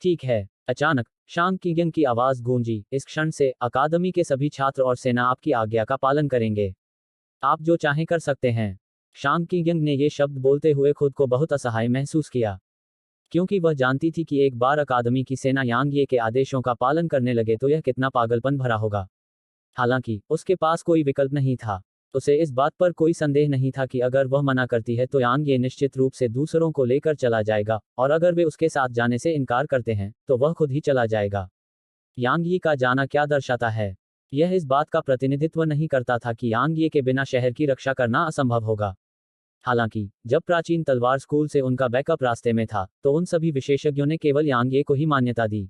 ठीक है। अचानक शांग किंगयंग की आवाज गूंजी, इस क्षण से अकादमी के सभी छात्र और सेना आपकी आज्ञा का पालन करेंगे। आप जो चाहें कर सकते हैं। शांग किंगयंग ने ये शब्द बोलते हुए खुद को बहुत असहाय महसूस किया, क्योंकि वह जानती थी कि एक बार अकादमी की सेना यांग ये के आदेशों का पालन करने लगे तो यह कितना पागलपन भरा होगा। हालांकि उसके पास कोई विकल्प नहीं था। उसे इस बात पर कोई संदेह नहीं था कि अगर वह मना करती है तो यांग ये निश्चित रूप से दूसरों को लेकर चला जाएगा, और अगर वे उसके साथ जाने से इनकार करते हैं तो वह खुद ही चला जाएगा। यांग यी का जाना क्या दर्शाता है? यह इस बात का प्रतिनिधित्व नहीं करता था कि यांग ये के बिना शहर की रक्षा करना असंभव होगा। हालांकि जब प्राचीन तलवार स्कूल से उनका बैकअप रास्ते में था तो उन सभी विशेषज्ञों ने केवल यांग ये को ही मान्यता दी।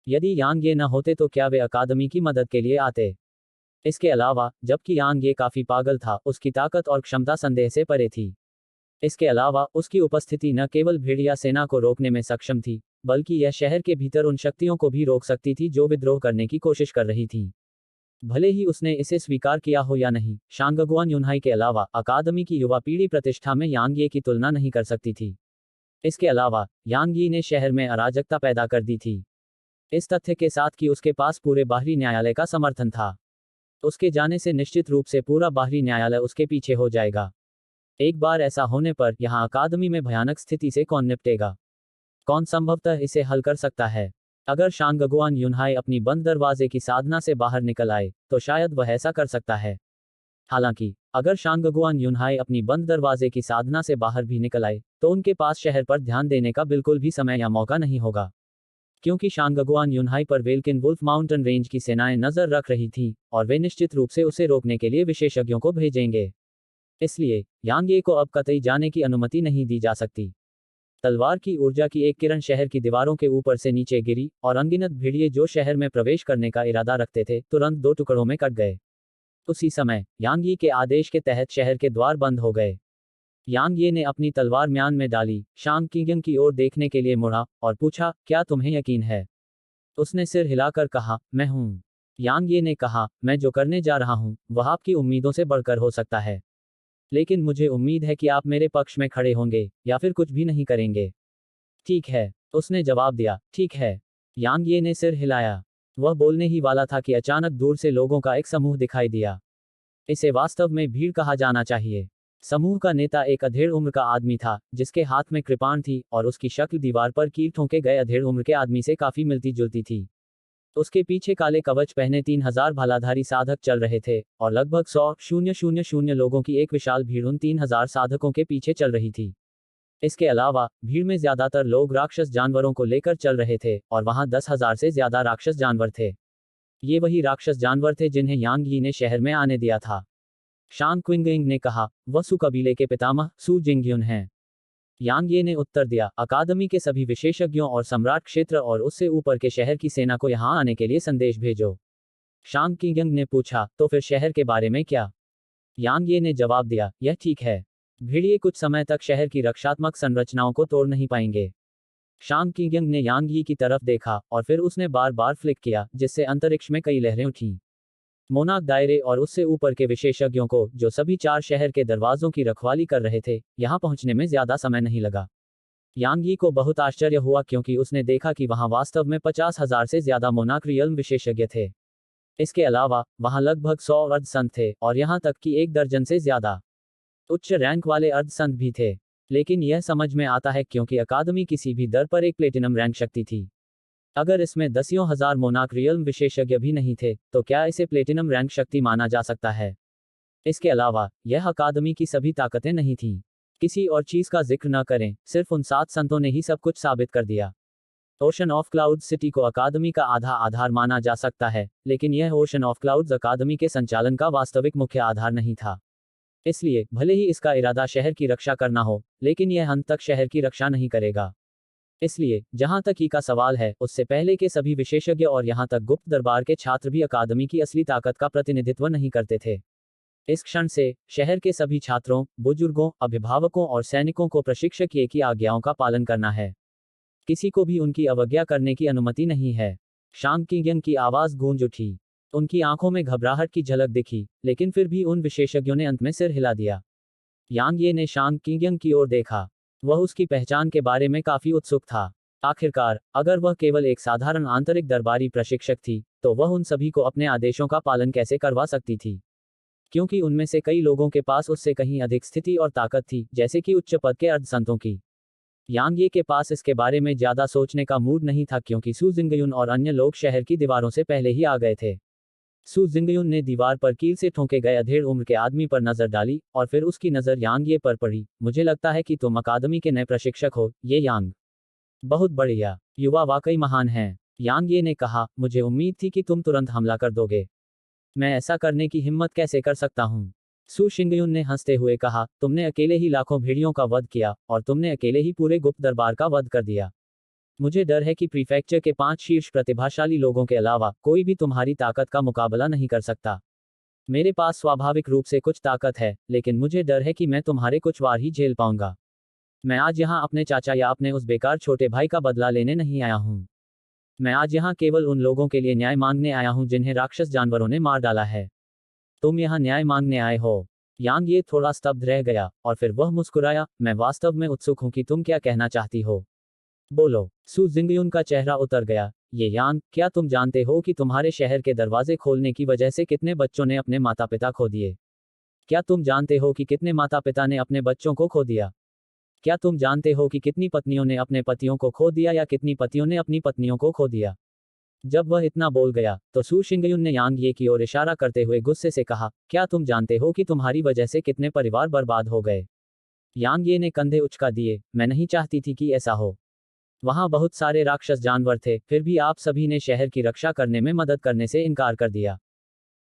यदि यांग ये न होते तो क्या वे अकादमी की मदद के लिए आते? इसके अलावा जबकि यांग ये काफी पागल था, उसकी ताकत और क्षमता संदेह से परे थी। इसके अलावा उसकी उपस्थिति न केवल भेड़िया सेना को रोकने में सक्षम थी, बल्कि यह शहर के भीतर उन शक्तियों को भी रोक सकती थी जो विद्रोह करने की कोशिश कर रही थी। भले ही उसने इसे स्वीकार किया हो या नहीं, शांगगुआन यूनहाई के अलावा अकादमी की युवा पीढ़ी प्रतिष्ठा में यांग ये की तुलना नहीं कर सकती थी। इसके अलावा यांग यी ने शहर में अराजकता पैदा कर दी थी, इस तथ्य के साथ कि उसके पास पूरे बाहरी न्यायालय का समर्थन था। उसके जाने से निश्चित रूप से पूरा बाहरी न्यायालय उसके पीछे हो जाएगा। एक बार ऐसा होने पर यहाँ अकादमी में भयानक स्थिति से कौन निपटेगा? कौन संभवतः इसे हल कर सकता है? अगर शांगगुआन यूनहाई अपनी बंद दरवाजे की साधना से बाहर निकल आए तो शायद वह ऐसा कर सकता है। हालांकि अगर शांगगुआन यूनहाई अपनी बंद दरवाजे की साधना से बाहर भी निकल आए तो उनके पास शहर पर ध्यान देने का बिल्कुल भी समय या मौका नहीं होगा, क्योंकि शांगगुआन यूनहाई पर वेल्किन वुल्फ माउंटेन रेंज की सेनाएं नजर रख रही थीं और वे निश्चित रूप से उसे रोकने के लिए विशेषज्ञों को भेजेंगे। इसलिए यांग ये को अब कतई जाने की अनुमति नहीं दी जा सकती। तलवार की ऊर्जा की एक किरण शहर की दीवारों के ऊपर से नीचे गिरी और अनगिनत भेड़िए जो शहर में प्रवेश करने का इरादा रखते थे तुरंत दो टुकड़ों में कट गए। उसी समय यांग यी के आदेश के तहत शहर के द्वार बंद हो गए। यांग ये ने अपनी तलवार म्यान में डाली, शांग किंगयंग की ओर देखने के लिए मुड़ा और पूछा, क्या तुम्हें यकीन है? उसने सिर हिलाकर कहा, मैं हूं। यांग ये ने कहा, मैं जो करने जा रहा हूं वह आपकी उम्मीदों से बढ़कर हो सकता है, लेकिन मुझे उम्मीद है कि आप मेरे पक्ष में खड़े होंगे या फिर कुछ भी नहीं करेंगे। ठीक है, उसने जवाब दिया, ठीक है। यांग ये ने सिर हिलाया। वह बोलने ही वाला था कि अचानक दूर से लोगों का एक समूह दिखाई दिया। इसे वास्तव में भीड़ कहा जाना चाहिए। समूह का नेता एक अधेड़ उम्र का आदमी था, जिसके हाथ में कृपाण थी और उसकी शक्ल दीवार पर कील ठोंके गए अधेड़ उम्र के आदमी से काफी मिलती जुलती थी। उसके पीछे काले कवच पहने 3000 भालाधारी साधक चल रहे थे और लगभग 100,000 लोगों की एक विशाल भीड़ उन 3000 साधकों के पीछे चल रही थी। इसके अलावा भीड़ में ज्यादातर लोग राक्षस जानवरों को लेकर चल रहे थे और वहां 10,000 से ज्यादा राक्षस जानवर थे। ये वही राक्षस जानवर थे जिन्हें यांग यी ने शहर में आने दिया था। शांग क्विंगयंग ने कहा, वह सु कबीले के पितामह सु जिंगयुन हैं। यांग ये ने उत्तर दिया, अकादमी के सभी विशेषज्ञों और सम्राट क्षेत्र और उससे ऊपर के शहर की सेना को यहां आने के लिए संदेश भेजो। शांग किंगयंग ने पूछा, तो फिर शहर के बारे में क्या? यांग ये ने जवाब दिया, यह ठीक है। भेड़िए कुछ समय तक शहर की रक्षात्मक संरचनाओं को तोड़ नहीं पाएंगे। शांग किंगयंग ने यांग यी की तरफ देखा और फिर उसने बार बार फ्लिक किया, जिससे अंतरिक्ष में कई लहरें उठीं। मोनाक दायरे और उससे ऊपर के विशेषज्ञों को, जो सभी 4 शहर के दरवाजों की रखवाली कर रहे थे, यहां पहुंचने में ज्यादा समय नहीं लगा। यांग यी को बहुत आश्चर्य हुआ क्योंकि उसने देखा कि वहां वास्तव में 50,000 से ज्यादा मोनाक रियल्म विशेषज्ञ थे। इसके अलावा वहां लगभग 100 अर्धसंत थे और यहां तक कि 1 दर्जन से ज्यादा उच्च रैंक वाले अर्धसंत भी थे। लेकिन यह समझ में आता है क्योंकि अकादमी किसी भी दर पर एक प्लेटिनम रैंक शक्ति थी। अगर इसमें 10,000 मोनाक रियल्म विशेषज्ञ भी नहीं थे तो क्या इसे प्लेटिनम रैंक शक्ति माना जा सकता है? इसके अलावा यह अकादमी की सभी ताकतें नहीं थीं। किसी और चीज का जिक्र न करें, सिर्फ उन 7 संतों ने ही सब कुछ साबित कर दिया। ओशन ऑफ क्लाउड्स सिटी को अकादमी का आधा आधार माना जा सकता है, लेकिन यह ओशन ऑफ क्लाउड्स अकादमी के संचालन का वास्तविक मुख्य आधार नहीं था। इसलिए भले ही इसका इरादा शहर की रक्षा करना हो, लेकिन यह अंत तक शहर की रक्षा नहीं करेगा। इसलिए जहां तक ही का सवाल है, उससे पहले के सभी विशेषज्ञ और यहां तक गुप्त दरबार के छात्र भी अकादमी की असली ताकत का प्रतिनिधित्व नहीं करते थे। इस क्षण से शहर के सभी छात्रों, बुजुर्गों, अभिभावकों और सैनिकों को प्रशिक्षक ये की आज्ञाओं का पालन करना है। किसी को भी उनकी अवज्ञा करने की अनुमति नहीं है। शांग किंगयंग की आवाज गूंज उठी। उनकी आंखों में घबराहट की झलक दिखी, लेकिन फिर भी उन विशेषज्ञों ने अंत में सिर हिला दिया। यांग ये ने शांग किंगयंग की ओर देखा। वह उसकी पहचान के बारे में काफी उत्सुक था। आखिरकार, अगर वह केवल एक साधारण आंतरिक दरबारी प्रशिक्षक थी, तो वह उन सभी को अपने आदेशों का पालन कैसे करवा सकती थी? क्योंकि उनमें से कई लोगों के पास उससे कहीं अधिक स्थिति और ताकत थी, जैसे कि उच्च पद के अर्धसंतों की। यांग ये के पास इसके बारे में ज्यादा सोचने का मूड नहीं था, क्योंकि सू जिंगयुन और अन्य लोग शहर की दीवारों से पहले ही आ गए थे। सू जिंगयुन ने दीवार पर कील से ठोके गए अधेड़ उम्र के आदमी पर नजर डाली, और फिर उसकी नजर यांग ये पर पड़ी। मुझे लगता है कि तुम अकादमी के नए प्रशिक्षक हो, ये यांग। बहुत बढ़िया, युवा वाकई महान हैं। यांग ये ने कहा, मुझे उम्मीद थी कि तुम तुरंत हमला कर दोगे। मैं ऐसा करने की हिम्मत कैसे कर सकता हूँ? सू शिंगयुन ने हंसते हुए कहा, तुमने अकेले ही लाखों भेड़ियों का वध किया, और तुमने अकेले ही पूरे गुप्त दरबार का वध कर दिया। मुझे डर है कि प्रीफेक्चर के 5 शीर्ष प्रतिभाशाली लोगों के अलावा कोई भी तुम्हारी ताकत का मुकाबला नहीं कर सकता। मेरे पास स्वाभाविक रूप से कुछ ताकत है, लेकिन मुझे डर है कि मैं तुम्हारे कुछ वार ही झेल पाऊंगा। मैं आज यहाँ अपने चाचा या अपने उस बेकार छोटे भाई का बदला लेने नहीं आया हूँ। मैं आज यहाँ केवल उन लोगों के लिए न्याय मांगने आया हूँ जिन्हें राक्षस जानवरों ने मार डाला है। तुम यहाँ न्याय मांगने आए हो? यांग ये थोड़ा स्तब्ध रह गया, और फिर वह मुस्कुराया, मैं वास्तव में उत्सुक हूँ कि तुम क्या कहना चाहती हो। बोलो। सू जिंगयुन का चेहरा उतर गया। ये यांग, क्या तुम जानते हो कि तुम्हारे शहर के दरवाजे खोलने की वजह से कितने बच्चों ने अपने माता पिता खो दिए? क्या तुम जानते हो कि कितने माता पिता ने अपने बच्चों को खो दिया? क्या तुम जानते हो कि कितनी पत्नियों ने अपने पतियों को खो दिया, या कितनी पतियों ने अपनी पत्नियों को खो दिया? जब वह इतना बोल गया, तो सू शिंगयुन ने यांग ये की ओर इशारा करते हुए गुस्से से कहा, क्या तुम जानते हो कि तुम्हारी वजह से कितने परिवार बर्बाद हो गए? यांग ये ने कंधे उचका दिए, मैं नहीं चाहती थी कि ऐसा हो। वहां बहुत सारे राक्षस जानवर थे, फिर भी आप सभी ने शहर की रक्षा करने में मदद करने से इनकार कर दिया।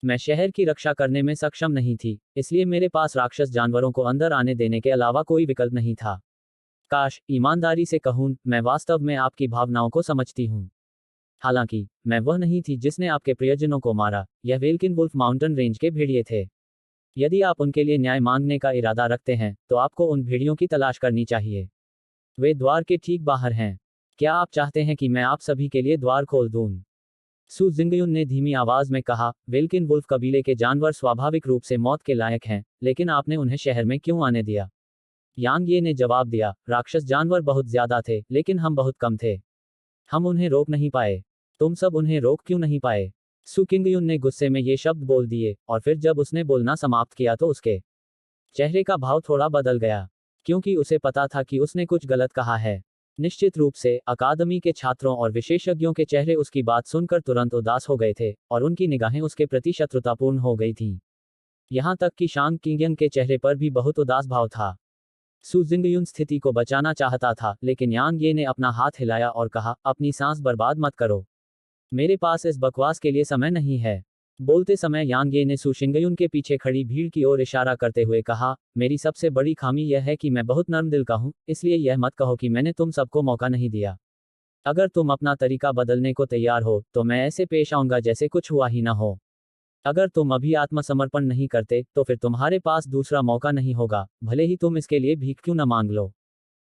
मैं शहर की रक्षा करने में सक्षम नहीं थी, इसलिए मेरे पास राक्षस जानवरों को अंदर आने देने के अलावा कोई विकल्प नहीं था। काश, ईमानदारी से कहूं, मैं वास्तव में आपकी भावनाओं को समझती हूं। हालांकि, मैं वह नहीं थी जिसने आपके प्रियजनों को मारा, यह वेल्किन वुल्फ माउंटेन रेंज के भेड़िए थे। यदि आप उनके लिए न्याय मांगने का इरादा रखते हैं, तो आपको उन भेड़ियों की तलाश करनी चाहिए। वे द्वार के ठीक बाहर हैं। क्या आप चाहते हैं कि मैं आप सभी के लिए द्वार खोल दूं? सू जिंगयुन ने धीमी आवाज में कहा, वेल्किन वुल्फ कबीले के जानवर स्वाभाविक रूप से मौत के लायक हैं, लेकिन आपने उन्हें शहर में क्यों आने दिया? यांग ये ने जवाब दिया, राक्षस जानवर बहुत ज्यादा थे, लेकिन हम बहुत कम थे। हम उन्हें रोक नहीं पाए। तुम सब उन्हें रोक क्यों नहीं पाए? सू किंगयुन ने गुस्से में ये शब्द बोल दिए, और फिर जब उसने बोलना समाप्त किया तो उसके चेहरे का भाव थोड़ा बदल गया, क्योंकि उसे पता था कि उसने कुछ गलत कहा है। निश्चित रूप से, अकादमी के छात्रों और विशेषज्ञों के चेहरे उसकी बात सुनकर तुरंत उदास हो गए थे, और उनकी निगाहें उसके प्रति शत्रुतापूर्ण हो गई थीं। यहां तक कि शांग किंगयंग के चेहरे पर भी बहुत उदास भाव था। सू जिंगयुन स्थिति को बचाना चाहता था, लेकिन यांग ये ने अपना हाथ हिलाया और कहा, अपनी सांस बर्बाद मत करो। मेरे पास इस बकवास के लिए समय नहीं है। बोलते समय यांग ये ने सू शिंगयुन के पीछे खड़ी भीड़ की ओर इशारा करते हुए कहा, मेरी सबसे बड़ी खामी यह है कि मैं बहुत नर्म दिल का हूं, इसलिए यह मत कहो कि मैंने तुम सबको मौका नहीं दिया। अगर तुम अपना तरीका बदलने को तैयार हो, तो मैं ऐसे पेश आऊंगा जैसे कुछ हुआ ही ना हो। अगर तुम अभी आत्मसमर्पण नहीं करते, तो फिर तुम्हारे पास दूसरा मौका नहीं होगा, भले ही तुम इसके लिए भीख क्यों न मांग लो।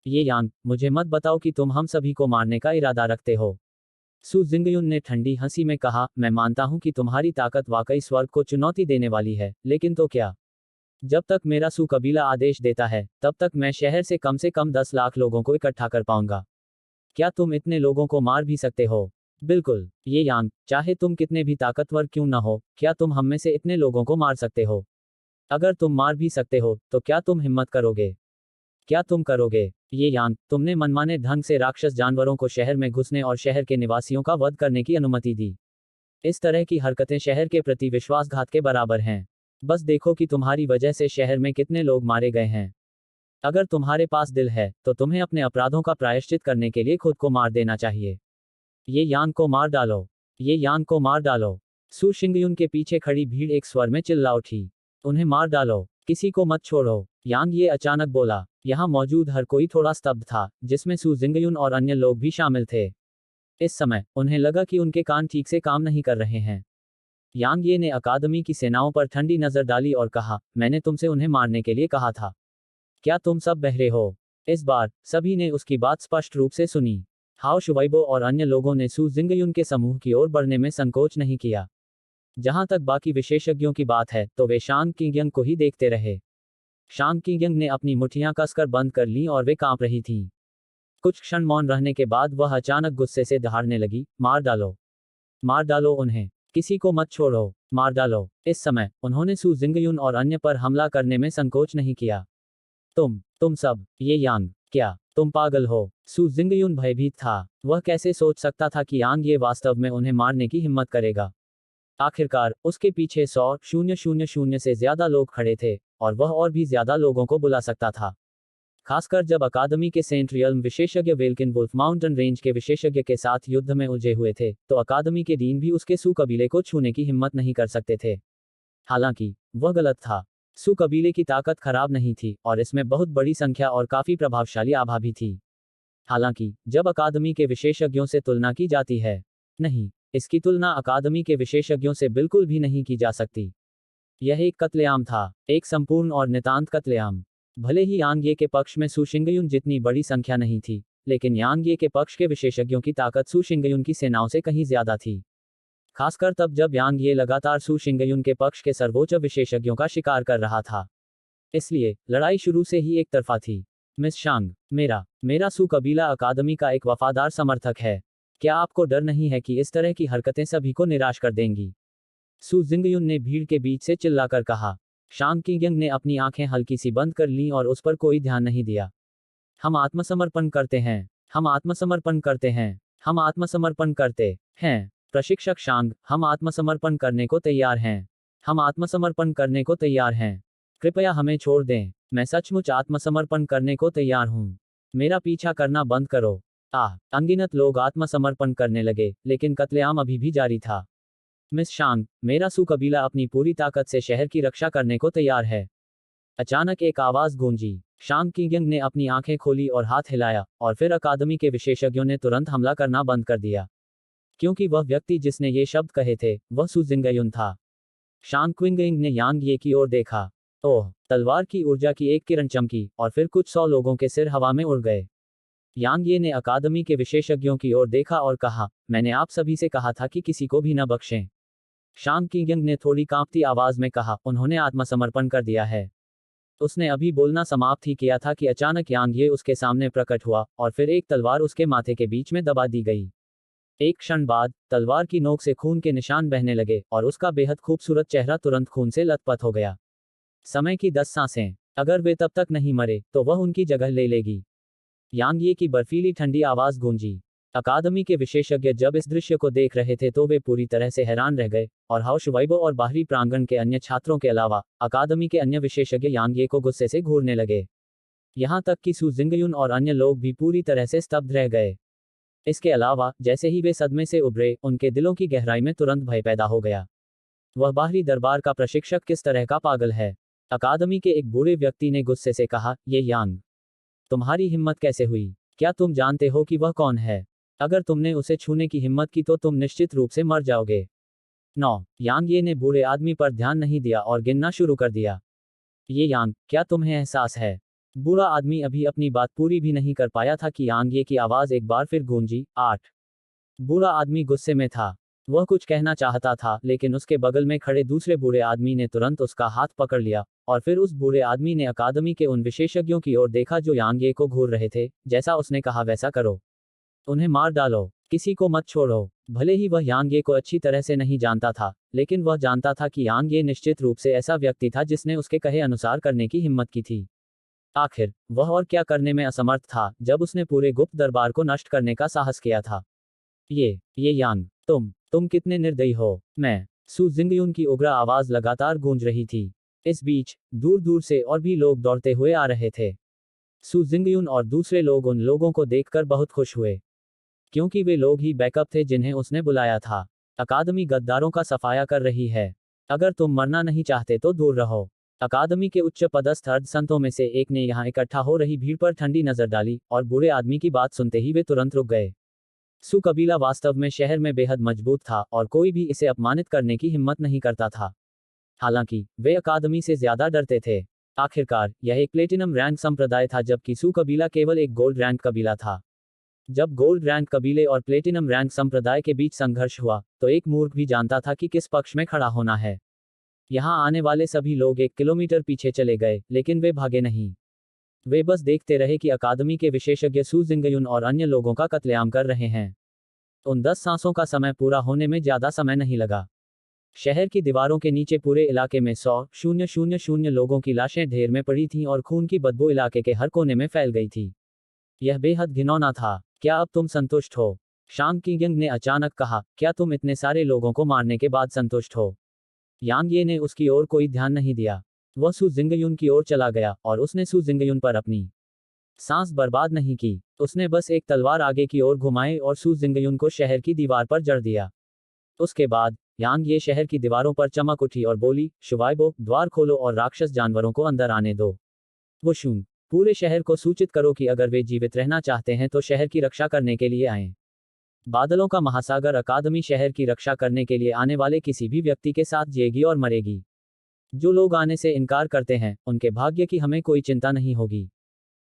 ये यांग, मुझे मत बताओ कि तुम हम सभी को मारने का इरादा रखते हो। सू जिंगयुन ने ठंडी हंसी में कहा, मैं मानता हूं कि तुम्हारी ताकत वाकई स्वर्ग को चुनौती देने वाली है, लेकिन तो क्या? जब तक मेरा सू कबीला आदेश देता है, तब तक मैं शहर से कम 10 लाख लोगों को इकट्ठा कर पाऊंगा। क्या तुम इतने लोगों को मार भी सकते हो? बिल्कुल, ये यांग, चाहे तुम कितने भी ताकतवर क्यों न हो, क्या तुम हम में से इतने लोगों को मार सकते हो? अगर तुम मार भी सकते हो, तो क्या तुम हिम्मत करोगे? क्या तुम करोगे? ये यांग, तुमने मनमाने ढंग से राक्षस जानवरों को शहर में घुसने और शहर के निवासियों का वध करने की अनुमति दी। इस तरह की हरकतें शहर के प्रति विश्वासघात के बराबर हैं। बस देखो कि तुम्हारी वजह से शहर में कितने लोग मारे गए हैं। अगर तुम्हारे पास दिल है, तो तुम्हें अपने अपराधों का प्रायश्चित करने के लिए खुद को मार देना चाहिए। ये यांग को मार डालो। ये यांग को मार डालो। सू शिंगयुन के पीछे खड़ी भीड़ एक स्वर में चिल्ला उठी, उन्हें मार डालो, किसी को मत छोड़ो। यांग ये अचानक बोला। यहाँ मौजूद हर कोई थोड़ा स्तब्ध था, जिसमें सू जिंगयुन और अन्य लोग भी शामिल थे। इस समय, उन्हें लगा कि उनके कान ठीक से काम नहीं कर रहे हैं। यांग ये ने अकादमी की सेनाओं पर ठंडी नजर डाली और कहा, मैंने तुमसे उन्हें मारने के लिए कहा था। क्या तुम सब बहरे हो? इस बार, सभी ने उसकी बात स्पष्ट रूप से सुनी। हाओ शुवैबो और अन्य लोगों ने सू जिंगयुन के समूह की ओर बढ़ने में संकोच नहीं किया। जहां तक बाकी विशेषज्ञों की बात है, तो वे शांग किंगयंग को ही देखते रहे। शांग किंगयंग ने अपनी मुठ्ठियां कसकर बंद कर लीं और वे कांप रही थीं। कुछ क्षण मौन रहने के बाद वह अचानक गुस्से से दहाड़ने लगी, मार डालो, मार डालो उन्हें, किसी को मत छोड़ो, मार डालो। इस समय उन्होंने सू जिंगयुन और अन्य पर हमला करने में संकोच नहीं किया। तुम सब, ये यांग, क्या तुम पागल हो? सू जिंगयुन भयभीत था। वह कैसे सोच सकता था कि यांग ये वास्तव में उन्हें मारने की हिम्मत करेगा। आखिरकार उसके पीछे 100,000 से ज्यादा लोग खड़े थे, और वह और भी ज्यादा लोगों को बुला सकता था। खासकर जब अकादमी के सेंट रियल्म विशेषज्ञ वेल्किन वुल्फ माउंटेन रेंज के विशेषज्ञ के साथ युद्ध में उलझे हुए थे, तो अकादमी के डीन भी उसके सू कबीले को छूने की हिम्मत नहीं कर सकते थे। हालांकि वह गलत था। सू कबीले की ताकत खराब नहीं थी, और इसमें बहुत बड़ी संख्या और काफी प्रभावशाली आभा भी थी। हालांकि जब अकादमी के विशेषज्ञों से तुलना की जाती है, नहीं, इसकी तुलना अकादमी के विशेषज्ञों से बिल्कुल भी नहीं की जा सकती। यह एक कत्लेआम था, एक संपूर्ण और नितांत कत्लेआम। भले ही यांग ये के पक्ष में सू शिंगयुन जितनी बड़ी संख्या नहीं थी, लेकिन यांग ये के पक्ष के विशेषज्ञों की ताकत सू शिंगयुन की सेनाओं से कहीं ज्यादा थी। खासकर तब जब यांग ये लगातार सू शिंगयुन के पक्ष के सर्वोच्च विशेषज्ञों का शिकार कर रहा था। इसलिए लड़ाई शुरू से ही एक तरफा थी। मिस शांग, मेरा सू कबीला अकादमी का एक वफादार समर्थक है। क्या आपको डर नहीं है कि इस तरह की हरकतें सभी को निराश कर देंगी? सू जिंगयुन ने भीड़ के बीच से चिल्लाकर कहा। शांग किंगयंग ने अपनी आंखें हल्की सी बंद कर लीं और उस पर कोई ध्यान नहीं दिया। हम आत्मसमर्पण करते हैं, हम आत्मसमर्पण करते हैं, हम आत्मसमर्पण करते हैं। प्रशिक्षक शांग, हम आत्मसमर्पण करने को तैयार हैं, हम आत्मसमर्पण करने को तैयार हैं। कृपया हमें छोड़ दें, मैं सचमुच आत्मसमर्पण करने को तैयार हूँ। मेरा पीछा करना बंद करो। अनगिनत लोग आत्मसमर्पण करने लगे, लेकिन कत्लेआम अभी भी जारी था। मिस शांग, मेरा सू कबीला अपनी पूरी ताकत से शहर की रक्षा करने को तैयार है। अचानक एक आवाज गूंजी। शांग किंगयंग ने अपनी आंखें खोली और हाथ हिलाया, और फिर अकादमी के विशेषज्ञों ने तुरंत हमला करना बंद कर दिया। क्योंकि वह व्यक्ति जिसने ये शब्द कहे थे, वह सू जिंगयुन था। शांग किंगयंग ने यांग ये की ओर देखा। ओह! तलवार की ऊर्जा की एक किरण चमकी, और फिर कुछ 100 लोगों के सिर हवा में उड़ गए। यांग ये ने अकादमी के विशेषज्ञों की ओर देखा और कहा, मैंने आप सभी से कहा था कि किसी को भी न बख्शें। शांग किंगयंग ने थोड़ी कांपती आवाज में कहा, उन्होंने आत्मसमर्पण कर दिया है। उसने अभी बोलना समाप्त ही किया था कि अचानक यांग ये उसके सामने प्रकट हुआ, और फिर एक तलवार उसके माथे के बीच में दबा दी गई। एक क्षण बाद तलवार की नोक से खून के निशान बहने लगे, और उसका बेहद खूबसूरत चेहरा तुरंत खून से लथपथ हो गया। समय की 10 सांसें। अगर वे तब तक नहीं मरे, तो वह उनकी जगह ले लेगी। यांग ये की बर्फीली ठंडी आवाज गूंजी। अकादमी के विशेषज्ञ जब इस दृश्य को देख रहे थे तो वे पूरी तरह से हैरान रह गए, और हाउस वैभव और बाहरी प्रांगण के अन्य छात्रों के अलावा अकादमी के अन्य विशेषज्ञ यांग ये को गुस्से से घूरने लगे। यहां तक कि सू जिंगयुन और अन्य लोग भी पूरी तरह से स्तब्ध रह गए। इसके अलावा जैसे ही वे सदमे से उभरे, उनके दिलों की गहराई में तुरंत भय पैदा हो गया। वह बाहरी दरबार का प्रशिक्षक किस तरह का पागल है? अकादमी के एक बूढ़े व्यक्ति ने गुस्से से कहा, ये यांग, तुम्हारी हिम्मत कैसे हुई? क्या तुम जानते हो कि वह कौन है? अगर तुमने उसे छूने की हिम्मत की तो तुम निश्चित रूप से मर जाओगे। 9। यांग ये ने बूढ़े आदमी पर ध्यान नहीं दिया और गिनना शुरू कर दिया। ये यांग, क्या तुम्हें एहसास है? बूढ़ा आदमी अभी अपनी बात पूरी भी नहीं कर पाया था कि यांग ये की आवाज एक बार फिर गूंजी। 8। बूढ़ा आदमी गुस्से में था। वह कुछ कहना चाहता था, लेकिन उसके बगल में खड़े दूसरे बूढ़े आदमी ने तुरंत उसका हाथ पकड़ लिया, और फिर उस बूढ़े आदमी ने अकादमी के उन विशेषज्ञों की ओर देखा जो यांग ये को घूर रहे थे। जैसा उसने कहा वैसा करो, उन्हें मार डालो, किसी को मत छोड़ो। भले ही वह यांग ये को अच्छी तरह से नहीं जानता था, लेकिन वह जानता था कि यांग ये निश्चित रूप से ऐसा व्यक्ति था जिसने उसके कहे अनुसार करने की हिम्मत की थी। आखिर वह और क्या करने में असमर्थ था जब उसने पूरे गुप्त दरबार को नष्ट करने का साहस किया था। ये यांग, तुम कितने निर्दयी हो। मैं, सू जिंगयुन की उग्र आवाज लगातार गूंज रही थी। इस बीच दूर दूर से और भी लोग दौड़ते हुए आ रहे थे। सू जिंगयुन और दूसरे लोग उन लोगों को देखकर बहुत खुश हुए, क्योंकि वे लोग ही बैकअप थे जिन्हें उसने बुलाया था। अकादमी गद्दारों का सफाया कर रही है। अगर तुम मरना नहीं चाहते तो दूर रहो। अकादमी के उच्च पदस्थ अर्ध संतों में से एक ने यहाँ इकट्ठा हो रही भीड़ पर ठंडी नजर डाली, और बूढ़े आदमी की बात सुनते ही वे तुरंत रुक गए। सू कबीला वास्तव में शहर में बेहद मजबूत था, और कोई भी इसे अपमानित करने की हिम्मत नहीं करता था। हालांकि वे अकादमी से ज्यादा डरते थे। आखिरकार यह एक प्लेटिनम रैंक संप्रदाय था, जबकि सू कबीला केवल एक गोल्ड रैंक कबीला था। जब गोल्ड रैंक कबीले और प्लेटिनम रैंक संप्रदाय के बीच संघर्ष हुआ, तो एक मूर्ख भी जानता था कि किस पक्ष में खड़ा होना है। यहाँ आने वाले सभी लोग 1 किलोमीटर पीछे चले गए, लेकिन वे भागे नहीं। वे बस देखते रहे कि अकादमी के विशेषज्ञ सू जिंगयुन और अन्य लोगों का कत्लेआम कर रहे हैं। उन 10 सांसों का समय पूरा होने में ज्यादा समय नहीं लगा। शहर की दीवारों के नीचे पूरे इलाके में 100,000 लोगों की लाशें ढेर में पड़ी थीं और खून की बदबू इलाके के हर कोने में फैल गई थी। यह बेहद घिनौना था। क्या अब तुम संतुष्ट हो? शांग किगंग ने अचानक कहा, क्या तुम इतने सारे लोगों को मारने के बाद संतुष्ट हो? यांग ये ने उसकी ओर कोई ध्यान नहीं दिया। वह सू जिंगयुन की ओर चला गया और उसने सू जिंगयुन पर अपनी सांस बर्बाद नहीं की। उसने बस एक तलवार आगे की ओर घुमाई और सू जिंगयुन को शहर की दीवार पर जड़ दिया। उसके बाद यांग ये शहर की दीवारों पर चमक उठी और बोली, शुवाइबो, द्वार खोलो और राक्षस जानवरों को अंदर आने दो। वो शून, पूरे शहर को सूचित करो कि अगर वे जीवित रहना चाहते हैं तो शहर की रक्षा करने के लिए आएं। बादलों का महासागर अकादमी शहर की रक्षा करने के लिए आने वाले किसी भी व्यक्ति के साथ जिएगी और मरेगी। जो लोग आने से इनकार करते हैं, उनके भाग्य की हमें कोई चिंता नहीं होगी।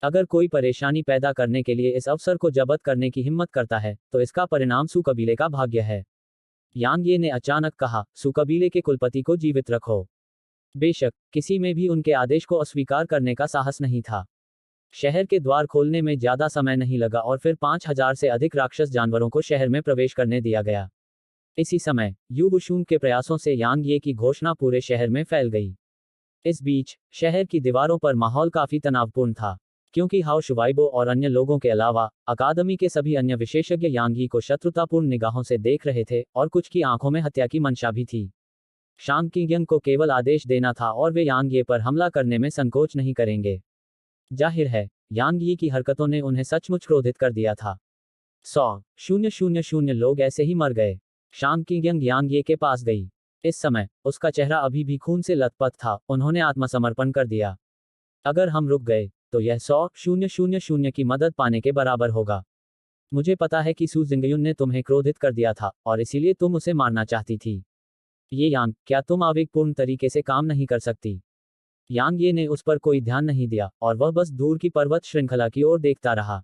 अगर कोई परेशानी पैदा करने के लिए इस अवसर को जब्त करने की हिम्मत करता है, तो इसका परिणाम सू कबीले का भाग्य है। यांग ये ने अचानक कहा, सू कबीले के कुलपति को जीवित रखो। बेशक, किसी में भी उनके आदेश को अस्वीकार करने का साहस नहीं था। शहर के द्वार खोलने में ज्यादा समय नहीं लगा और फिर 5,000 से अधिक राक्षस जानवरों को शहर में प्रवेश करने दिया गया। इसी समय यू वुशुंग के प्रयासों से यांग ये की घोषणा पूरे शहर में फैल गई। इस बीच शहर की दीवारों पर माहौल काफी तनावपूर्ण था, क्योंकि हाओ शुवाइबो और अन्य लोगों के अलावा अकादमी के सभी अन्य विशेषज्ञ यांग यी को शत्रुतापूर्ण निगाहों से देख रहे थे और कुछ की आंखों में हत्या की मंशा भी थी। शांग किगंग को केवल आदेश देना था और वे यांग ये पर हमला करने में संकोच नहीं करेंगे। जाहिर है, यांग यी की हरकतों ने उन्हें सचमुच क्रोधित कर दिया था। 100,000 लोग ऐसे ही मर गए। शांग किगंग यांग ये के पास गई। इस समय उसका चेहरा अभी भी खून से लथपथ था। उन्होंने आत्मसमर्पण कर दिया। अगर हम रुक गए तो यह 100,000 की मदद पाने के बराबर होगा। मुझे पता है कि सू जिंगयुन ने तुम्हें क्रोधित कर दिया था और इसीलिए तुम उसे मारना चाहती थी। ये यांग, क्या तुम आवेगपूर्ण तरीके से काम नहीं कर सकती? यांग ये ने उस पर कोई ध्यान नहीं दिया और वह बस दूर की पर्वत श्रृंखला की ओर देखता रहा।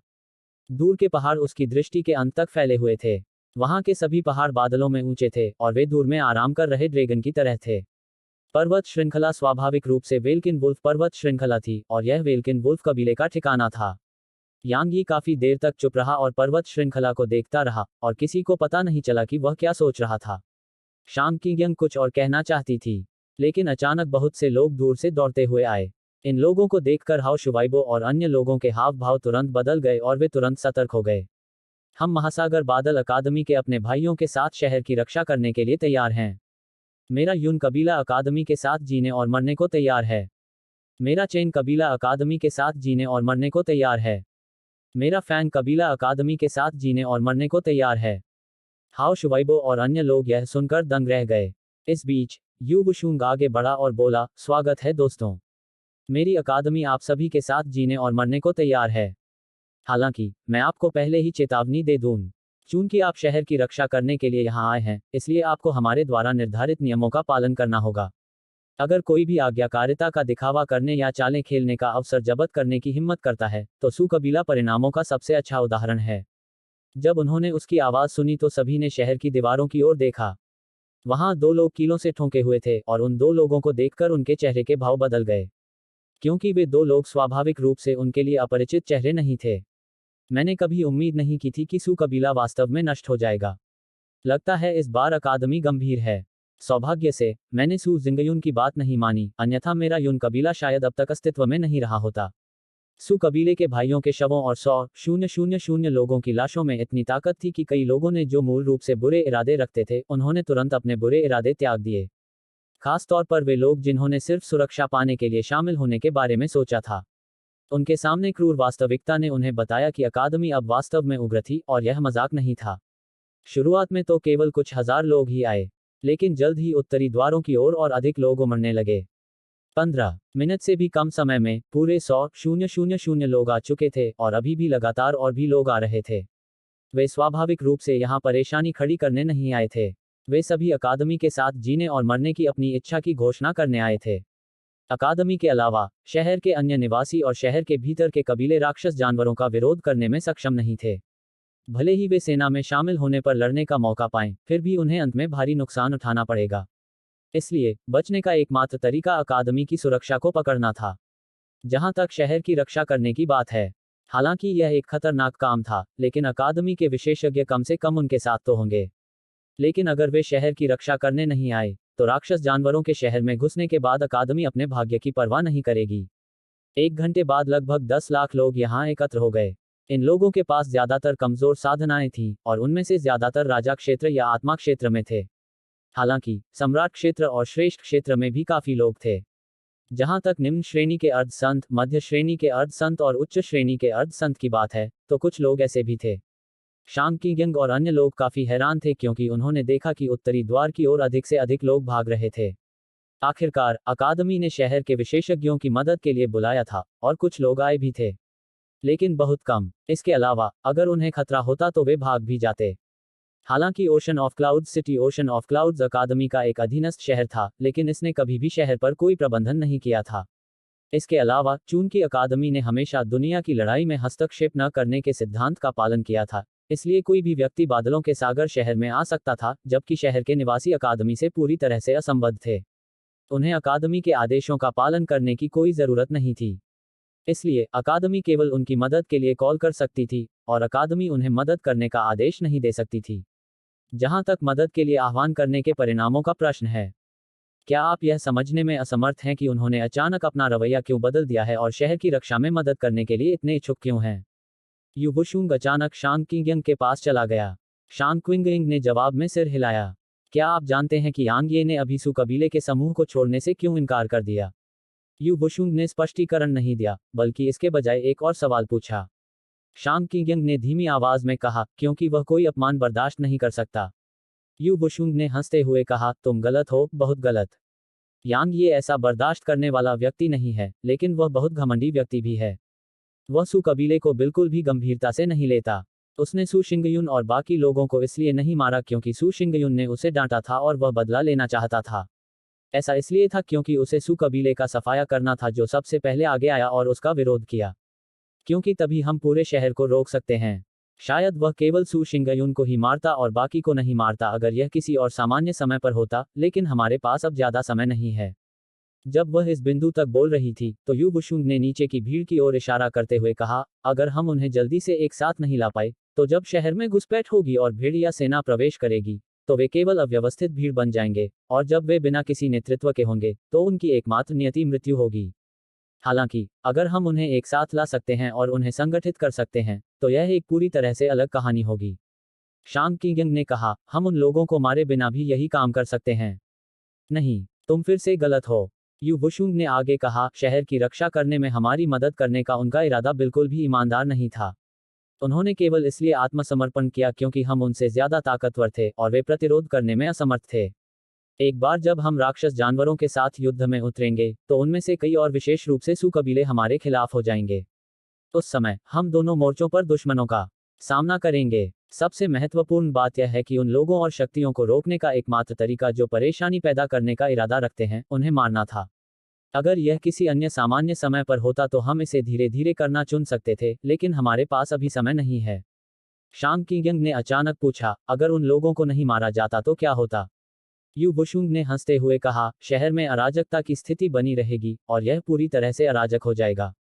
दूर के पहाड़ उसकी दृष्टि के अंत तक फैले हुए थे। वहां के सभी पहाड़ बादलों में ऊंचे थे और वे दूर में आराम कर रहे ड्रैगन की तरह थे। पर्वत श्रृंखला स्वाभाविक रूप से वेलकिन वुल्फ पर्वत श्रृंखला थी और यह वेलकिन वुल्फ कबीले का ठिकाना था। यांग यी काफी देर तक चुप रहा और पर्वत श्रृंखला को देखता रहा और किसी को पता नहीं चला कि वह क्या सोच रहा था। शांग किगंग कुछ और कहना चाहती थी, लेकिन अचानक बहुत से लोग दूर से दौड़ते हुए आए। इन लोगों को देखकर हाओ शुवाइबो और अन्य लोगों के हाव भाव तुरंत बदल गए और वे तुरंत सतर्क हो गए। हम महासागर बादल अकादमी के अपने भाइयों के साथ शहर की रक्षा करने के लिए तैयार हैं। मेरा यून कबीला अकादमी के साथ जीने और मरने को तैयार है। मेरा चेन कबीला अकादमी के साथ जीने और मरने को तैयार है। मेरा फैंग कबीला अकादमी के साथ जीने और मरने को तैयार है। हाओ शुवाइबो और अन्य लोग यह सुनकर दंग रह गए। इस बीच यू वुशुंग आगे बढ़ा और बोला, स्वागत है दोस्तों। मेरी अकादमी आप सभी के साथ जीने और मरने को तैयार है। हालांकि मैं आपको पहले ही चेतावनी दे दूं, चूंकि आप शहर की रक्षा करने के लिए यहां आए हैं, इसलिए आपको हमारे द्वारा निर्धारित नियमों का पालन करना होगा। अगर कोई भी आज्ञाकारिता का दिखावा करने या चालें खेलने का अवसर जब्त करने की हिम्मत करता है, तो सू कबीला परिणामों का सबसे अच्छा उदाहरण है। जब उन्होंने उसकी आवाज सुनी तो सभी ने शहर की दीवारों की ओर देखा। वहां 2 लोग कीलों से ठोंके हुए थे और उन 2 लोगों को देखकर उनके चेहरे के भाव बदल गए, क्योंकि वे 2 लोग स्वाभाविक रूप से उनके लिए अपरिचित चेहरे नहीं थे। मैंने कभी उम्मीद नहीं की थी कि सू कबीला वास्तव में नष्ट हो जाएगा। लगता है इस बार अकादमी गंभीर है। सौभाग्य से मैंने सू जिंगयुन की बात नहीं मानी, अन्यथा मेरा यून कबीला शायद अब तक अस्तित्व में नहीं रहा होता। सू कबीले के भाइयों के शवों और 100,000 लोगों की लाशों में इतनी ताकत थी कि कई लोगों ने जो मूल रूप से बुरे इरादे रखते थे, उन्होंने तुरंत अपने बुरे इरादे त्याग दिए। खास तौर पर वे लोग जिन्होंने सिर्फ सुरक्षा पाने के लिए शामिल होने के बारे में सोचा था। उनके सामने क्रूर वास्तविकता ने उन्हें बताया कि अकादमी अब वास्तव में उग्र थी और यह मजाक नहीं था। शुरुआत में तो केवल कुछ हजार लोग ही आए, लेकिन जल्द ही उत्तरी द्वारों की ओर और अधिक लोग उमड़ने लगे। 15 मिनट से भी कम समय में पूरे 100,000 लोग आ चुके थे और अभी भी लगातार और भी लोग आ रहे थे। वे स्वाभाविक रूप से यहाँ परेशानी खड़ी करने नहीं आए थे। वे सभी अकादमी के साथ जीने और मरने की अपनी इच्छा की घोषणा करने आए थे। अकादमी के अलावा शहर के अन्य निवासी और शहर के भीतर के कबीले राक्षस जानवरों का विरोध करने में सक्षम नहीं थे। भले ही वे सेना में शामिल होने पर लड़ने का मौका पाएं, फिर भी उन्हें अंत में भारी नुकसान उठाना पड़ेगा। इसलिए बचने का एकमात्र तरीका अकादमी की सुरक्षा को पकड़ना था। जहां तक शहर की रक्षा करने की बात है, हालांकि यह एक खतरनाक काम था, लेकिन अकादमी के विशेषज्ञ कम से कम उनके साथ तो होंगे। लेकिन अगर वे शहर की रक्षा करने नहीं आए, तो राक्षस जानवरों के शहर में घुसने के बाद अकादमी अपने भाग्य की परवाह नहीं करेगी। 1 घंटे बाद लगभग 10 लाख लोग यहाँ एकत्र हो गए। इन लोगों के पास ज्यादातर कमजोर साधनाएं थीं, और उनमें से ज्यादातर राजा क्षेत्र या आत्मा क्षेत्र में थे। हालांकि सम्राट क्षेत्र और श्रेष्ठ क्षेत्र में भी काफी लोग थे। जहां तक निम्न श्रेणी के अर्ध संत, मध्य श्रेणी के अर्ध संत और उच्च श्रेणी के अर्ध संत की बात है, तो कुछ लोग ऐसे भी थे। शांग किंग और अन्य लोग काफी हैरान थे, क्योंकि उन्होंने देखा कि उत्तरी द्वार की ओर अधिक से अधिक लोग भाग रहे थे। आखिरकार अकादमी ने शहर के विशेषज्ञों की मदद के लिए बुलाया था, और कुछ लोग आए भी थे, लेकिन बहुत कम। इसके अलावा अगर उन्हें खतरा होता तो वे भाग भी जाते। हालांकि Ocean of Clouds City Ocean of Clouds अकादमी का एक अधीनस्थ शहर था, लेकिन इसने कभी भी शहर पर कोई प्रबंधन नहीं किया था। इसके अलावा चूंकि अकादमी ने हमेशा दुनिया की लड़ाई में हस्तक्षेप न करने के सिद्धांत का पालन किया था, इसलिए कोई भी व्यक्ति बादलों के सागर शहर में आ सकता था, जबकि शहर के निवासी अकादमी से पूरी तरह से असंबद्ध थे। उन्हें अकादमी के आदेशों का पालन करने की कोई जरूरत नहीं थी। इसलिए अकादमी केवल उनकी मदद के लिए कॉल कर सकती थी, और अकादमी उन्हें मदद करने का आदेश नहीं दे सकती थी। जहां तक मदद के लिए आह्वान करने के परिणामों का प्रश्न है, क्या आप यह समझने में असमर्थ हैं कि उन्होंने अचानक अपना रवैया क्यों बदल दिया है और शहर की रक्षा में मदद करने के लिए इतने इच्छुक क्यों हैं? यू वुशुंग अचानक शांग किंगयंग के पास चला गया। शांग क्विंगयंग ने जवाब में सिर हिलाया। क्या आप जानते हैं कि यांग ये ने अभी सू कबीले के समूह को छोड़ने से क्यों इनकार कर दिया? यू वुशुंग ने स्पष्टीकरण नहीं दिया, बल्कि इसके बजाय एक और सवाल पूछा। शांग किंगयंग ने धीमी आवाज में कहा, क्योंकि वह कोई अपमान बर्दाश्त नहीं कर सकता। यू वुशुंग ने हंसते हुए कहा, तुम गलत हो, बहुत गलत। यांग ये ऐसा बर्दाश्त करने वाला व्यक्ति नहीं है, लेकिन वह बहुत घमंडी व्यक्ति भी है। वह सू कबीले को बिल्कुल भी गंभीरता से नहीं लेता। उसने सू शिंगयुन और बाकी लोगों को इसलिए नहीं मारा क्योंकि सू शिंगयुन ने उसे डांटा था और वह बदला लेना चाहता था। ऐसा इसलिए था क्योंकि उसे सू कबीले का सफाया करना था, जो सबसे पहले आगे आया और उसका विरोध किया। क्योंकि तभी हम पूरे शहर को रोक सकते हैं। शायद वह केवल सू शिंगयुन को ही मारता और बाकी को नहीं मारता अगर यह किसी और सामान्य समय पर होता, लेकिन हमारे पास अब ज्यादा समय नहीं है। जब वह इस बिंदु तक बोल रही थी, तो यू वुशुंग ने नीचे की भीड़ की ओर इशारा करते हुए कहा, अगर हम उन्हें जल्दी से एक साथ नहीं ला पाए, तो जब शहर में घुसपैठ होगी और भीड़ या सेना प्रवेश करेगी, तो वे केवल अव्यवस्थित भीड़ बन जाएंगे, और जब वे बिना किसी नेतृत्व के होंगे, तो उनकी एकमात्र नियति मृत्यु होगी। हालांकि अगर हम उन्हें एक साथ ला सकते हैं और उन्हें संगठित कर सकते हैं, तो यह एक पूरी तरह से अलग कहानी होगी। शांग किंगयंग ने कहा, हम उन लोगों को मारे बिना भी यही काम कर सकते हैं। नहीं, तुम फिर से गलत हो। यू वुशुंग ने आगे कहा, शहर की रक्षा करने में हमारी मदद करने का उनका इरादा बिल्कुल भी ईमानदार नहीं था। उन्होंने केवल इसलिए आत्मसमर्पण किया क्योंकि हम उनसे ज्यादा ताकतवर थे और वे प्रतिरोध करने में असमर्थ थे। एक बार जब हम राक्षस जानवरों के साथ युद्ध में उतरेंगे, तो उनमें से कई और विशेष रूप से सू कबीले हमारे खिलाफ हो जाएंगे। उस समय हम दोनों मोर्चों पर दुश्मनों का सामना करेंगे। सबसे महत्वपूर्ण बात यह है कि उन लोगों और शक्तियों को रोकने का एकमात्र तरीका जो परेशानी पैदा करने का इरादा रखते हैं, उन्हें मारना था। अगर यह किसी अन्य सामान्य समय पर होता तो हम इसे धीरे धीरे करना चुन सकते थे, लेकिन हमारे पास अभी समय नहीं है। शांग किंगयंग ने अचानक पूछा, अगर उन लोगों को नहीं मारा जाता तो क्या होता? यू वुशुंग ने हंसते हुए कहा, शहर में अराजकता की स्थिति बनी रहेगी, और यह पूरी तरह से अराजक हो जाएगा।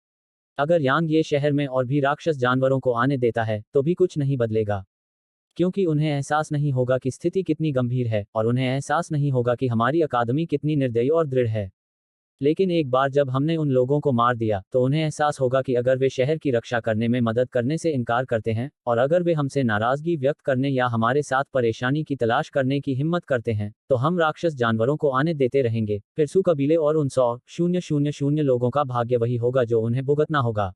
अगर यांग ये शहर में और भी राक्षस जानवरों को आने देता है, तो भी कुछ नहीं बदलेगा। क्योंकि उन्हें एहसास नहीं होगा कि स्थिति कितनी गंभीर है, और उन्हें एहसास नहीं होगा कि हमारी अकादमी कितनी निर्दयी और दृढ़ है। लेकिन एक बार जब हमने उन लोगों को मार दिया, तो उन्हें एहसास होगा कि अगर वे शहर की रक्षा करने में मदद करने से इनकार करते हैं, और अगर वे हमसे नाराजगी व्यक्त करने या हमारे साथ परेशानी की तलाश करने की हिम्मत करते हैं, तो हम राक्षस जानवरों को आने देते रहेंगे। फिर सू कबीले और उन 100,000 लोगों का भाग्य वही होगा जो उन्हें भुगतना होगा।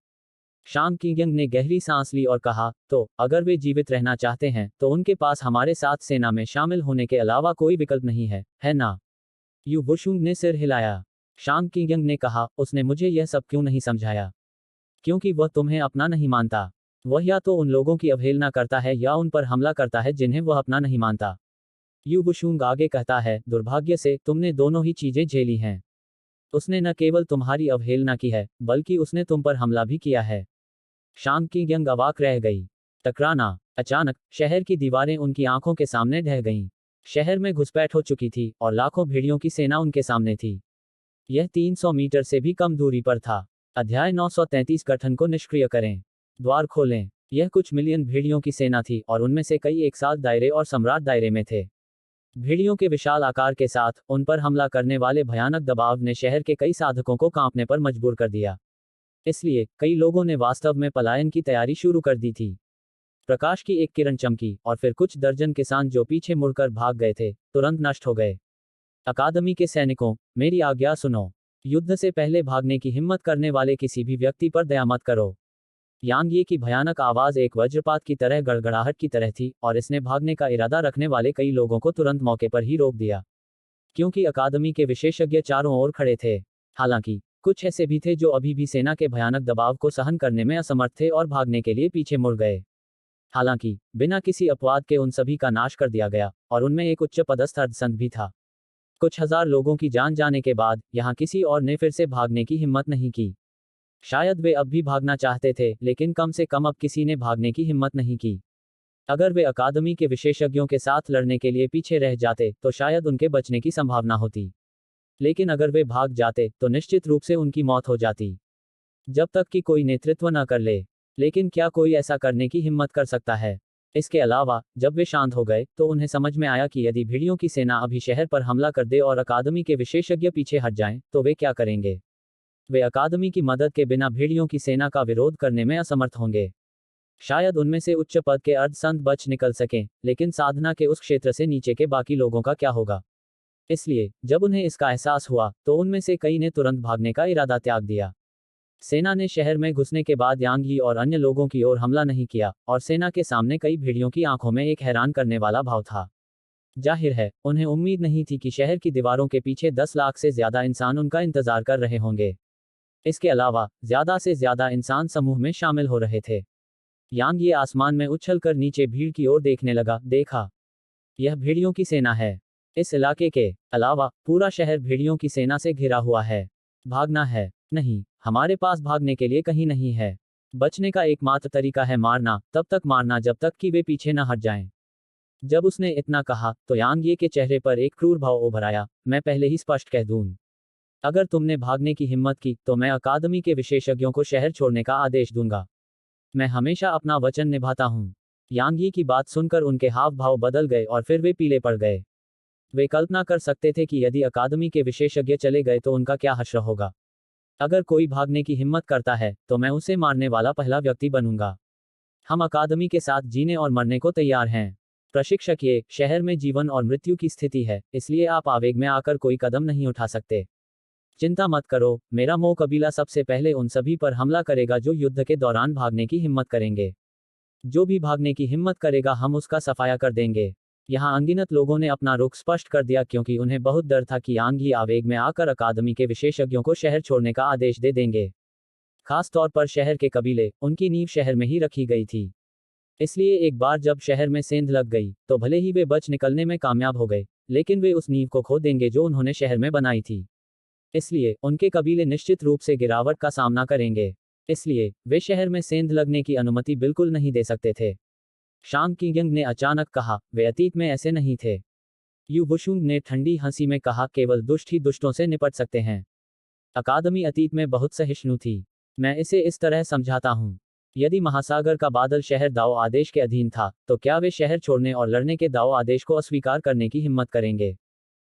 शांग किंगयंग ने गहरी सांस ली और कहा, तो अगर वे जीवित रहना चाहते हैं, तो उनके पास हमारे साथ सेना में शामिल होने के अलावा कोई विकल्प नहीं है ना? यू वुशुंग ने सिर हिलाया। शांग किंगयंग ने कहा, उसने मुझे यह सब क्यों नहीं समझाया? क्योंकि वह तुम्हें अपना नहीं मानता। वह या तो उन लोगों की अवहेलना करता है या उन पर हमला करता है जिन्हें वह अपना नहीं मानता। यू वुशुंग आगे कहता है, दुर्भाग्य से तुमने दोनों ही चीजें झेली हैं। उसने न केवल तुम्हारी अवहेलना की है, बल्कि उसने तुम पर हमला भी किया है। शांग किंगयंग अवाक रह गई। टकराना। अचानक शहर की दीवारें उनकी आंखों के सामने ढह गईं। शहर में घुसपैठ हो चुकी थी और लाखों भेड़ियों की सेना उनके सामने थी। यह 300 मीटर से भी कम दूरी पर था। अध्याय 933 गठन को निष्क्रिय करें। द्वार खोलें। यह कुछ मिलियन भेड़ियों की सेना थी और उनमें से कई एक साथ दायरे और सम्राट दायरे में थे। भेड़ियों के विशाल आकार के साथ उन पर हमला करने वाले भयानक दबाव ने शहर के कई साधकों को कांपने पर मजबूर कर दिया। इसलिए कई लोगों ने वास्तव में पलायन की तैयारी शुरू कर दी थी। प्रकाश की एक किरण चमकी और फिर कुछ दर्जन किसान जो पीछे मुड़कर भाग गए थे तुरंत नष्ट हो गए। अकादमी के सैनिकों, मेरी आज्ञा सुनो। युद्ध से पहले भागने की हिम्मत करने वाले किसी भी व्यक्ति पर दया मत करो। यांग ये की भयानक आवाज एक वज्रपात की तरह गड़गड़ाहट की तरह थी और इसने भागने का इरादा रखने वाले कई लोगों को तुरंत मौके पर ही रोक दिया, क्योंकि अकादमी के विशेषज्ञ चारों ओर खड़े थे। हालांकि कुछ ऐसे भी थे जो अभी भी सेना के भयानक दबाव को सहन करने में असमर्थ थे और भागने के लिए पीछे मुड़ गए। हालांकि बिना किसी अपवाद के उन सभी का नाश कर दिया गया और उनमें एक उच्च पदस्थ अर्धसंत भी था। कुछ हजार लोगों की जान जाने के बाद यहाँ किसी और ने फिर से भागने की हिम्मत नहीं की। शायद वे अब भी भागना चाहते थे, लेकिन कम से कम अब किसी ने भागने की हिम्मत नहीं की। अगर वे अकादमी के विशेषज्ञों के साथ लड़ने के लिए पीछे रह जाते तो शायद उनके बचने की संभावना होती, लेकिन अगर वे भाग जाते तो निश्चित रूप से उनकी मौत हो जाती, जब तक कि कोई नेतृत्व न कर ले। लेकिन क्या कोई ऐसा करने की हिम्मत कर सकता है? इसके अलावा जब वे शांत हो गए तो उन्हें समझ में आया कि यदि भेड़ियों की सेना अभी शहर पर हमला कर दे और अकादमी के विशेषज्ञ पीछे हट जाएं, तो वे क्या करेंगे? वे अकादमी की मदद के बिना भेड़ियों की सेना का विरोध करने में असमर्थ होंगे। शायद उनमें से उच्च पद के अर्धसंत बच निकल सकें, लेकिन साधना के उस क्षेत्र से नीचे के बाकी लोगों का क्या होगा? इसलिए जब उन्हें इसका एहसास हुआ तो उनमें से कई ने तुरंत भागने का इरादा त्याग दिया। सेना ने शहर में घुसने के बाद यांग यी और अन्य लोगों की ओर हमला नहीं किया और सेना के सामने कई भेड़ियों की आंखों में एक हैरान करने वाला भाव था। जाहिर है उन्हें उम्मीद नहीं थी कि शहर की दीवारों के पीछे 10 लाख से ज्यादा इंसान उनका इंतजार कर रहे होंगे। इसके अलावा ज्यादा से ज्यादा इंसान समूह में शामिल हो रहे थे। यांग ये आसमान में उछलकर नीचे भीड़ की ओर देखने लगा। देखा, यह भेड़ियों की सेना है। इस इलाके के अलावा पूरा शहर भेड़ियों की सेना से घिरा हुआ है। भागना है? नहीं, हमारे पास भागने के लिए कहीं नहीं है। बचने का एकमात्र तरीका है मारना, तब तक मारना जब तक कि वे पीछे न हट जाएं। जब उसने इतना कहा तो यांग ये के चेहरे पर एक क्रूर भाव उभर आया। मैं पहले ही स्पष्ट कह दूं, अगर तुमने भागने की हिम्मत की तो मैं अकादमी के विशेषज्ञों को शहर छोड़ने का आदेश दूंगा। मैं हमेशा अपना वचन निभाता हूं। यांग यी की बात सुनकर उनके हाव भाव बदल गए और फिर वे पीले पड़ गए। वे कल्पना कर सकते थे कि यदि अकादमी के विशेषज्ञ चले गए तो उनका क्या हश्र होगा। अगर कोई भागने की हिम्मत करता है तो मैं उसे मारने वाला पहला व्यक्ति बनूंगा। हम अकादमी के साथ जीने और मरने को तैयार हैं। प्रशिक्षक, ये शहर में जीवन और मृत्यु की स्थिति है, इसलिए आप आवेग में आकर कोई कदम नहीं उठा सकते। चिंता मत करो, मेरा मो कबीला सबसे पहले उन सभी पर हमला करेगा जो युद्ध के दौरान भागने की हिम्मत करेंगे। जो भी भागने की हिम्मत करेगा हम उसका सफाया कर देंगे। यहाँ अनगिनत लोगों ने अपना रुख स्पष्ट कर दिया क्योंकि उन्हें बहुत डर था कि यांग यी आवेग में आकर अकादमी के विशेषज्ञों को शहर छोड़ने का आदेश दे देंगे। खास तौर पर शहर के कबीले, उनकी नींव शहर में ही रखी गई थी। इसलिए एक बार जब शहर में सेंध लग गई तो भले ही वे बच निकलने में कामयाब हो गए, लेकिन वे उस नींव को खो देंगे जो उन्होंने शहर में बनाई थी। इसलिए उनके कबीले निश्चित रूप से गिरावट का सामना करेंगे। इसलिए वे शहर में सेंध लगने की अनुमति बिल्कुल नहीं दे सकते थे। शांग किंगयंग ने अचानक कहा, वे अतीत में ऐसे नहीं थे। यू वुशुंग ने ठंडी हंसी में कहा, केवल दुष्ट ही दुष्टों से निपट सकते हैं। अकादमी अतीत में बहुत सहिष्णु थी। मैं इसे इस तरह समझाता हूँ, यदि महासागर का बादल शहर दाओ आदेश के अधीन था तो क्या वे शहर छोड़ने और लड़ने के दाओ आदेश को अस्वीकार करने की हिम्मत करेंगे?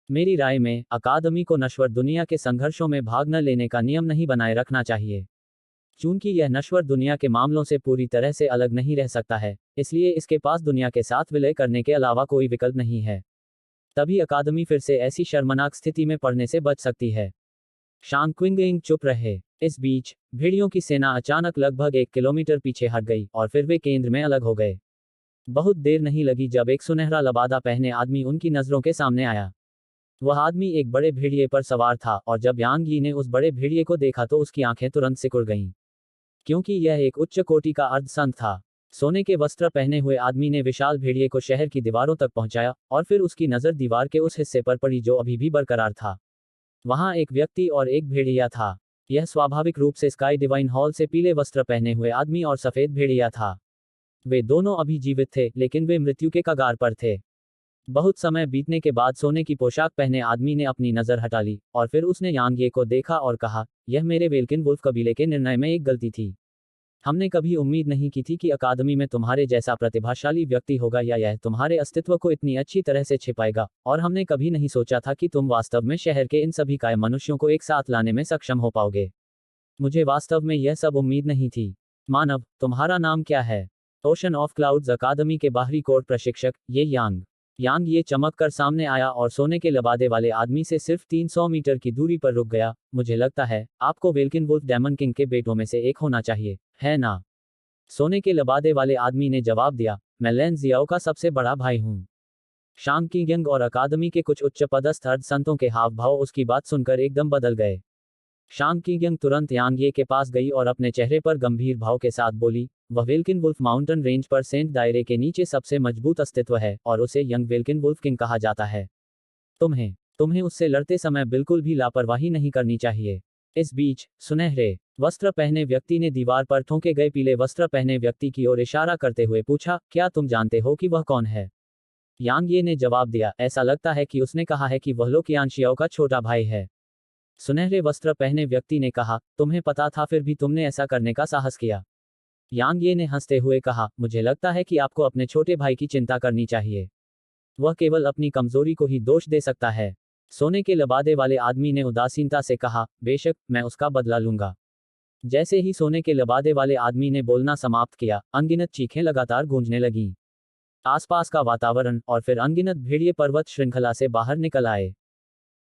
मेरी राय में अकादमी को नश्वर दुनिया के संघर्षों में भाग न लेने का नियम नहीं बनाए रखना चाहिए। चूंकि यह नश्वर दुनिया के मामलों से पूरी तरह से अलग नहीं रह सकता है, इसलिए इसके पास दुनिया के साथ विलय करने के अलावा कोई विकल्प नहीं है। तभी अकादमी फिर से ऐसी शर्मनाक स्थिति में पड़ने से बच सकती है। शांग क्विंगइंग चुप रहे। इस बीच भेड़ियों की सेना अचानक लगभग 1 किलोमीटर पीछे हट गई और फिर वे केंद्र में अलग हो गए। बहुत देर नहीं लगी जब एक सुनहरा लबादा पहने आदमी उनकी नजरों के सामने आया। वह आदमी एक बड़े भेड़िए पर सवार था और जब यांग यी ने उस बड़े भेड़िए को देखा तो उसकी आंखें तुरंत सिकुड़ गईं, क्योंकि यह एक उच्च कोटि का अर्धसंत था। सोने के वस्त्र पहने हुए आदमी ने विशाल भेड़िए को शहर की दीवारों तक पहुंचाया और फिर उसकी नजर दीवार के उस हिस्से पर पड़ी जो अभी भी बरकरार था। वहां एक व्यक्ति और एक भेड़िया था। यह स्वाभाविक रूप से स्काई डिवाइन हॉल से पीले वस्त्र पहने हुए आदमी और सफेद भेड़िया था। वे दोनों अभी जीवित थे, लेकिन वे मृत्यु के कगार पर थे। बहुत समय बीतने के बाद सोने की पोशाक पहने आदमी ने अपनी नजर हटा ली और फिर उसने यांग ये को देखा और कहा, यह मेरे वेल्किन वुल्फ कबीले के निर्णय में एक गलती थी। हमने कभी उम्मीद नहीं की थी कि अकादमी में तुम्हारे जैसा प्रतिभाशाली व्यक्ति होगा या यह तुम्हारे अस्तित्व को इतनी अच्छी तरह से छिपाएगा, और हमने कभी नहीं सोचा था कि तुम वास्तव में शहर के इन सभी कायर मनुष्यों को एक साथ लाने में सक्षम हो पाओगे। मुझे वास्तव में यह सब उम्मीद नहीं थी। मानव, तुम्हारा नाम क्या है? ओशन ऑफ क्लाउड्स अकादमी के बाहरी कोर्ट प्रशिक्षक, ये यांग। यांग ये चमक कर सामने आया और सोने के लबादे वाले आदमी से सिर्फ 300 मीटर की दूरी पर रुक गया। मुझे लगता है आपको वेल्किन वुल्फ डेमन किंग के बेटों में से एक होना चाहिए, है ना? सोने के लबादे वाले आदमी ने जवाब दिया, मैं लैन जियाओ का सबसे बड़ा भाई हूँ। शांग किंग और अकादमी के कुछ उच्च पदस्थ अर्ध संतों के हाव भाव उसकी बात सुनकर एकदम बदल गए। शांग किंग तुरंत यांग ये के पास गई और अपने चेहरे पर गंभीर भाव के साथ बोली, वह वेल्किन वुल्फ माउंटेन रेंज पर सेंट दायरे के नीचे सबसे मजबूत अस्तित्व है और उसे यंग वेल्किन वुल्फ किंग कहा जाता है। तुम्हें उससे लड़ते समय बिल्कुल भी लापरवाही नहीं करनी चाहिए। इस बीच सुनहरे वस्त्र पहने व्यक्ति ने दीवार पर ठोंके गए पीले वस्त्र पहने व्यक्ति की ओर इशारा करते हुए पूछा, क्या तुम जानते हो कि वह कौन है? यांग ये ने जवाब दिया, ऐसा लगता है कि उसने कहा है कि वह लोकियान शियाओ का छोटा भाई है। सुनहरे वस्त्र पहने व्यक्ति ने कहा, तुम्हें पता था फिर भी तुमने ऐसा करने का साहस किया। यांग ये ने हंसते हुए कहा, मुझे लगता है कि आपको अपने छोटे भाई की चिंता करनी चाहिए। वह केवल अपनी कमजोरी को ही दोष दे सकता है। सोने के लबादे वाले आदमी ने उदासीनता से कहा, बेशक, मैं उसका बदला लूंगा। जैसे ही सोने के लबादे वाले आदमी ने बोलना समाप्त किया, अनगिनत चीखें लगातार गूंजने लगीं। आसपास का वातावरण और फिर अनगिनत भेड़िए पर्वत श्रृंखला से बाहर निकल आए।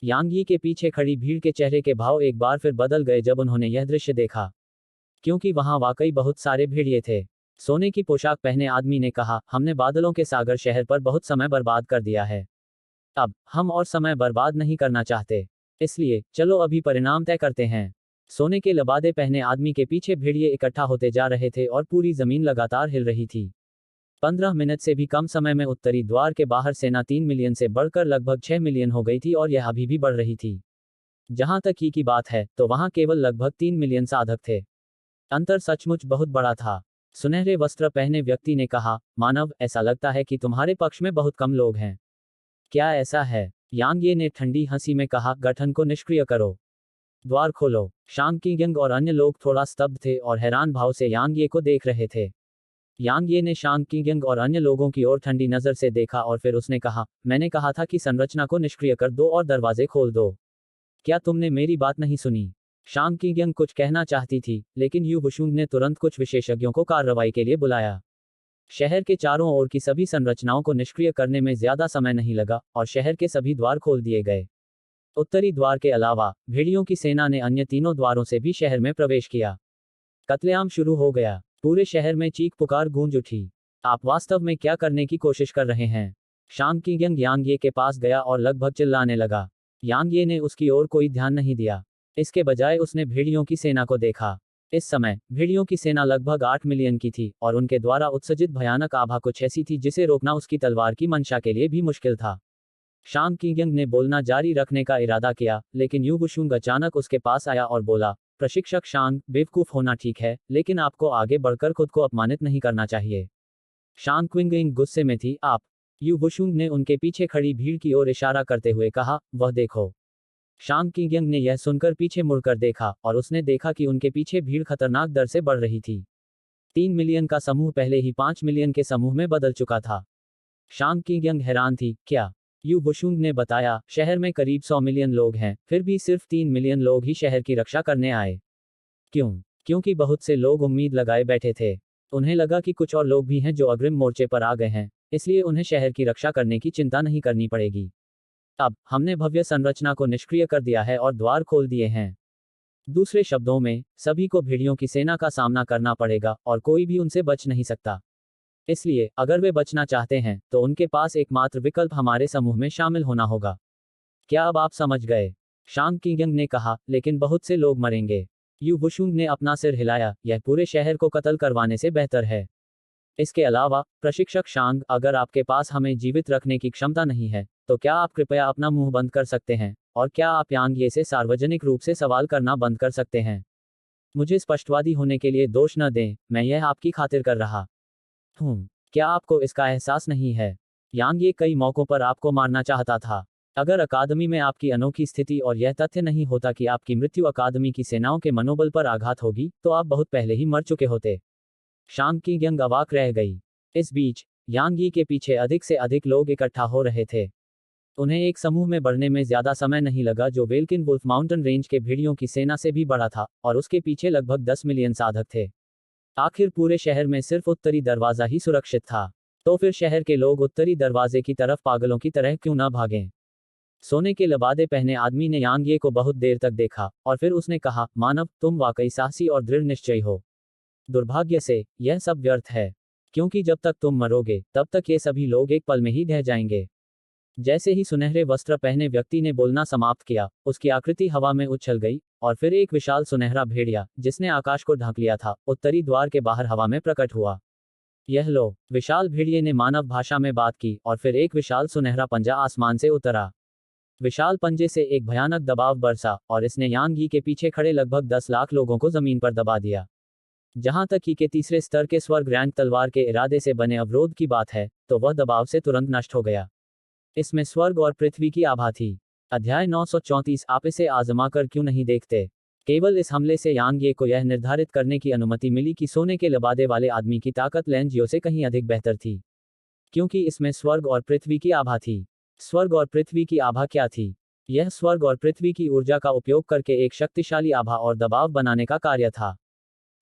यांग यी के पीछे खड़ी भीड़ के चेहरे के भाव एक बार फिर बदल गए जब उन्होंने यह दृश्य देखा, क्योंकि वहां वाकई बहुत सारे भेड़िए थे। सोने की पोशाक पहने आदमी ने कहा, हमने बादलों के सागर शहर पर बहुत समय बर्बाद कर दिया है। अब हम और समय बर्बाद नहीं करना चाहते, इसलिए चलो अभी परिणाम तय करते हैं। सोने के लबादे पहने आदमी के पीछे भेड़िए इकट्ठा होते जा रहे थे और पूरी जमीन लगातार हिल रही थी। 15 मिनट से भी कम समय में उत्तरी द्वार के बाहर सेना 3 मिलियन से बढ़कर लगभग 6 मिलियन हो गई थी और यह अभी भी बढ़ रही थी। जहां तक की बात है तो वहां केवल लगभग 3 मिलियन साधक थे। अंतर सचमुच बहुत बड़ा था। सुनहरे वस्त्र पहने व्यक्ति ने कहा, मानव, ऐसा लगता है कि तुम्हारे पक्ष में बहुत कम लोग हैं। क्या ऐसा है? यांग ये ने ठंडी हंसी में कहा, गठन को निष्क्रिय करो। द्वार खोलो। शांग किंग और अन्य लोग थोड़ा स्तब्ध थे और हैरान भाव से यांग ये को देख रहे थे। यांग ये ने शांग किंग और अन्य लोगों की ओर ठंडी नजर से देखा और फिर उसने कहा, मैंने कहा था कि संरचना को निष्क्रिय कर दो और दरवाजे खोल दो। क्या तुमने मेरी बात नहीं सुनी? शांग किंग कुछ कहना चाहती थी, लेकिन यू वुशुंग ने तुरंत कुछ विशेषज्ञों को कार्रवाई के लिए बुलाया। शहर के चारों ओर की सभी संरचनाओं को निष्क्रिय करने में ज्यादा समय नहीं लगा और शहर के सभी द्वार खोल दिए गए। उत्तरी द्वार के अलावा भेड़ियों की सेना ने अन्य तीनों द्वारों से भी शहर में प्रवेश किया। कत्लेआम शुरू हो गया। पूरे शहर में चीख पुकार गूंज उठी। आप वास्तव में क्या करने की कोशिश कर रहे हैं? शांग किंग यांग ये के पास गया और लगभग चिल्लाने लगा। यांग ये ने उसकी ओर कोई ध्यान नहीं दिया। इसके बजाय उसने भेड़ियों की सेना को देखा। इस समय भेड़ियों की सेना लगभग 8 मिलियन की थी और उनके द्वारा उत्सर्जित भयानक आभा कुछ ऐसी थी जिसे रोकना उसकी तलवार की मंशा के लिए भी मुश्किल था। शांग किंग ने बोलना जारी रखने का इरादा किया, लेकिन यू वुशुंग अचानक उसके पास आया और बोला, प्रशिक्षक शांग, बेवकूफ होना ठीक है, लेकिन आपको आगे बढ़कर खुद को अपमानित नहीं करना चाहिए। शांग क्विंग गुस्से में थी। आप? यू वुशुंग ने उनके पीछे खड़ी भीड़ की ओर इशारा करते हुए कहा, वह देखो। शांग किंग ने यह सुनकर पीछे मुड़कर देखा और उसने देखा कि उनके पीछे भीड़ खतरनाक दर से बढ़ रही थी। 3 मिलियन का समूह पहले ही 5 मिलियन के समूह में बदल चुका था। शांग किंग हैरान थी। क्या? यू वुशुंग ने बताया, शहर में करीब 100 मिलियन लोग हैं, फिर भी सिर्फ 3 मिलियन लोग ही शहर की रक्षा करने आए। क्यों? क्योंकि बहुत से लोग उम्मीद लगाए बैठे थे। उन्हें लगा कि कुछ और लोग भी हैं जो अग्रिम मोर्चे पर आ गए हैं, इसलिए उन्हें शहर की रक्षा करने की चिंता नहीं करनी पड़ेगी। अब हमने भव्य संरचना को निष्क्रिय कर दिया है और द्वार खोल दिए हैं। दूसरे शब्दों में, सभी को भेड़ियों की सेना का सामना करना पड़ेगा और कोई भी उनसे बच नहीं सकता। इसलिए अगर वे बचना चाहते हैं तो उनके पास एकमात्र विकल्प हमारे समूह में शामिल होना होगा। क्या अब आप समझ गए? शांग किंग ने कहा, लेकिन बहुत से लोग मरेंगे। यू वुशुंग ने अपना सिर हिलाया, यह पूरे शहर को कत्ल करवाने से बेहतर है। इसके अलावा, प्रशिक्षक शांग, अगर आपके पास हमें जीवित रखने की क्षमता नहीं है, तो क्या आप कृपया अपना मुंह बंद कर सकते हैं, और क्या आप यांग ये से सार्वजनिक रूप से सवाल करना बंद कर सकते हैं? मुझे स्पष्टवादी होने के लिए दोष न दें, मैं यह आपकी खातिर कर रहा हूँ। क्या आपको इसका एहसास नहीं है? यांग ये कई मौकों पर आपको मारना चाहता था। अगर अकादमी में आपकी अनोखी स्थिति और यह तथ्य नहीं होता कि आपकी मृत्यु अकादमी की सेनाओं के मनोबल पर आघात होगी, तो आप बहुत पहले ही मर चुके होते। शांग की यंग अवाक रह गई। इस बीच यांग यी के पीछे अधिक से अधिक लोग इकट्ठा हो रहे थे। उन्हें एक समूह में बढ़ने में ज्यादा समय नहीं लगा, जो वेल्किन वुल्फ माउंटेन रेंज के भेड़ियों की सेना से भी बड़ा था, और उसके पीछे लगभग 10 मिलियन साधक थे। आखिर पूरे शहर में सिर्फ उत्तरी दरवाजा ही सुरक्षित था। तो फिर शहर के लोग उत्तरी दरवाजे की तरफ पागलों की तरह क्यों न भागें? सोने के लबादे पहने आदमी ने यांग ये को बहुत देर तक देखा, और फिर उसने कहा, मानव, तुम वाकई साहसी और दृढ़ निश्चयी हो। दुर्भाग्य से यह सब व्यर्थ है, क्योंकि जब तक तुम मरोगे, तब तक ये सभी लोग एक पल में ही ढह जाएंगे। जैसे ही सुनहरे वस्त्र पहने व्यक्ति ने बोलना समाप्त किया, उसकी आकृति हवा में उछल गई, और फिर एक विशाल सुनहरा भेड़िया, जिसने आकाश को ढक लिया था, उत्तरी द्वार के बाहर हवा में प्रकट हुआ। यह लो, विशाल भेड़िए ने मानव भाषा में बात की, और फिर एक विशाल सुनहरा पंजा आसमान से उतरा। विशाल पंजे से एक भयानक दबाव बरसा, और इसने यांग यी के पीछे खड़े लगभग 10 लाख लोगों को जमीन पर दबा दिया। जहां तक ही के तीसरे स्तर के स्वर्ग रैंक तलवार के इरादे से बने अवरोध की बात है, तो वह दबाव से तुरंत नष्ट हो गया। इसमें स्वर्ग और पृथ्वी की आभा थी। अध्याय 934। आप इसे आजमा कर क्यों नहीं देखते? केवल इस हमले से यांग ये को यह निर्धारित करने की अनुमति मिली कि सोने के लबादे वाले आदमी की ताकत लैन जियो से कहीं अधिक बेहतर थी, क्योंकि इसमें स्वर्ग और पृथ्वी की आभा थी। स्वर्ग और पृथ्वी की आभा क्या थी? यह स्वर्ग और पृथ्वी की ऊर्जा का उपयोग करके एक शक्तिशाली आभा और दबाव बनाने का कार्य था।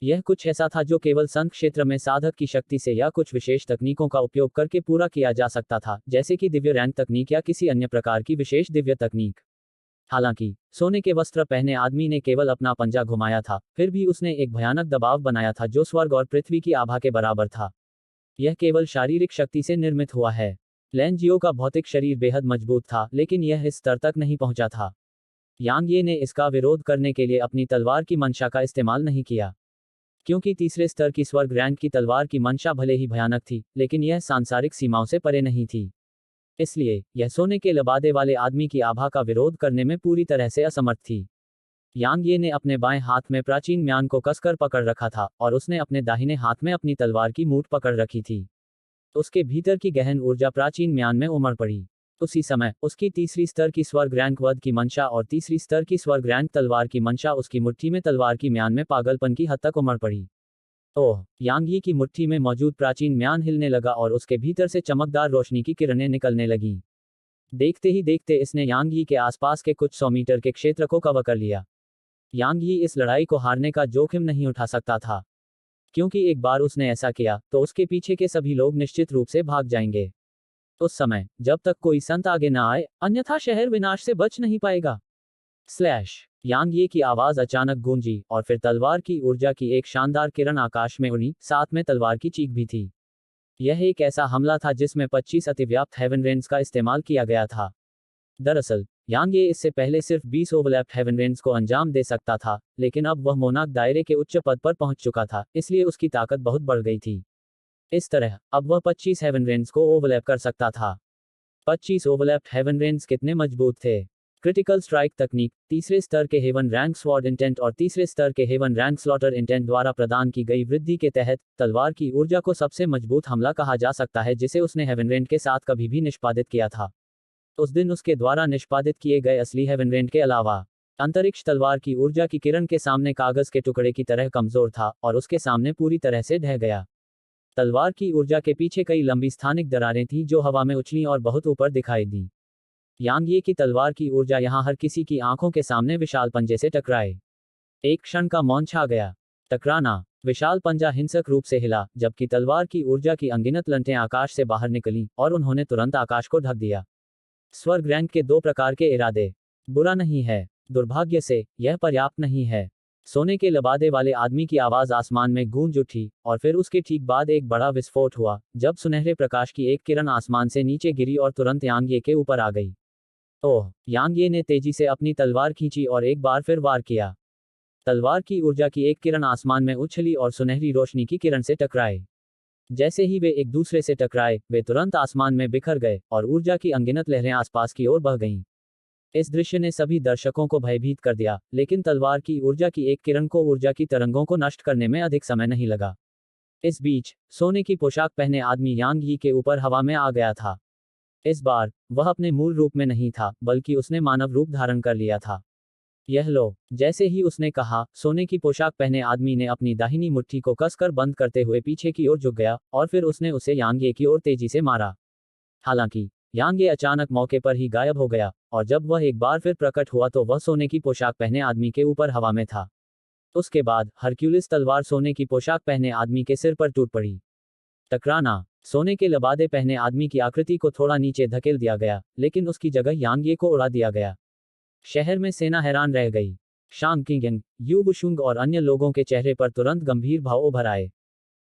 यह कुछ ऐसा था जो केवल संत क्षेत्र में साधक की शक्ति से या कुछ विशेष तकनीकों का उपयोग करके पूरा किया जा सकता था, जैसे कि दिव्य रैंक तकनीक या किसी अन्य प्रकार की विशेष दिव्य तकनीक। हालांकि सोने के वस्त्र पहने आदमी ने केवल अपना पंजा घुमाया था, फिर भी उसने एक भयानक दबाव बनाया था जो स्वर्ग और पृथ्वी की आभा के बराबर था। यह केवल शारीरिक शक्ति से निर्मित हुआ है। लैन जियो का भौतिक शरीर बेहद मजबूत था, लेकिन यह इस स्तर तक नहीं पहुंचा था। यांग ये ने इसका विरोध करने के लिए अपनी तलवार की मंशा का इस्तेमाल नहीं किया, क्योंकि तीसरे स्तर की स्वर्ग रैंक की तलवार की मंशा भले ही भयानक थी, लेकिन यह सांसारिक सीमाओं से परे नहीं थी। इसलिए यह सोने के लबादे वाले आदमी की आभा का विरोध करने में पूरी तरह से असमर्थ थी। यांग ये ने अपने बाएं हाथ में प्राचीन म्यान को कसकर पकड़ रखा था, और उसने अपने दाहिने हाथ में अपनी तलवार की मूठ पकड़ रखी थी। उसके भीतर की गहन ऊर्जा प्राचीन म्यान में उमड़ पड़ी। उसी समय उसकी तीसरी स्तर की स्वर्ग रैंक वध की मंशा और तीसरी स्तर की स्वर्ग रैंक तलवार की मंशा उसकी मुट्ठी में तलवार की म्यान में पागलपन की हद तक उमड़ पड़ी। ओह! यांग यी की मुट्ठी में मौजूद प्राचीन म्यान हिलने लगा और उसके भीतर से चमकदार रोशनी की किरणें निकलने लगीं। देखते ही देखते इसने यांग यी के आसपास के कुछ 100 मीटर के क्षेत्र को कवर कर लिया। यांग यी इस लड़ाई को हारने का जोखिम नहीं उठा सकता था, क्योंकि एक बार उसने ऐसा किया, तो उसके पीछे के सभी लोग निश्चित रूप से भाग जाएंगे। उस समय जब तक कोई संत आगे ना आए, अन्यथा शहर विनाश से बच नहीं पाएगा। स्लैश! यांग ये की आवाज अचानक गूंजी, और फिर तलवार की ऊर्जा की एक शानदार किरण आकाश में उड़ी, साथ में तलवार की चीख भी थी। यह एक ऐसा हमला था जिसमें 25 अतिव्याप्त हेवन रेंज का इस्तेमाल किया गया था। दरअसल यांग ये इससे पहले सिर्फ 20 ओवरलैप्ड हेवन रेंज को अंजाम दे सकता था, लेकिन अब वह मोनाक दायरे के उच्च पद पर पहुंच चुका था, इसलिए उसकी ताकत बहुत बढ़ गई थी। इस तरह अब वह 25 हेवन रेंज को ओवरलैप कर सकता था। 25 ओवरलैप्ड हेवन रेंज कितने मजबूत थे? क्रिटिकल स्ट्राइक तकनीक, तीसरे स्तर के हेवन रैंक स्वॉर्ड इंटेंट और तीसरे स्तर के हेवन रैंक स्लॉटर इंटेंट द्वारा प्रदान की गई वृद्धि के तहत तलवार की ऊर्जा को सबसे मजबूत हमला कहा जा सकता है जिसे उसने हेवन रेंट के साथ कभी भी निष्पादित किया था। उस दिन उसके द्वारा निष्पादित किए गए असली हेवन रेंट के अलावा अंतरिक्ष तलवार की ऊर्जा की किरण के सामने कागज के टुकड़े की तरह कमजोर था और उसके सामने पूरी तरह से ढह गया। तलवार की ऊर्जा के पीछे कई लंबी स्थानिक दरारें थीं जो हवा में उछलीं और बहुत ऊपर दिखाई दी। यांग ये की तलवार की ऊर्जा यहां हर किसी की आंखों के सामने विशाल पंजे से टकराए। एक क्षण का मौन छा गया। टकराना। विशाल पंजा हिंसक रूप से हिला, जबकि तलवार की ऊर्जा की अनगिनत लंटें आकाश से बाहर निकलीं और उन्होंने तुरंत आकाश को ढक दिया। स्वर्ग रैंक के दो प्रकार के इरादे। बुरा नहीं है, दुर्भाग्य से यह पर्याप्त नहीं है। सोने के लबादे वाले आदमी की आवाज आसमान में गूंज उठी, और फिर उसके ठीक बाद एक बड़ा विस्फोट हुआ, जब सुनहरे प्रकाश की एक किरण आसमान से नीचे गिरी और तुरंत यांग ये के ऊपर आ गई। ओह! यांग ये ने तेजी से अपनी तलवार खींची और एक बार फिर वार किया। तलवार की ऊर्जा की एक किरण आसमान में उछली और सुनहरी रोशनी की किरण से टकराए। जैसे ही वे एक दूसरे से टकराए, वे तुरंत आसमान में बिखर गए और ऊर्जा की अनगिनत लहरें आसपास की ओर बह गईं। इस दृश्य ने सभी दर्शकों को भयभीत कर दिया, लेकिन तलवार की ऊर्जा की एक किरण को ऊर्जा की तरंगों को नष्ट करने में अधिक समय नहीं लगा। इस बीच सोने की पोशाक पहने आदमी यांग यी के ऊपर हवा में आ गया था। इस बार वह अपने मूल रूप में नहीं था, बल्कि उसने मानव रूप धारण कर लिया था। यह लो। जैसे ही उसने कहा, सोने की पोशाक पहने आदमी ने अपनी दाहिनी मुट्ठी को कसकर बंद करते हुए पीछे की ओर झुक गया, और फिर उसने उसे यांग ये की ओर तेजी से मारा। हालांकि यांग ये अचानक मौके पर ही गायब हो गया, और जब वह एक बार फिर प्रकट हुआ तो वह सोने की पोशाक पहने आदमी के ऊपर हवा में था। उसके बाद हरक्यूलिस तलवार सोने की पोशाक पहने आदमी के सिर पर टूट पड़ी। टकराना। सोने के लबादे पहने आदमी की आकृति को थोड़ा नीचे धकेल दिया गया, लेकिन उसकी जगह यांग ये को उड़ा दिया गया। शहर में सेना हैरान रह गई। शांग किंगयंग, यू बुशुंग और अन्य लोगों के चेहरे पर तुरंत गंभीर भाव उभर आए,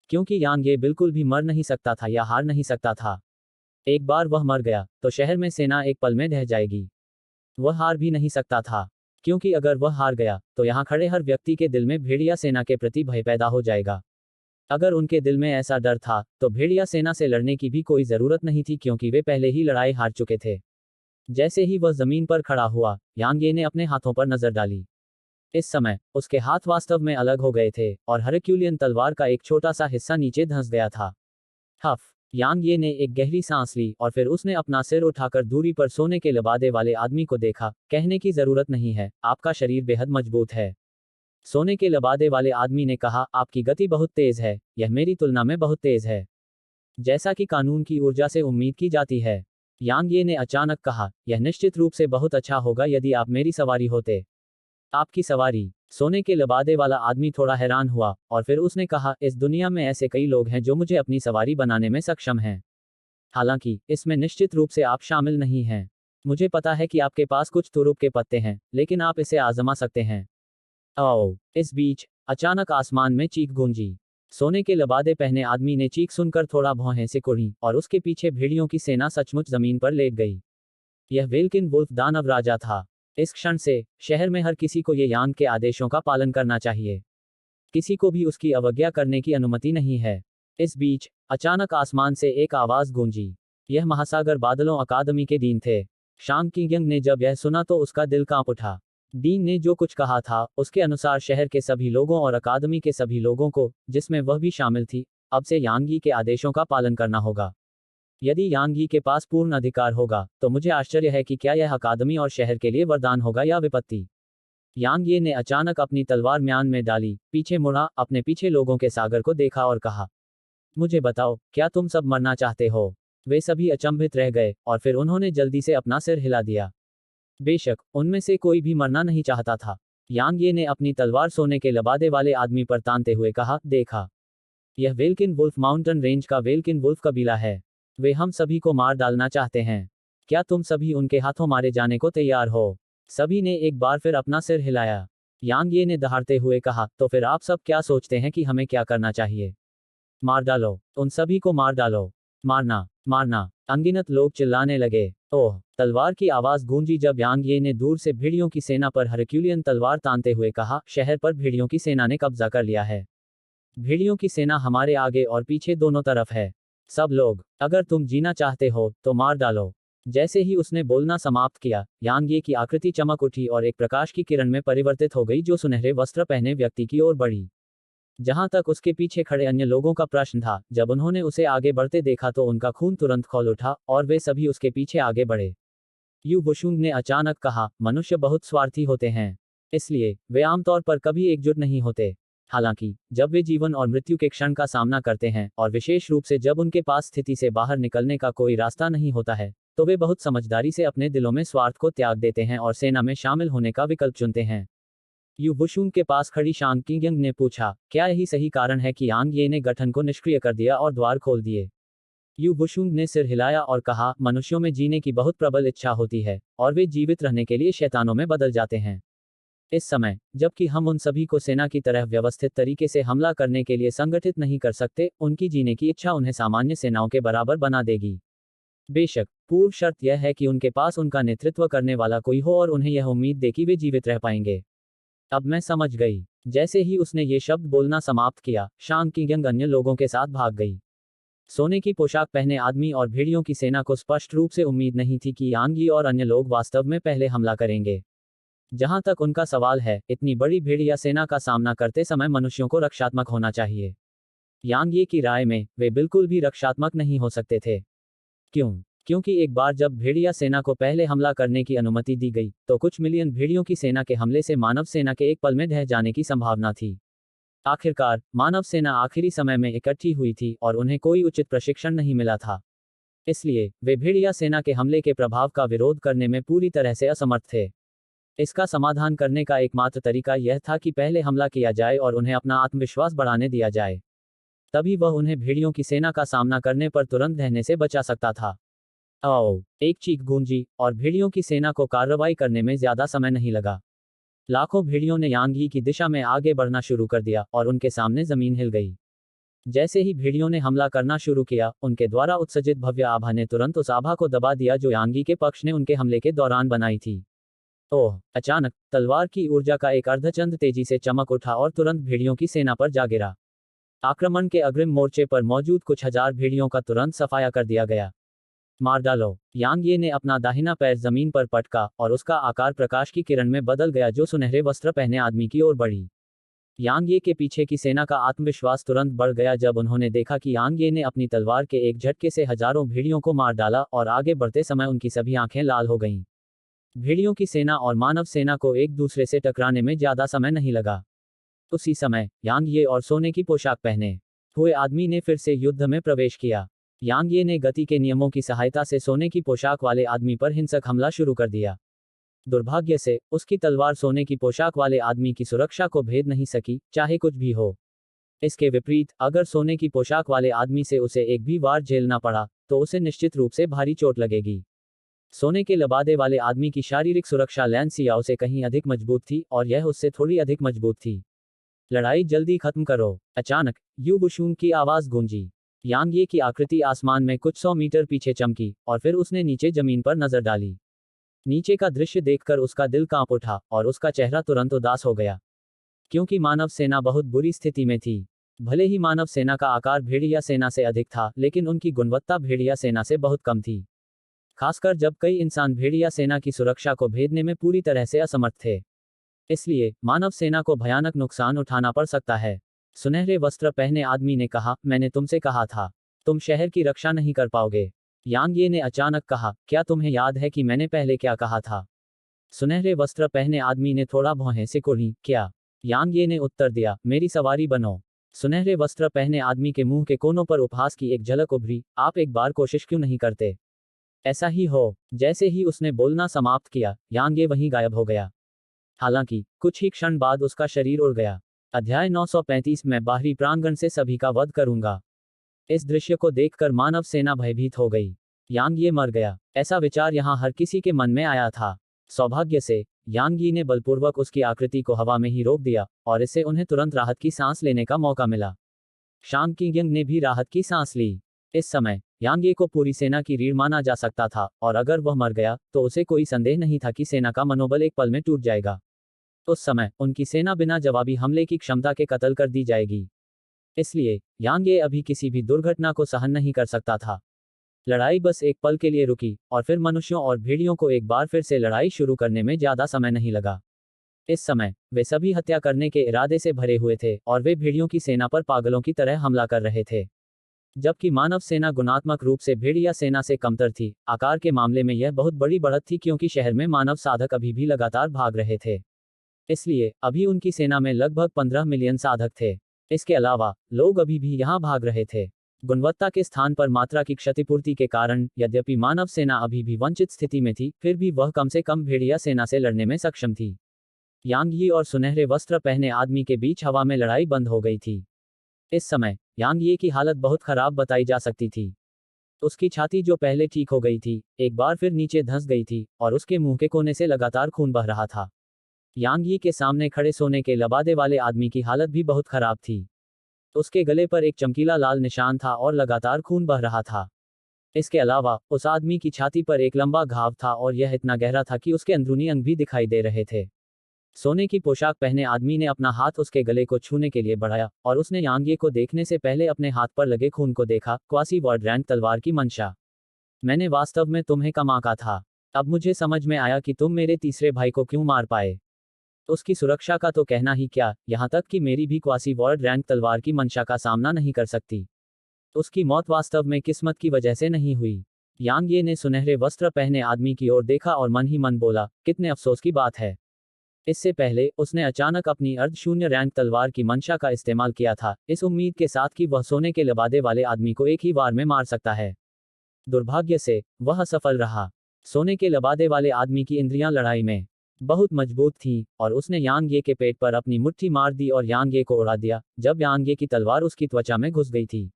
क्योंकि यांग ये बिल्कुल भी मर नहीं सकता था या हार नहीं सकता था। एक बार वह मर गया तो शहर में सेना एक पल में ढह जाएगी। वह हार भी नहीं सकता था, क्योंकि अगर वह हार गया तो यहाँ खड़े हर व्यक्ति के दिल में भेड़िया सेना के प्रति भय पैदा हो जाएगा। अगर उनके दिल में ऐसा डर था तो भेड़िया सेना से लड़ने की भी कोई जरूरत नहीं थी, क्योंकि वे पहले ही लड़ाई हार चुके थे। जैसे ही वह जमीन पर खड़ा हुआ, यांग ये ने अपने हाथों पर नजर डाली। इस समय उसके हाथ वास्तव में अलग हो गए थे, और हरक्यूलियन तलवार का एक छोटा सा हिस्सा नीचे धंस गया था। हफ। यांग ये ने एक गहरी सांस ली, और फिर उसने अपना सिर उठाकर दूरी पर सोने के लबादे वाले आदमी को देखा। कहने की जरूरत नहीं है, आपका शरीर बेहद मजबूत है। सोने के लबादे वाले आदमी ने कहा, आपकी गति बहुत तेज है, यह मेरी तुलना में बहुत तेज है, जैसा कि कानून की ऊर्जा से उम्मीद की जाती है। यांग ये ने अचानक कहा, यह निश्चित रूप से बहुत अच्छा होगा यदि आप मेरी सवारी होते। आपकी सवारी? सोने के लबादे वाला आदमी थोड़ा हैरान हुआ, और फिर उसने कहा, इस दुनिया में ऐसे कई लोग हैं जो मुझे अपनी सवारी बनाने में सक्षम हैं। हालांकि इसमें निश्चित रूप से आप शामिल नहीं हैं। मुझे पता है कि आपके पास कुछ तुरुप के पत्ते हैं, लेकिन आप इसे आजमा सकते हैं। आओ। इस बीच अचानक आसमान में चीख गूंजी। सोने के लबादे पहने आदमी ने चीख सुनकर थोड़ा भौहें से कुड़ी, और उसके पीछे भेड़ियों की सेना सचमुच जमीन पर लेट गई। यह वेल्किन वुल्फ दानव राजा था। इस क्षण से शहर में हर किसी को ये यांग के आदेशों का पालन करना चाहिए। किसी को भी उसकी अवज्ञा करने की अनुमति नहीं है। इस बीच अचानक आसमान से एक आवाज गूंजी। यह महासागर बादलों अकादमी के डीन थे। शांग किंगयंग ने जब यह सुना तो उसका दिल कांप उठा। डीन ने जो कुछ कहा था उसके अनुसार शहर के सभी लोगों और अकादमी के सभी लोगों को, जिसमें वह भी शामिल थी, अब से यांग यी के आदेशों का पालन करना होगा। यदि यांग यी के पास पूर्ण अधिकार होगा तो मुझे आश्चर्य है कि क्या यह अकादमी और शहर के लिए वरदान होगा या विपत्ति। यांग ये ने अचानक अपनी तलवार म्यान में डाली, पीछे मुड़ा, अपने पीछे लोगों के सागर को देखा और कहा, मुझे बताओ, क्या तुम सब मरना चाहते हो? वे सभी अचंभित रह गए, और फिर उन्होंने जल्दी से अपना सिर हिला दिया। बेशक उनमें से कोई भी मरना नहीं चाहता था। यांग ये ने अपनी तलवार सोने के लबादे वाले आदमी पर तानते हुए कहा, देखा, यह वेल्किन वुल्फ माउंटेन रेंज का वेल्किन वुल्फ कबीला है। वे हम सभी को मार डालना चाहते हैं। क्या तुम सभी उनके हाथों मारे जाने को तैयार हो? सभी ने एक बार फिर अपना सिर हिलाया। यांग ये ने दहाड़ते हुए कहा, तो फिर आप सब क्या सोचते हैं कि हमें क्या करना चाहिए? मार डालो, उन सभी को मार डालो। मारना, मारना। अनगिनत लोग चिल्लाने लगे। ओह! तलवार की आवाज गूंजी जब यांग ये ने दूर से भेड़ियों की सेना पर हरक्यूलियन तलवार तानते हुए कहा, शहर पर भेड़ियों की सेना ने कब्जा कर लिया है। भेड़ियों की सेना हमारे आगे और पीछे दोनों तरफ है। सब लोग, अगर तुम जीना चाहते हो तो मार डालो। जैसे ही उसने बोलना समाप्त किया, यांग ये की आकृति चमक उठी और एक प्रकाश की किरण में परिवर्तित हो गई जो सुनहरे वस्त्र पहने व्यक्ति की ओर बढ़ी। जहां तक उसके पीछे खड़े अन्य लोगों का प्रश्न था, जब उन्होंने उसे आगे बढ़ते देखा तो उनका खून तुरंत खौल उठा, और वे सभी उसके पीछे आगे बढ़े। यू बुशुंग ने अचानक कहा, मनुष्य बहुत स्वार्थी होते हैं, इसलिए वे आमतौर पर कभी एकजुट नहीं होते। हालांकि जब वे जीवन और मृत्यु के क्षण का सामना करते हैं, और विशेष रूप से जब उनके पास स्थिति से बाहर निकलने का कोई रास्ता नहीं होता है, तो वे बहुत समझदारी से अपने दिलों में स्वार्थ को त्याग देते हैं और सेना में शामिल होने का विकल्प चुनते हैं। यू बुशुंग के पास खड़ी शांग किंगयंग ने पूछा, क्या यही सही कारण है कि यांग ये ने गठन को निष्क्रिय कर दिया और द्वार खोल दिए? यू बुशुंग ने सिर हिलाया और कहा, मनुष्यों में जीने की बहुत प्रबल इच्छा होती है, और वे जीवित रहने के लिए शैतानों में बदल जाते हैं। इस समय, जबकि हम उन सभी को सेना की तरह व्यवस्थित तरीके से हमला करने के लिए संगठित नहीं कर सकते, उनकी जीने की इच्छा उन्हें सामान्य सेनाओं के बराबर बना देगी। बेशक पूर्व शर्त यह है कि उनके पास उनका नेतृत्व करने वाला कोई हो और उन्हें यह उम्मीद दे कि वे जीवित रह पाएंगे। अब मैं समझ गई। जैसे ही उसने ये शब्द बोलना समाप्त किया, शांग किंगयंग अन्य लोगों के साथ भाग गई। सोने की पोशाक पहने आदमी और भेड़ियों की सेना को स्पष्ट रूप से उम्मीद नहीं थी कि यांग यी और अन्य लोग वास्तव में पहले हमला करेंगे। जहां तक उनका सवाल है, इतनी बड़ी भेड़िया सेना का सामना करते समय मनुष्यों को रक्षात्मक होना चाहिए। यांग यी की राय में वे बिल्कुल भी रक्षात्मक नहीं हो सकते थे। क्यों? क्योंकि एक बार जब भेड़िया सेना को पहले हमला करने की अनुमति दी गई, तो कुछ मिलियन भेड़ियों की सेना के हमले से मानव सेना के एक पल में ढह जाने की संभावना थी। आखिरकार, मानव सेना आखिरी समय में इकट्ठी हुई थी और उन्हें कोई उचित प्रशिक्षण नहीं मिला था। इसलिए, वे भेड़िया सेना के हमले के प्रभाव का विरोध करने में पूरी तरह से असमर्थ थे। इसका समाधान करने का एकमात्र तरीका यह था कि पहले हमला किया जाए और उन्हें अपना आत्मविश्वास बढ़ाने दिया जाए। तभी वह उन्हें भेड़ियों की सेना का सामना करने पर तुरंत ढहने से बचा सकता था। आओ! एक चीख गूंजी, और भेड़ियों की सेना को कार्रवाई करने में ज्यादा समय नहीं लगा। लाखों भेड़ियों ने यांग यी की दिशा में आगे बढ़ना शुरू कर दिया और उनके सामने जमीन हिल गई। जैसे ही भेड़ियों ने हमला करना शुरू किया, उनके द्वारा उत्सर्जित भव्य आभा ने तुरंत उस आभा को दबा दिया जो यांग यी के पक्ष ने उनके हमले के दौरान बनाई थी। ओह! अचानक, तलवार की ऊर्जा का एक अर्धचंद्र तेजी से चमक उठा और तुरंत भेड़ियों की सेना पर जा गिरा। आक्रमण के अग्रिम मोर्चे पर मौजूद कुछ हजार भेड़ियों का तुरंत सफाया कर दिया गया। मार डालो! यांग ये ने अपना दाहिना पैर जमीन पर पटका और उसका आकार प्रकाश की किरण में बदल गया जो सुनहरे वस्त्र पहने आदमी की ओर बढ़ी। यांग ये के पीछे की सेना का आत्मविश्वास तुरंत बढ़ गया जब उन्होंने देखा कि यांग ये ने अपनी तलवार के एक झटके से हजारों भेड़ियों को मार डाला और आगे बढ़ते समय उनकी सभी आंखें लाल हो गईं। भेड़ियों की सेना और मानव सेना को एक दूसरे से टकराने में ज्यादा समय नहीं लगा। उसी समय, यांग ये और सोने की पोशाक पहने हुए आदमी ने फिर से युद्ध में प्रवेश किया। यांग ये ने गति के नियमों की सहायता से सोने की पोशाक वाले आदमी पर हिंसक हमला शुरू कर दिया। दुर्भाग्य से, उसकी तलवार सोने की पोशाक वाले आदमी की सुरक्षा को भेद नहीं सकी, चाहे कुछ भी हो। इसके विपरीत, अगर सोने की पोशाक वाले आदमी से उसे एक भी वार झेलना पड़ा, तो उसे निश्चित रूप से भारी चोट लगेगी। सोने के लबादे वाले आदमी की शारीरिक सुरक्षा लैन सियाओ से कहीं अधिक मजबूत थी और यह उससे थोड़ी अधिक मजबूत थी। लड़ाई जल्दी खत्म करो! अचानक, यू बुशून की आवाज गूंजी। यांग ये की आकृति आसमान में कुछ 100 मीटर पीछे चमकी, और फिर उसने नीचे जमीन पर नजर डाली। नीचे का दृश्य देखकर उसका दिल कांप उठा, और उसका चेहरा तुरंत उदास हो गया। क्योंकि मानव सेना बहुत बुरी स्थिति में थी। भले ही मानव सेना का आकार भेड़िया सेना से अधिक था, लेकिन उनकी गुणवत्ता भेड़िया सेना से बहुत कम थी। खासकर जब कई इंसान भेड़िया सेना की सुरक्षा को भेदने में पूरी तरह से असमर्थ थे। इसलिए, मानव सेना को भयानक नुकसान उठाना पड़ सकता है। सुनहरे वस्त्र पहने आदमी ने कहा, मैंने तुमसे कहा था, तुम शहर की रक्षा नहीं कर पाओगे। यांग ये ने अचानक कहा, क्या तुम्हें याद है कि मैंने पहले क्या कहा था? सुनहरे वस्त्र पहने आदमी ने थोड़ा भौहें से कुर्री, क्या? यांग ये ने उत्तर दिया, मेरी सवारी बनो। सुनहरे वस्त्र पहने आदमी के मुंह के कोनों पर उपहास की एक झलक उभरी, आप एक बार कोशिश क्यों नहीं करते? ऐसा ही हो। जैसे ही उसने बोलना समाप्त किया, यांग ये वहीं गायब हो गया। हालांकि, कुछ ही क्षण बाद उसका शरीर उड़ गया। अध्याय 935 में बाहरी प्रांगण से सभी का वध करूंगा। इस दृश्य को देखकर मानव सेना भयभीत हो गई। यांग ये मर गया, ऐसा विचार यहाँ हर किसी के मन में आया था। सौभाग्य से, यांग यी ने बलपूर्वक उसकी आकृति को हवा में ही रोक दिया, और इससे उन्हें तुरंत राहत की सांस लेने का मौका मिला। शांग किंग ने भी राहत की सांस ली। इस समय, यांग ये को पूरी सेना की रीढ़ माना जा सकता था, और अगर वह मर गया, तो उसे कोई संदेह नहीं था कि सेना का मनोबल एक पल में टूट जाएगा। उस समय, उनकी सेना बिना जवाबी हमले की क्षमता के कत्ल कर दी जाएगी। इसलिए, यांग ये अभी किसी भी दुर्घटना को सहन नहीं कर सकता था। लड़ाई बस एक पल के लिए रुकी, और फिर मनुष्यों और भेड़ियों को एक बार फिर से लड़ाई शुरू करने में ज्यादा समय नहीं लगा। इस समय, वे सभी हत्या करने के इरादे से भरे हुए थे, और वे भेड़ियों की सेना पर पागलों की तरह हमला कर रहे थे। जबकि मानव सेना गुणात्मक रूप से भेड़िया सेना से कमतर थी, आकार के मामले में यह बहुत बड़ी बढ़त थी क्योंकि शहर में मानव साधक अभी भी लगातार भाग रहे थे। इसलिए, अभी उनकी सेना में लगभग 15 मिलियन साधक थे। इसके अलावा, लोग अभी भी यहाँ भाग रहे थे। गुणवत्ता के स्थान पर मात्रा की क्षतिपूर्ति के कारण, यद्यपि मानव सेना अभी भी वंचित स्थिति में थी, फिर भी वह कम से कम भेड़िया सेना से लड़ने में सक्षम थी। यांग यी और सुनहरे वस्त्र पहने आदमी के बीच हवा में लड़ाई बंद हो गई थी। इस समय, यांग ये की हालत बहुत खराब बताई जा सकती थी। उसकी छाती जो पहले ठीक हो गई थी, एक बार फिर नीचे धंस गई थी, और उसके मुंह के कोने से लगातार खून बह रहा था। यांग यी के सामने खड़े सोने के लबादे वाले आदमी की हालत भी बहुत खराब थी। उसके गले पर एक चमकीला लाल निशान था और लगातार खून बह रहा था। इसके अलावा, उस आदमी की छाती पर एक लंबा घाव था और यह इतना गहरा था कि उसके अंदरूनी अंग भी दिखाई दे रहे थे। सोने की पोशाक पहने आदमी ने अपना हाथ उसके गले को छूने के लिए बढ़ाया, और उसने यांग ये को देखने से पहले अपने हाथ पर लगे खून को देखा। क्वासी वॉर्ड्रैंड तलवार की मंशा। मैंने वास्तव में तुम्हें कम आंका था। अब मुझे समझ में आया कि तुम मेरे तीसरे भाई को क्यों मार पाए। उसकी सुरक्षा का तो कहना ही क्या, यहाँ तक कि मेरी भी क्वासी वॉर्ड्रैंड तलवार की मंशा का सामना नहीं कर सकती। उसकी मौत वास्तव में किस्मत की वजह से नहीं हुई। यांग ये ने सुनहरे वस्त्र पहने आदमी की ओर देखा और मन ही मन बोला, कितने अफसोस की बात है। इससे पहले उसने अचानक अपनी अर्धशून्य रैंक तलवार की मंशा का इस्तेमाल किया था, इस उम्मीद के साथ कि वह सोने के लबादे वाले आदमी को एक ही बार में मार सकता है। दुर्भाग्य से वह असफल रहा। सोने के लबादे वाले आदमी की इंद्रियां लड़ाई में बहुत मजबूत थीं, और उसने यांग ये के पेट पर अपनी मुट्ठी मार दी और यांग ये को उड़ा दिया, जब यांग ये की तलवार उसकी त्वचा में घुस गई थी।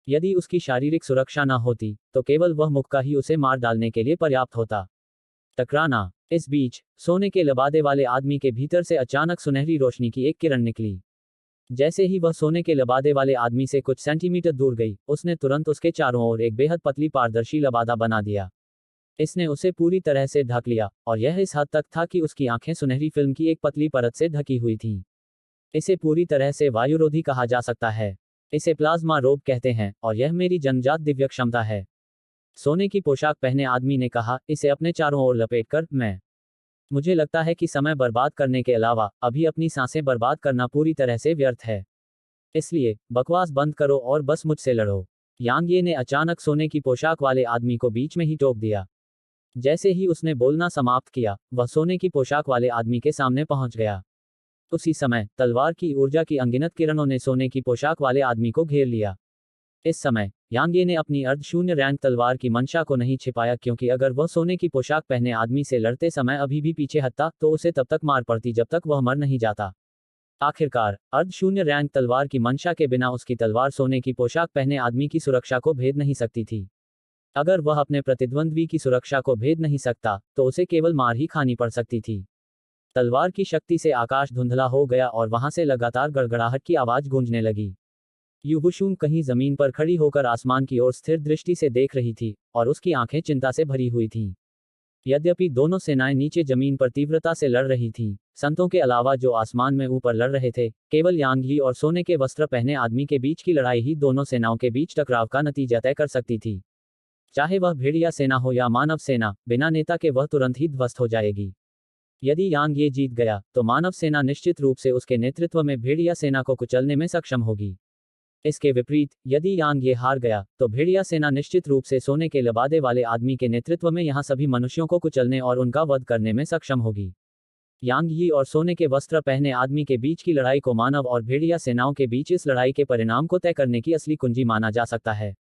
यदि उसकी शारीरिक सुरक्षा न होती, तो केवल वह मुक्का ही उसे मार डालने के लिए पर्याप्त होता। टकराना। इस बीच सोने के लबादे वाले आदमी के भीतर से अचानक सुनहरी रोशनी की एक किरण निकली। जैसे ही वह सोने के लबादे वाले आदमी से कुछ सेंटीमीटर दूर गई, उसने तुरंत उसके चारों ओर एक बेहद पतली पारदर्शी लबादा बना दिया। इसने उसे पूरी तरह से ढक लिया, और यह इस हद तक था कि उसकी आंखें सुनहरी फिल्म की एक पतली परत से ढकी हुई थीं। इसे पूरी तरह से वायुरोधी कहा जा सकता है। इसे प्लाज्मा रोग कहते हैं, और यह मेरी जन्मजात दिव्य क्षमता है। सोने की पोशाक पहने आदमी ने कहा, इसे अपने चारों ओर लपेटकर मुझे लगता है कि समय बर्बाद करने के अलावा अभी अपनी सांसें बर्बाद करना पूरी तरह से व्यर्थ है। इसलिए बकवास बंद करो और बस मुझसे लड़ो। यांग ये ने अचानक सोने की पोशाक वाले आदमी को बीच में ही टोक दिया। जैसे ही उसने बोलना समाप्त किया, वह सोने की पोशाक वाले आदमी के सामने पहुंच गया। उसी समय तलवार की ऊर्जा की अनगिनत किरणों ने सोने की पोशाक वाले आदमी को घेर लिया। इस समय यांग ये ने अपनी अर्धशून्य रैंक तलवार की मंशा को नहीं छिपाया, क्योंकि अगर वह सोने की पोशाक पहने आदमी से लड़ते समय अभी भी पीछे हटता, तो उसे तब तक मार पड़ती जब तक वह मर नहीं जाता। आखिरकार अर्धशून्य रैंक तलवार की मंशा के बिना उसकी तलवार सोने की पोशाक पहने आदमी की सुरक्षा को भेद नहीं सकती थी। अगर वह अपने प्रतिद्वंद्वी की सुरक्षा को भेद नहीं सकता, तो उसे केवल मार ही खानी पड़ सकती थी। तलवार की शक्ति से आकाश धुंधला हो गया और वहां से लगातार गड़गड़ाहट की आवाज गूंजने लगी। यू वुशुंग कहीं जमीन पर खड़ी होकर आसमान की ओर स्थिर दृष्टि से देख रही थी, और उसकी आंखें चिंता से भरी हुई थीं। यद्यपि दोनों सेनाएं नीचे जमीन पर तीव्रता से लड़ रही थीं, संतों के अलावा जो आसमान में ऊपर लड़ रहे थे, केवल यांग यी और सोने के वस्त्र पहने आदमी के बीच की लड़ाई ही दोनों सेनाओं के बीच टकराव का नतीजा तय कर सकती थी। चाहे वह भेड़िया सेना हो या मानव सेना, बिना नेता के वह तुरंत ही ध्वस्त हो जाएगी। यदि यांग ये जीत गया, तो मानव सेना निश्चित रूप से उसके नेतृत्व में भेड़िया सेना को कुचलने में सक्षम होगी। इसके विपरीत, यदि यांग ये हार गया, तो भेड़िया सेना निश्चित रूप से सोने के लबादे वाले आदमी के नेतृत्व में यहाँ सभी मनुष्यों को कुचलने और उनका वध करने में सक्षम होगी। यांग यी और सोने के वस्त्र पहने आदमी के बीच की लड़ाई को मानव और भेड़िया सेनाओं के बीच इस लड़ाई के परिणाम को तय करने की असली कुंजी माना जा सकता है।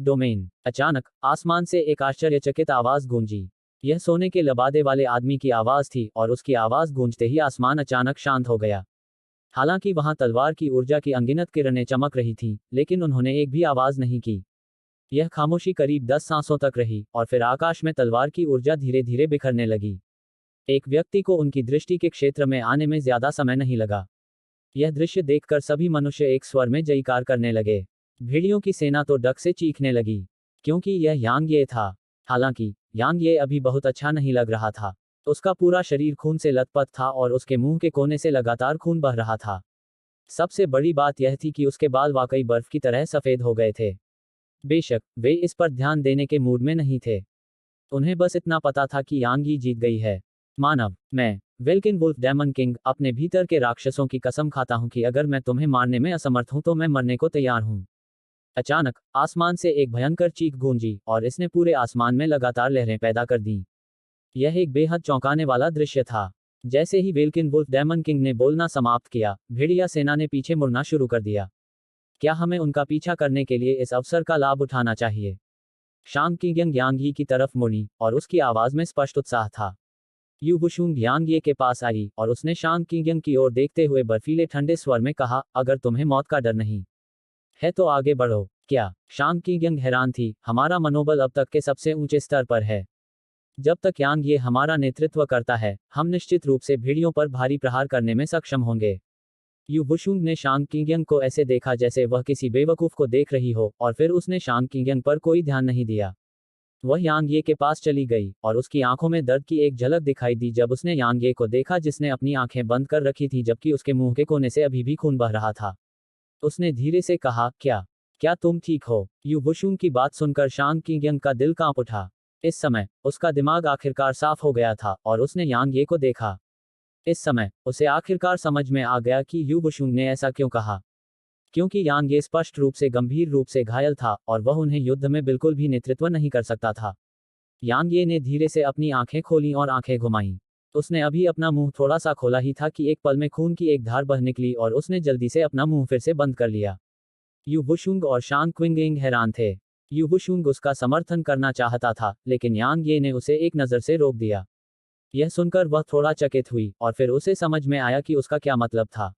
डोमेन। अचानक आसमान से एक आश्चर्यचकित आवाज गूंजी। यह सोने के लबादे वाले आदमी की आवाज थी, और उसकी आवाज गूंजते ही आसमान अचानक शांत हो गया। हालांकि वहां तलवार की ऊर्जा की अनगिनत किरणें चमक रही थीं, लेकिन उन्होंने एक भी आवाज नहीं की। यह खामोशी करीब 10 सांसों तक रही, और फिर आकाश में तलवार की ऊर्जा धीरे धीरे बिखरने लगी। एक व्यक्ति को उनकी दृष्टि के क्षेत्र में आने में ज्यादा समय नहीं लगा। यह दृश्य देखकर सभी मनुष्य एक स्वर में जयकार करने लगे। भेड़ियों की सेना तो डक से चीखने लगी, क्योंकि यह यांग ये था। हालांकि यांग ये अभी बहुत अच्छा नहीं लग रहा था। उसका पूरा शरीर खून से लथपथ था और उसके मुंह के कोने से लगातार खून बह रहा था। सबसे बड़ी बात यह थी कि उसके बाल वाकई बर्फ की तरह सफेद हो गए थे। बेशक वे इस पर ध्यान देने के मूड में नहीं थे। उन्हें बस इतना पता था कि यांग यी जीत गई है। मानव, मैं वेल्किन वुल्फ डेमन किंग, अपने भीतर के राक्षसों की कसम खाता हूं कि अगर मैं तुम्हें मारने में असमर्थ हूं तो मैं मरने को तैयार हूं। अचानक आसमान से एक भयंकर चीख गूंजी, और इसने पूरे आसमान में लगातार लहरें पैदा कर दी। यह एक बेहद चौंकाने वाला दृश्य था। जैसे ही वेल्किन वुल्फ डेमन किंग ने बोलना समाप्त किया, भेड़िया सेना ने पीछे मुड़ना शुरू कर दिया। क्या हमें उनका पीछा करने के लिए इस अवसर का लाभ उठाना चाहिए? शांग किंग यांग यी की तरफ मुड़ी, और उसकी आवाज में स्पष्ट उत्साह था। यू वुशुंग यांग ये के पास आई, और उसने शांग किंग की ओर देखते हुए बर्फीले ठंडे स्वर में कहा, अगर तुम्हें मौत का डर नहीं है तो आगे बढ़ो। क्या? शांग किंग हैरान थी। हमारा मनोबल अब तक के सबसे ऊंचे स्तर पर है। जब तक यांग ये हमारा नेतृत्व करता है, हम निश्चित रूप से भेड़ियों पर भारी प्रहार करने में सक्षम होंगे। यू वुशुंग ने शांग किंग को ऐसे देखा जैसे वह किसी बेवकूफ को देख रही हो, और फिर उसने शांग किंग पर कोई ध्यान नहीं दिया। वह यांग ये के पास चली गई, और उसकी आंखों में दर्द की एक झलक दिखाई दी जब उसने यांग ये को देखा, जिसने अपनी आंखें बंद कर रखी थी जबकि उसके मुंह के कोने से अभी भी खून बह रहा था। उसने धीरे से कहा, क्या तुम ठीक हो? यू वुशुंग की बात सुनकर शांग किंग का दिल कांप उठा। इस समय उसका दिमाग आखिरकार साफ हो गया था, और उसने यांग ये को देखा। इस समय उसे आखिरकार समझ में आ गया कि यू वुशुंग ने ऐसा क्यों कहा। क्योंकि यांग ये स्पष्ट रूप से गंभीर रूप से घायल था और वह उन्हें युद्ध में बिल्कुल भी नेतृत्व नहीं कर सकता था। यांग ये ने धीरे से अपनी आंखें खोलीं और आंखें घुमाईं। उसने अभी अपना मुंह थोड़ा सा खोला ही था कि एक पल में खून की एक धार बह निकली और उसने जल्दी से अपना मुंह फिर से बंद कर लिया। यू वुशुंग और शान क्विंगिंग हैरान थे। यू वुशुंग उसका समर्थन करना चाहता था, लेकिन यांग ये ने उसे एक नज़र से रोक दिया। यह सुनकर वह थोड़ा चकित हुई और फिर उसे समझ में आया कि उसका क्या मतलब था।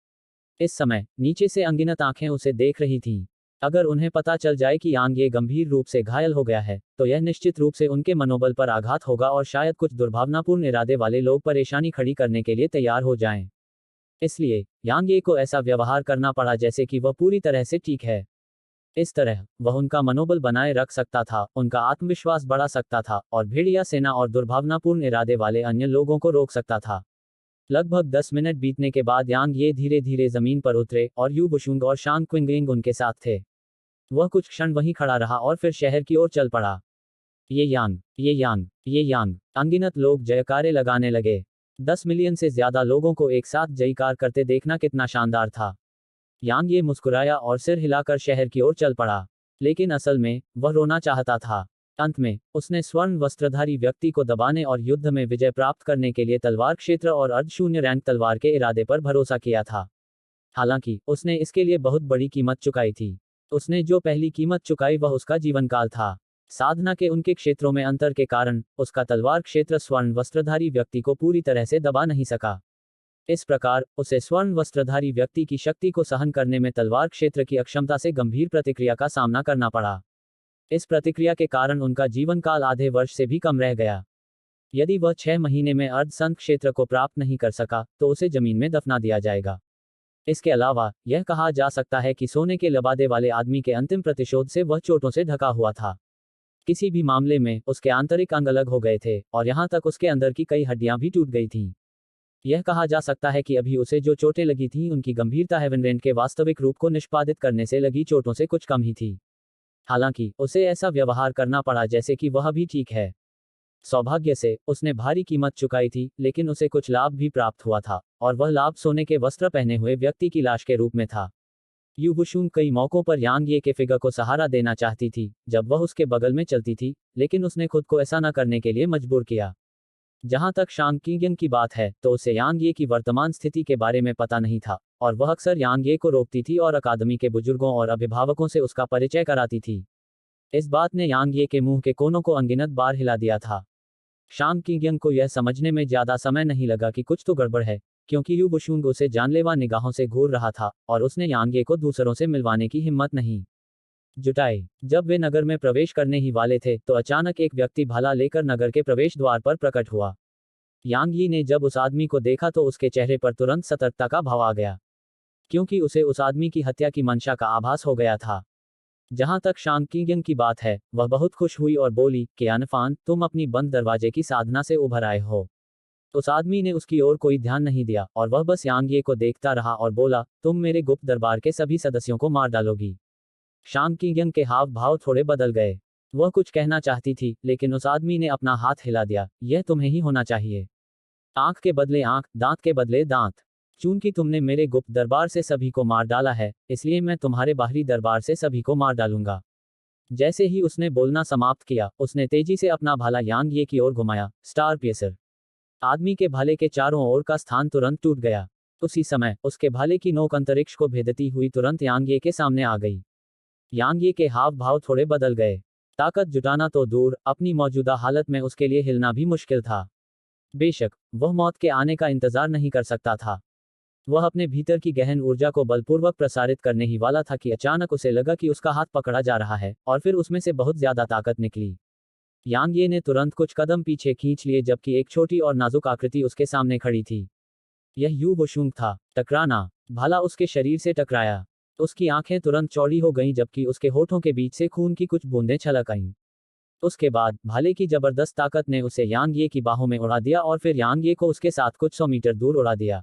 इस समय नीचे से अनगिनत आंखें उसे देख रही थीं। अगर उन्हें पता चल जाए कि यांग ये गंभीर रूप से घायल हो गया है, तो यह निश्चित रूप से उनके मनोबल पर आघात होगा और शायद कुछ दुर्भावनापूर्ण इरादे वाले लोग परेशानी खड़ी करने के लिए तैयार हो जाएं। इसलिए यांग ये को ऐसा व्यवहार करना पड़ा जैसे कि वह पूरी तरह से ठीक है। इस तरह वह उनका मनोबल बनाए रख सकता था, उनका आत्मविश्वास बढ़ा सकता था और भेड़िया सेना और दुर्भावनापूर्ण इरादे वाले अन्य लोगों को रोक सकता था। लगभग 10 मिनट बीतने के बाद यांग ये धीरे धीरे जमीन पर उतरे और यू बुशुंग और शान क्विंगिंग उनके साथ थे। वह कुछ क्षण वहीं खड़ा रहा और फिर शहर की ओर चल पड़ा। ये यांग, ये यांग, ये यांग, अनगिनत लोग जयकारे लगाने लगे। 10 मिलियन से ज्यादा लोगों को एक साथ जयकार करते देखना कितना शानदार था। यांग ये मुस्कुराया और सिर हिलाकर शहर की ओर चल पड़ा। लेकिन असल में वह रोना चाहता था। अंत में उसने स्वर्ण वस्त्रधारी व्यक्ति को दबाने और युद्ध में विजय प्राप्त करने के लिए तलवार क्षेत्र और अर्धशून्य रैंक तलवार के इरादे पर भरोसा किया था। हालांकि उसने इसके लिए बहुत बड़ी कीमत चुकाई थी। उसने जो पहली कीमत चुकाई वह उसका जीवनकाल था। साधना के उनके क्षेत्रों में अंतर के कारण उसका तलवार क्षेत्र स्वर्ण वस्त्रधारी व्यक्ति को पूरी तरह से दबा नहीं सका। इस प्रकार उसे स्वर्ण वस्त्रधारी व्यक्ति की शक्ति को सहन करने में तलवार क्षेत्र की अक्षमता से गंभीर प्रतिक्रिया का सामना करना पड़ा। इस प्रतिक्रिया के कारण उनका जीवन काल आधे वर्ष से भी कम रह गया। यदि वह 6 महीने में अर्धसंत क्षेत्र को प्राप्त नहीं कर सका, तो उसे जमीन में दफना दिया जाएगा। इसके अलावा यह कहा जा सकता है कि सोने के लबादे वाले आदमी के अंतिम प्रतिशोध से वह चोटों से ढका हुआ था। किसी भी मामले में उसके आंतरिक अंग अलग हो गए थे और यहाँ तक उसके अंदर की कई हड्डियां भी टूट गई थीं। यह कहा जा सकता है कि अभी उसे जो चोटें लगी थीं उनकी गंभीरता हेवनरेंट के वास्तविक रूप को निष्पादित करने से लगी चोटों से कुछ कम ही थी। हालांकि उसे ऐसा व्यवहार करना पड़ा जैसे कि वह भी ठीक है। सौभाग्य से उसने भारी कीमत चुकाई थी, लेकिन उसे कुछ लाभ भी प्राप्त हुआ था और वह लाभ सोने के वस्त्र पहने हुए व्यक्ति की लाश के रूप में था। यू बुशुंग कई मौकों पर यांग ये के फिगर को सहारा देना चाहती थी जब वह उसके बगल में चलती थी, लेकिन उसने खुद को ऐसा न करने के लिए मजबूर किया। जहां तक शांग किंगयंग की बात है, तो उसे यांग ये की वर्तमान स्थिति के बारे में पता नहीं था और वह अक्सर यांग ये को रोकती थी और अकादमी के बुजुर्गों और अभिभावकों से उसका परिचय कराती थी। इस बात ने यांग ये के मुंह के कोनों को अनगिनत बार हिला दिया था। शांग किंगयंग को यह समझने में ज्यादा समय नहीं लगा कि कुछ तो गड़बड़ है, क्योंकि यू बुशुंग उसे जानलेवा निगाहों से घूर रहा था और उसने यांग ये को दूसरों से मिलवाने की हिम्मत नहीं जुटाई। जब वे नगर में प्रवेश करने ही वाले थे, तो अचानक एक व्यक्ति भाला लेकर नगर के प्रवेश द्वार पर प्रकट हुआ। यांग यी ने जब उस आदमी को देखा तो उसके चेहरे पर तुरंत सतर्कता का भाव आ गया, क्योंकि उसे उस आदमी की हत्या की मंशा का आभास हो गया था। जहां तक शांग किंगयंग की बात है, वह बहुत खुश हुई और बोली कि अनफान, तुम अपनी बंद दरवाजे की साधना से उभर आए हो। उस आदमी ने उसकी ओर कोई ध्यान नहीं दिया और वह बस यांग ये को देखता रहा और बोला, तुम मेरे गुप्त दरबार के सभी सदस्यों को मार डालोगी। शांग किंगयंग के हाव भाव थोड़े बदल गए। वह कुछ कहना चाहती थी, लेकिन उस आदमी ने अपना हाथ हिला दिया। यह तुम्हें ही होना चाहिए। आंख के बदले आंख, दांत के बदले दांत। चूंकि तुमने मेरे गुप्त दरबार से सभी को मार डाला है, इसलिए मैं तुम्हारे बाहरी दरबार से सभी को मार डालूंगा। जैसे ही उसने बोलना समाप्त किया, उसने तेजी से अपना भाला यांग ये की ओर घुमाया। Star piercer. आदमी के भाले के चारों ओर का स्थान तुरंत टूट गया। उसी समय उसके भाले की नोक अंतरिक्ष को भेदती हुई तुरंत यांग ये के सामने आ गई। यांग ये के हाव भाव थोड़े बदल गए। ताकत जुटाना तो दूर, अपनी मौजूदा हालत में उसके लिए हिलना भी मुश्किल था। बेशक वह मौत के आने का इंतजार नहीं कर सकता था। वह अपने भीतर की गहन ऊर्जा को बलपूर्वक प्रसारित करने ही वाला था कि अचानक उसे लगा कि उसका हाथ पकड़ा जा रहा है और फिर उसमें से बहुत ज्यादा ताकत निकली। यांग ये ने तुरंत कुछ कदम पीछे खींच लिए, जबकि एक छोटी और नाजुक आकृति उसके सामने खड़ी थी। यह यू बुशुंग था। टकराना। भाला उसके शरीर से टकराया। उसकी आंखें तुरंत चौड़ी हो गईं, जबकि उसके होठों के बीच से खून की कुछ बूंदें छलक आईं। उसके बाद भाले की जबरदस्त ताकत ने उसे यांग ये की बाहों में उड़ा दिया और फिर यांग ये को उसके साथ कुछ 100 मीटर दूर उड़ा दिया।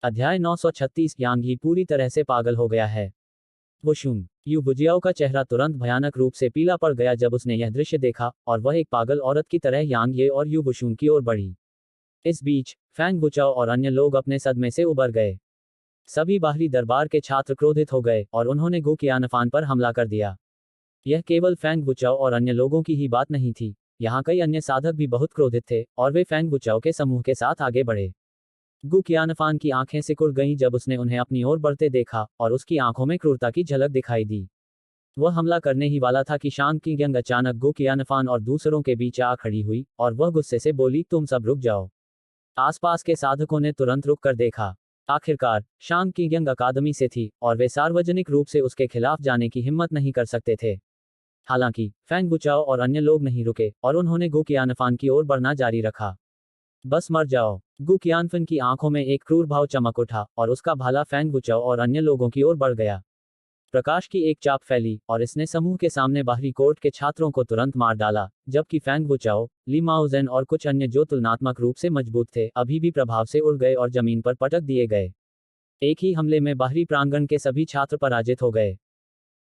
अध्याय 936। यांग यी पूरी तरह से पागल हो गया है। वुशुंग। यू बुजियाओ का चेहरा तुरंत भयानक रूप से पीला पड़ गया जब उसने यह दृश्य देखा, और वह एक पागल औरत की तरह यांग ये और यू बुशुंग की ओर बढ़ी। इस बीच फैंग बुचाओ और अन्य लोग अपने सदमे से उबर गए। सभी बाहरी दरबार के छात्र क्रोधित हो गए और उन्होंने गु कियानफान पर हमला कर दिया। यह केवल फेंग बुचाओ और अन्य लोगों की ही बात नहीं थी, यहाँ कई अन्य साधक भी बहुत क्रोधित थे और वे फेंग बुचाओ के समूह के साथ आगे बढ़े। गु कियानफान की आंखें सिकुड़ गईं जब उसने उन्हें अपनी ओर बढ़ते देखा और उसकी आंखों में क्रूरता की झलक दिखाई दी। वह हमला करने ही वाला था कि शांग किगयंग अचानक गु कियानफान और दूसरों के बीच आ खड़ी हुई और वह गुस्से से बोली, तुम सब रुक जाओ। आसपास के साधकों ने तुरंत रुक कर देखा। आखिरकार शांग किगयंग अकादमी से थी और वे सार्वजनिक रूप से उसके खिलाफ जाने की हिम्मत नहीं कर सकते थे। हालांकि फेंग बुचाओ और अन्य लोग नहीं रुके और उन्होंने गु कियानफान की ओर बढ़ना जारी रखा। बस मर जाओ। गु कियानफान की आंखों में एक क्रूर भाव चमक उठा और उसका भाला फेंग बुचाओ और अन्य लोगों की ओर बढ़ गया। प्रकाश की एक चाप फैली और इसने समूह के सामने बाहरी कोर्ट के छात्रों को तुरंत मार डाला, जबकि फेंग बुचाओ, ली माओजेन और कुछ अन्य जो तुलनात्मक रूप से मजबूत थे अभी भी प्रभाव से उड़ गए और जमीन पर पटक दिए गए। एक ही हमले में बाहरी प्रांगण के सभी छात्र पराजित हो गए।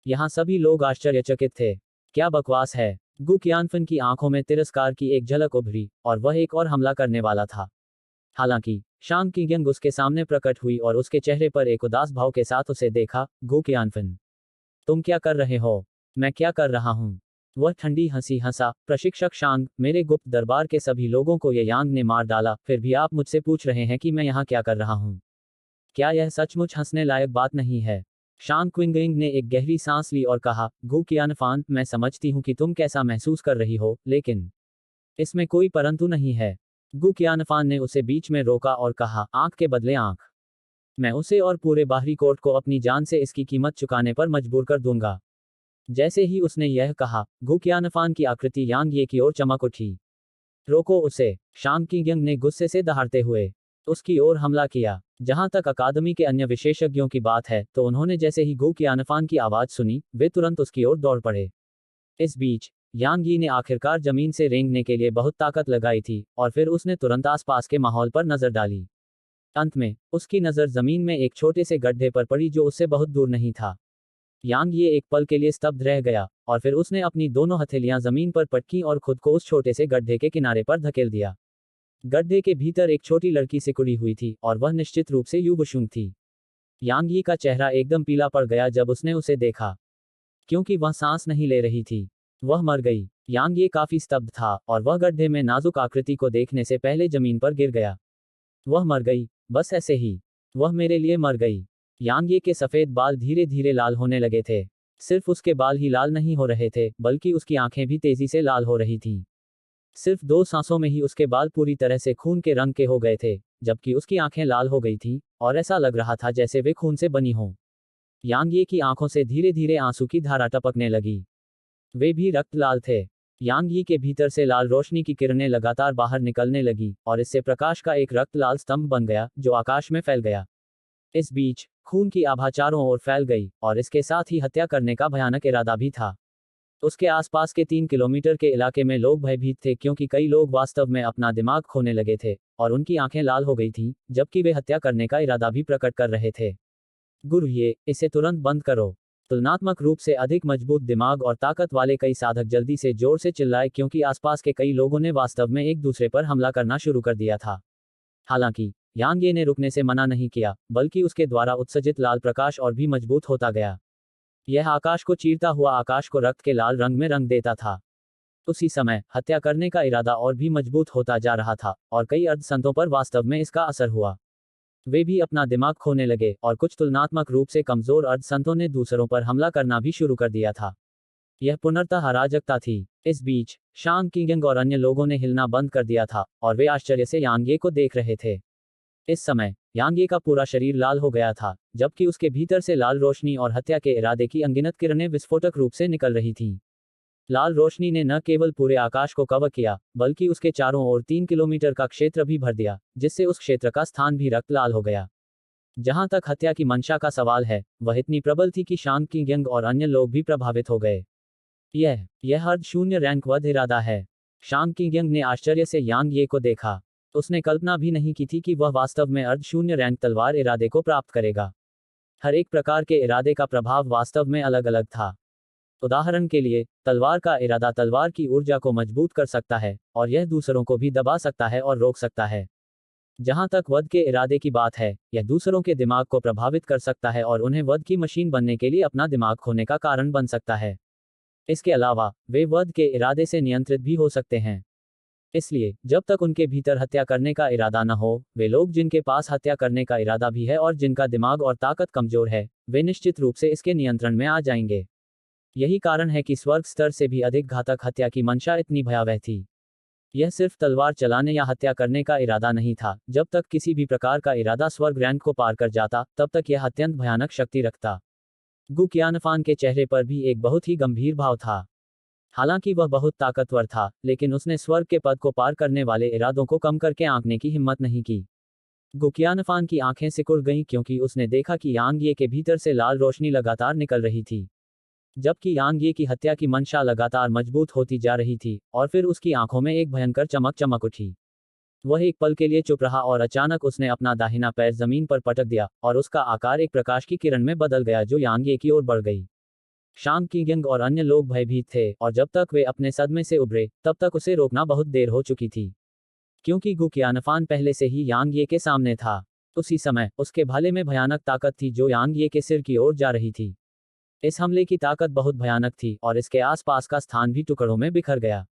यहाँ सभी लोग आश्चर्यचकित थे। क्या बकवास है। गु कियानफान की आंखों में तिरस्कार की एक झलक उभरी और वह एक और हमला करने वाला था। हालांकि शांग किगयंग उसके सामने प्रकट हुई और उसके चेहरे पर एक उदास भाव के साथ उसे देखा। गु कियानफान, तुम क्या कर रहे हो? मैं क्या कर रहा हूँ? वह ठंडी हंसी हंसा, प्रशिक्षक शांग, मेरे गुप्त दरबार के सभी लोगों को ये यांग ने मार डाला, फिर भी आप मुझसे पूछ रहे हैं कि मैं यहाँ क्या कर रहा हूँ? क्या यह सचमुच हंसने लायक बात नहीं है? शांग क्विंगिंग ने एक गहरी सांस ली और कहा, गु कियानफान, मैं समझती हूँ कि तुम कैसा महसूस कर रही हो, लेकिन इसमें कोई परंतु नहीं है। गु कियानफान ने उसे बीच में रोका और कहा, आंख के बदले आंख। मैं उसे और पूरे बाहरी कोर्ट को अपनी जान से इसकी कीमत चुकाने पर मजबूर कर दूंगा। जैसे ही उसने यह कहा, गु कियानफान की आकृति यांग ये की ओर चमक उठी। रोको उसे। शांग किगयंग ने गुस्से से दहाड़ते हुए उसकी ओर हमला किया। जहां तक अकादमी के अन्य विशेषज्ञों की बात है, तो उन्होंने जैसे ही गु कियानफान की आवाज सुनी, वे तुरंत उसकी ओर दौड़ पड़े। इस बीच यांग यी ने आखिरकार जमीन से रेंगने के लिए बहुत ताकत लगाई थी और फिर उसने तुरंत आसपास के माहौल पर नजर डाली। अंत में उसकी नज़र जमीन में एक छोटे से गड्ढे पर पड़ी जो उससे बहुत दूर नहीं था। यांग ये एक पल के लिए स्तब्ध रह गया और फिर उसने अपनी दोनों हथेलियां जमीन पर पटकी और खुद को उस छोटे से गड्ढे के किनारे पर धकेल दिया। गड्ढे के भीतर एक छोटी लड़की सिकुड़ी हुई थी और वह निश्चित रूप से युबशुंग थी। यांग यी का चेहरा एकदम पीला पड़ गया जब उसने उसे देखा, क्योंकि वह सांस नहीं ले रही थी। वह मर गई। यांग ये काफी स्तब्ध था और वह गड्ढे में नाजुक आकृति को देखने से पहले जमीन पर गिर गया। वह मर गई, बस ऐसे ही। वह मेरे लिए मर गई। यांग ये के सफेद बाल धीरे धीरे लाल होने लगे थे। सिर्फ उसके बाल ही लाल नहीं हो रहे थे, बल्कि उसकी आंखें भी तेजी से लाल हो रही थीं। सिर्फ 2 सांसों में ही उसके बाल पूरी तरह से खून के रंग के हो गए थे, जबकि उसकी आंखें लाल हो गई थीं, और ऐसा लग रहा था जैसे वे खून से बनी हों। यांग ये की आंखों से धीरे धीरे आंसू की धारा टपकने लगी। वे भी रक्त लाल थे। यांग यी के भीतर से लाल रोशनी की किरणें लगातार बाहर निकलने लगी और इससे प्रकाश का एक रक्त लाल स्तंभ बन गया जो आकाश में फैल गया। इस बीच खून की आभा चारों ओर फैल गई और इसके साथ ही हत्या करने का भयानक इरादा भी था। उसके आसपास के 3 किलोमीटर के इलाके में लोग भयभीत थे क्योंकि कई लोग वास्तव में अपना दिमाग खोने लगे थे और उनकी आंखें लाल हो गई थीं, जबकि वे हत्या करने का इरादा भी प्रकट कर रहे थे। गुरु, इसे तुरंत बंद करो। तुलनात्मक रूप से अधिक मजबूत दिमाग और ताकत वाले कई साधक जल्दी से जोर से चिल्लाए क्योंकि आसपास के कई लोगों ने वास्तव में एक दूसरे पर हमला करना शुरू कर दिया था। हालांकि यांग ये ने रुकने से मना नहीं किया, बल्कि उसके द्वारा उत्सर्जित लाल प्रकाश और भी मजबूत होता गया। यह आकाश को चीरता हुआ आकाश को रक्त के लाल रंग में रंग देता था। उसी समय हत्या करने का इरादा और भी मजबूत होता जा रहा था और कई अर्धसंतों पर वास्तव में इसका असर हुआ। वे भी अपना दिमाग खोने लगे और कुछ तुलनात्मक रूप से कमजोर अर्धसंतों ने दूसरों पर हमला करना भी शुरू कर दिया था। यह पुनर्तः अराजकता थी। इस बीच शांग किगयंग और अन्य लोगों ने हिलना बंद कर दिया था और वे आश्चर्य से यांग ये को देख रहे थे। इस समय यांग ये का पूरा शरीर लाल हो गया था, जबकि उसके भीतर से लाल रोशनी और हत्या के इरादे की अनगिनत किरणें विस्फोटक रूप से निकल रही थीं। लाल रोशनी ने न केवल पूरे आकाश को कवर किया, बल्कि उसके चारों ओर 3 किलोमीटर का क्षेत्र भी भर दिया, जिससे उस क्षेत्र का स्थान भी रक्त लाल हो गया। जहां तक हत्या की मंशा का सवाल है, वह इतनी प्रबल थी कि शांग किगयंग और अन्य लोग भी प्रभावित हो गए। यह अर्ध शून्य रैंक वध इरादा है। शांग किगयंग ने आश्चर्य से यांग ये को देखा। उसने कल्पना भी नहीं की थी कि वह वास्तव में अर्ध शून्य रैंक तलवार इरादे को प्राप्त करेगा। हर एक प्रकार के इरादे का प्रभाव वास्तव में अलग अलग था। उदाहरण के लिए, तलवार का इरादा तलवार की ऊर्जा को मजबूत कर सकता है और यह दूसरों को भी दबा सकता है और रोक सकता है। जहां तक वध के इरादे की बात है, यह दूसरों के दिमाग को प्रभावित कर सकता है और उन्हें वध की मशीन बनने के लिए अपना दिमाग खोने का कारण बन सकता है। इसके अलावा वे वध के इरादे से नियंत्रित भी हो सकते हैं। इसलिए जब तक उनके भीतर हत्या करने का इरादा न हो, वे लोग जिनके पास हत्या करने का इरादा भी है और जिनका दिमाग और ताकत कमजोर है, वे निश्चित रूप से इसके नियंत्रण में आ जाएंगे। यही कारण है कि स्वर्ग स्तर से भी अधिक घातक हत्या की मंशा इतनी भयावह थी। यह सिर्फ तलवार चलाने या हत्या करने का इरादा नहीं था। जब तक किसी भी प्रकार का इरादा स्वर्ग रैंक को पार कर जाता, तब तक यह अत्यंत भयानक शक्ति रखता। गु कियानफान के चेहरे पर भी एक बहुत ही गंभीर भाव था। हालांकि वह बहुत ताकतवर था, लेकिन उसने स्वर्ग के पद को पार करने वाले इरादों को कम करके आंकने की हिम्मत नहीं की। गु कियानफान की आंखें सिकुड़ गईं क्योंकि उसने देखा कि यांग ये के भीतर से लाल रोशनी लगातार निकल रही थी। जबकि यांग ये की हत्या की मंशा लगातार मजबूत होती जा रही थी, और फिर उसकी आंखों में एक भयंकर चमक चमक उठी। वह एक पल के लिए चुप रहा और अचानक उसने अपना दाहिना पैर जमीन पर पटक दिया, और उसका आकार एक प्रकाश की किरण में बदल गया जो यांग ये की ओर बढ़ गई। शांग किगंग और अन्य लोग भयभीत थे, और जब तक वे अपने सदमे से उभरे, तब तक उसे रोकना बहुत देर हो चुकी थी। क्योंकि गु कियानफान पहले से ही यांग ये के सामने था। उसी समय उसके भाले में भयानक ताकत थी जो यांग ये के सिर की ओर जा रही थी। इस हमले की ताकत बहुत भयानक थी और इसके आसपास का स्थान भी टुकड़ों में बिखर गया।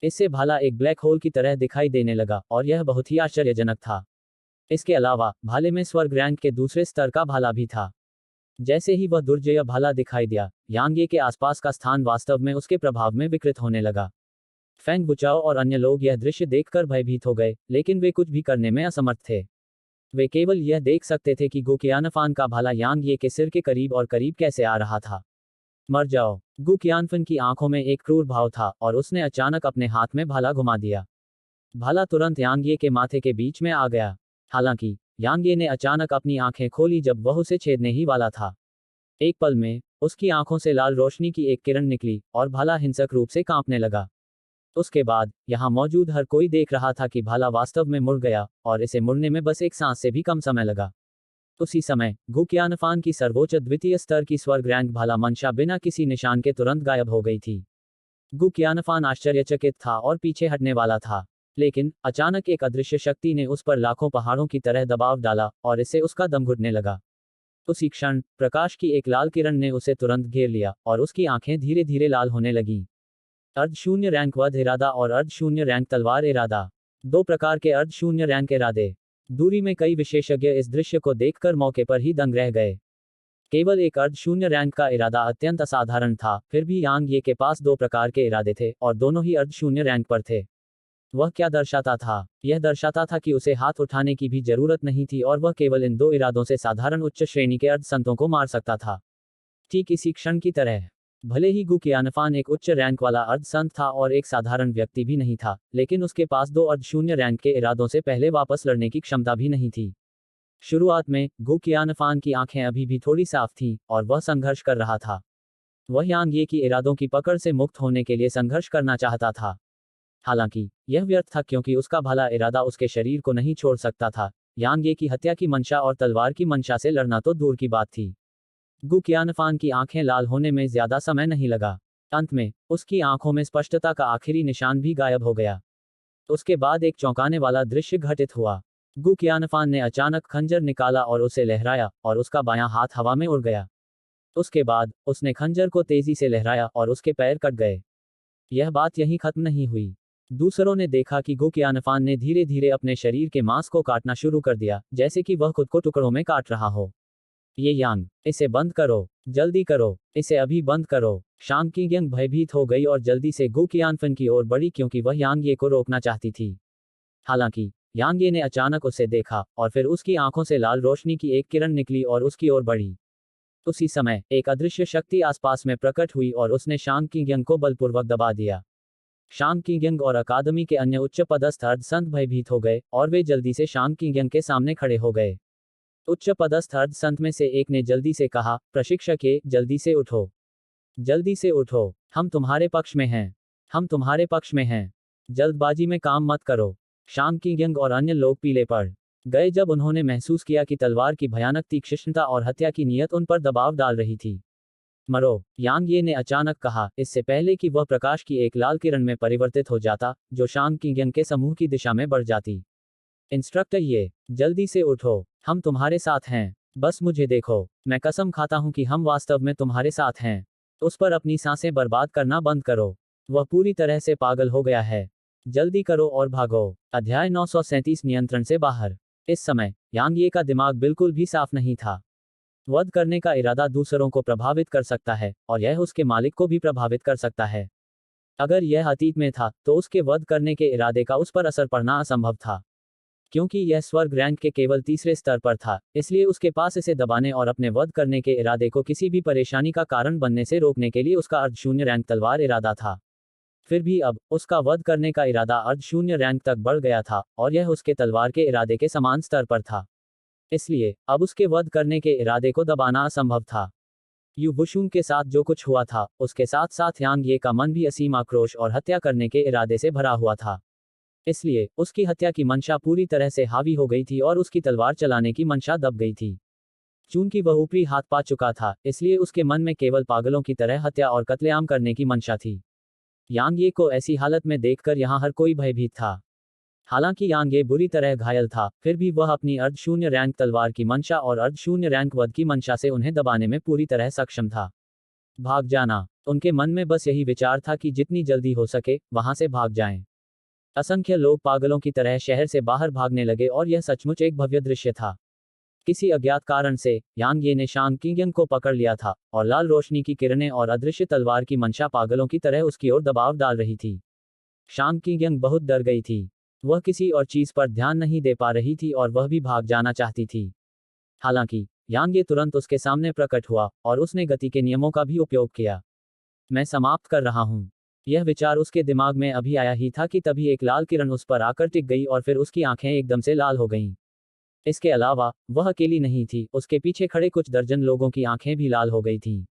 इससे भाला एक ब्लैक होल की तरह दिखाई देने लगा और यह बहुत ही आश्चर्यजनक था। इसके अलावा भाले में स्वर्ग रैंक के दूसरे स्तर का भाला भी था। जैसे ही वह दुर्जय भाला दिखाई दिया, यांगे के आसपास का स्थान वास्तव में उसके प्रभाव में विकृत होने लगा। फेंग बुचाओ और अन्य लोग यह दृश्य देखकर भयभीत हो गए, लेकिन वे कुछ भी करने में असमर्थ थे। वे केवल यह देख सकते थे कि गु कियानफान का भाला यांग ये के सिर के करीब और करीब कैसे आ रहा था। मर जाओ। गु कियानफान की आंखों में एक क्रूर भाव था और उसने अचानक अपने हाथ में भाला घुमा दिया। भाला तुरंत यांग ये के माथे के बीच में आ गया। हालांकि यांग ये ने अचानक अपनी आंखें खोली जब वह उसे छेदने ही वाला था। एक पल में उसकी आंखों से लाल रोशनी की एक किरण निकली और भाला हिंसक रूप से कांपने लगा। उसके बाद यहाँ मौजूद हर कोई देख रहा था कि भाला वास्तव में मुड़ गया, और इसे मुड़ने में बस एक सांस से भी कम समय लगा। उसी समय गु कियानफान की सर्वोच्च द्वितीय स्तर की स्वर्ग रैंक भाला मंशा बिना किसी निशान के तुरंत गायब हो गई थी। गु कियानफान आश्चर्यचकित था और पीछे हटने वाला था, लेकिन अचानक एक अदृश्य शक्ति ने उस पर लाखों पहाड़ों की तरह दबाव डाला और इससे उसका दम घुटने लगा। उसी क्षण प्रकाश की एक लाल किरण ने उसे तुरंत घेर लिया और उसकी आंखें धीरे धीरे लाल होने लगीं। अर्धशून्य रैंक वध इरादा और अर्धशून्य रैंक तलवार इरादा। दो प्रकार के अर्धशून्य रैंक इरादे। दूरी में कई विशेषज्ञ इस दृश्य को देखकर मौके पर ही दंग रह गए। केवल एक अर्धशून्य रैंक का इरादा अत्यंत असाधारण था, फिर भी यांग ये के पास दो प्रकार के इरादे थे और दोनों ही अर्धशून्य रैंक पर थे। वह क्या दर्शाता था? यह दर्शाता था कि उसे हाथ उठाने की भी जरूरत नहीं थी और वह केवल इन दो इरादों से साधारण उच्च श्रेणी के अर्धसंतों को मार सकता था। ठीक इसी क्षण की तरह, भले ही गु कियानफान एक उच्च रैंक वाला अर्धसंत था और एक साधारण व्यक्ति भी नहीं था, लेकिन उसके पास दो अर्धशून्य रैंक के इरादों से पहले वापस लड़ने की क्षमता भी नहीं थी। शुरुआत में गु कियानफान की आंखें अभी भी थोड़ी साफ थीं और वह संघर्ष कर रहा था। वह यांग ये की इरादों की पकड़ से मुक्त होने के लिए संघर्ष करना चाहता था। हालांकि यह व्यर्थ था क्योंकि उसका भला इरादा उसके शरीर को नहीं छोड़ सकता था। यांग ये की हत्या की मंशा और तलवार की मंशा से लड़ना तो दूर की बात थी। गु कियानफान की आंखें लाल होने में ज्यादा समय नहीं लगा। अंत में उसकी आंखों में स्पष्टता का आखिरी निशान भी गायब हो गया। उसके बाद एक चौंकाने वाला दृश्य घटित हुआ। गु कियानफान ने अचानक खंजर निकाला और उसे लहराया, और उसका बायां हाथ हवा में उड़ गया। उसके बाद उसने खंजर को तेजी से लहराया और उसके पैर कट गए। यह बात यहीं खत्म नहीं हुई। दूसरों ने देखा कि गु कियानफान ने धीरे धीरे अपने शरीर के मांस को काटना शुरू कर दिया, जैसे कि वह खुद को टुकड़ों में काट रहा हो। ये यांग, इसे बंद करो, जल्दी करो, इसे अभी बंद करो। शांग किगंग भयभीत हो गई और जल्दी से गु कियानफान की ओर बढ़ी क्योंकि वह यांग ये को रोकना चाहती थी। हालांकि यांग ये ने अचानक उसे देखा और फिर उसकी आंखों से लाल रोशनी की एक किरण निकली और उसकी ओर बढ़ी। उसी समय एक अदृश्य शक्ति आसपास में प्रकट हुई और उसने शांग किगंग को बलपूर्वक दबा दिया। शांग किगंग और अकादमी के अन्य उच्च पदस्थ अर्धसंत भयभीत हो गए और वे जल्दी से शांग किगंग के सामने खड़े हो गए। उच्च पदस्थ अर्धसंत में से एक ने जल्दी से कहा, प्रशिक्षक ये, जल्दी से उठो, जल्दी से उठो, हम तुम्हारे पक्ष में हैं, हम तुम्हारे पक्ष में हैं, जल्दबाजी में काम मत करो। शांग किगंग और अन्य लोग पीले पड़ गए जब उन्होंने महसूस किया कि तलवार की भयानक तीक्ष्णता और हत्या की नीयत उन पर दबाव डाल रही थी। मरो, यांग ये ने अचानक कहा, इससे पहले कि वह प्रकाश की एक लाल किरण में परिवर्तित हो जाता, जो शांग किगंग के समूह की दिशा में बढ़ जाती। इंस्ट्रक्टर ये, जल्दी से उठो, हम तुम्हारे साथ हैं, बस मुझे देखो, मैं कसम खाता हूं कि हम वास्तव में तुम्हारे साथ हैं। उस पर अपनी सांसें बर्बाद करना बंद करो, वह पूरी तरह से पागल हो गया है, जल्दी करो और भागो। अध्याय 937 नियंत्रण से बाहर। इस समय यांग ये का दिमाग बिल्कुल भी साफ नहीं था। वध करने का इरादा दूसरों को प्रभावित कर सकता है और यह उसके मालिक को भी प्रभावित कर सकता है। अगर यह अतीत में था तो उसके वध करने के इरादे का उस पर असर पड़ना असंभव था। क्योंकि यह स्वर्ग रैंक के केवल तीसरे स्तर पर था, इसलिए उसके पास इसे दबाने और अपने वध करने के इरादे को किसी भी परेशानी का कारण बनने से रोकने के लिए उसका अर्धशून्य रैंक तलवार इरादा था। फिर भी अब उसका वध करने का इरादा अर्धशून्य रैंक तक बढ़ गया था और यह उसके तलवार के इरादे के समान स्तर पर था। इसलिए अब उसके वध करने के इरादे को दबाना असंभव था। यू वुशुंग के साथ जो कुछ हुआ था उसके साथ साथ यांग ये का मन भी असीम आक्रोश और हत्या करने के इरादे से भरा हुआ था। इसलिए उसकी हत्या की मंशा पूरी तरह से हावी हो गई थी और उसकी तलवार चलाने की मंशा दब गई थी। चूंकि वह ऊपरी हाथ पा चुका था, इसलिए उसके मन में केवल पागलों की तरह हत्या और कत्लेआम करने की मंशा थी। यांग ये को ऐसी हालत में देखकर यहाँ हर कोई भयभीत था। हालांकि यांग ये बुरी तरह घायल था, फिर भी वह अपनी अर्धशून्य रैंक तलवार की मंशा और अर्धशून्य रैंक वध की मंशा से उन्हें दबाने में पूरी तरह सक्षम था। भाग जाना। उनके मन में बस यही विचार था कि जितनी जल्दी हो सके वहां से भाग जाएं। असंख्य लोग पागलों की तरह शहर से बाहर भागने लगे और यह सचमुच एक भव्य दृश्य था। किसी अज्ञात कारण से यांग ये ने शांग किंगयंग को पकड़ लिया था और लाल रोशनी की किरणें और अदृश्य तलवार की मंशा पागलों की तरह उसकी ओर दबाव डाल रही थी। शांग किंगयंग बहुत डर गई थी। वह किसी और चीज पर ध्यान नहीं दे पा रही थी और वह भी भाग जाना चाहती थी। हालांकि यांग ये तुरंत उसके सामने प्रकट हुआ और उसने गति के नियमों का भी उपयोग किया। मैं समाप्त कर रहा हूं। यह विचार उसके दिमाग में अभी आया ही था कि तभी एक लाल किरण उस पर आकर टिक गई और फिर उसकी आंखें एकदम से लाल हो गईं। इसके अलावा वह अकेली नहीं थी, उसके पीछे खड़े कुछ दर्जन लोगों की आंखें भी लाल हो गई थीं।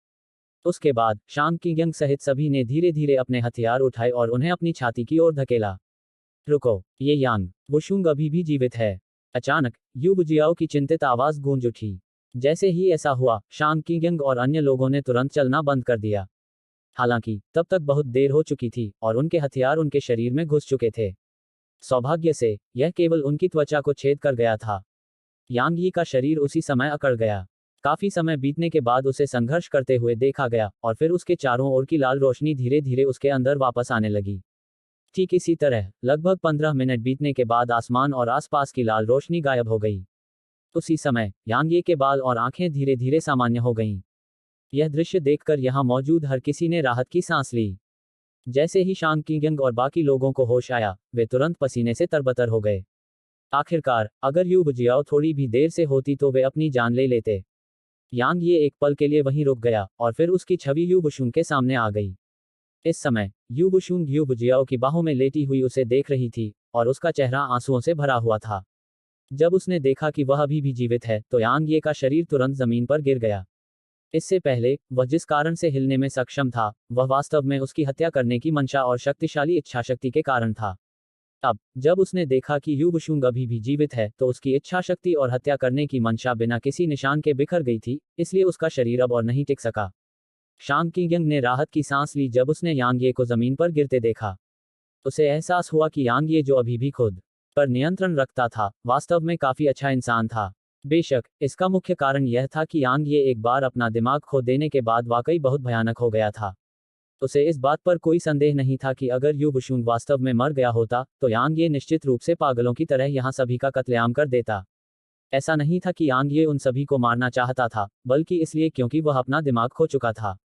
उसके बाद शांग किंगयंग सहित सभी ने धीरे धीरे अपने हथियार उठाए और उन्हें अपनी छाती की ओर धकेला। रुको, ये यांग वुशुंग अभी भी जीवित है। अचानक यू बुजियाओ की चिंतित आवाज गूंज उठी। जैसे ही ऐसा हुआ, शांग किंगयंग और अन्य लोगों ने तुरंत चलना बंद कर दिया। हालांकि तब तक बहुत देर हो चुकी थी और उनके हथियार उनके शरीर में घुस चुके थे। सौभाग्य से यह केवल उनकी त्वचा को छेद कर गया था। यांग यी का शरीर उसी समय अकड़ गया। काफी समय बीतने के बाद उसे संघर्ष करते हुए देखा गया और फिर उसके चारों ओर की लाल रोशनी धीरे धीरे उसके अंदर वापस आने लगी। ठीक इसी तरह लगभग 15 मिनट बीतने के बाद आसमान और आसपास की लाल रोशनी गायब हो गई। उसी समय यांग ये के बाल और आंखें धीरे धीरे सामान्य हो गईं। यह दृश्य देखकर यहां मौजूद हर किसी ने राहत की सांस ली। जैसे ही शांग किंगयंग और बाकी लोगों को होश आया, वे तुरंत पसीने से तरबतर हो गए। आखिरकार अगर यू बुजियाओ थोड़ी भी देर से होती तो वे अपनी जान ले लेते। यांग ये एक पल के लिए वहीं रुक गया और फिर उसकी छवि यू बुशुंग के सामने आ गई। इस समय यू बुशुंग यू बुजियाओ की बाहों में लेटी हुई उसे देख रही थी और उसका चेहरा आंसुओं से भरा हुआ था। जब उसने देखा कि वह अभी भी जीवित है तो यांग ये का शरीर तुरंत जमीन पर गिर गया। इससे पहले वह जिस कारण से हिलने में सक्षम था, वह वास्तव में उसकी हत्या करने की मंशा और शक्तिशाली इच्छाशक्ति के कारण था। अब जब उसने देखा कि यू बुशुंग अभी भी जीवित है तो उसकी इच्छाशक्ति और हत्या करने की मंशा बिना किसी निशान के बिखर गई थी, इसलिए उसका शरीर अब और नहीं टिक सका। शांग किंगयंग ने राहत की सांस ली जब उसने यांग ये को जमीन पर गिरते देखा। उसे एहसास हुआ कि यांग ये जो अभी भी खुद पर नियंत्रण रखता था, वास्तव में काफी अच्छा इंसान था। बेशक इसका मुख्य कारण यह था कि यांग ये एक बार अपना दिमाग खो देने के बाद वाकई बहुत भयानक हो गया था। उसे इस बात पर कोई संदेह नहीं था कि अगर यू बुशुंग वास्तव में मर गया होता तो यांग ये निश्चित रूप से पागलों की तरह यहाँ सभी का कत्लेआम कर देता। ऐसा नहीं था कि यांग ये उन सभी को मारना चाहता था, बल्कि इसलिए क्योंकि वह अपना दिमाग खो चुका था।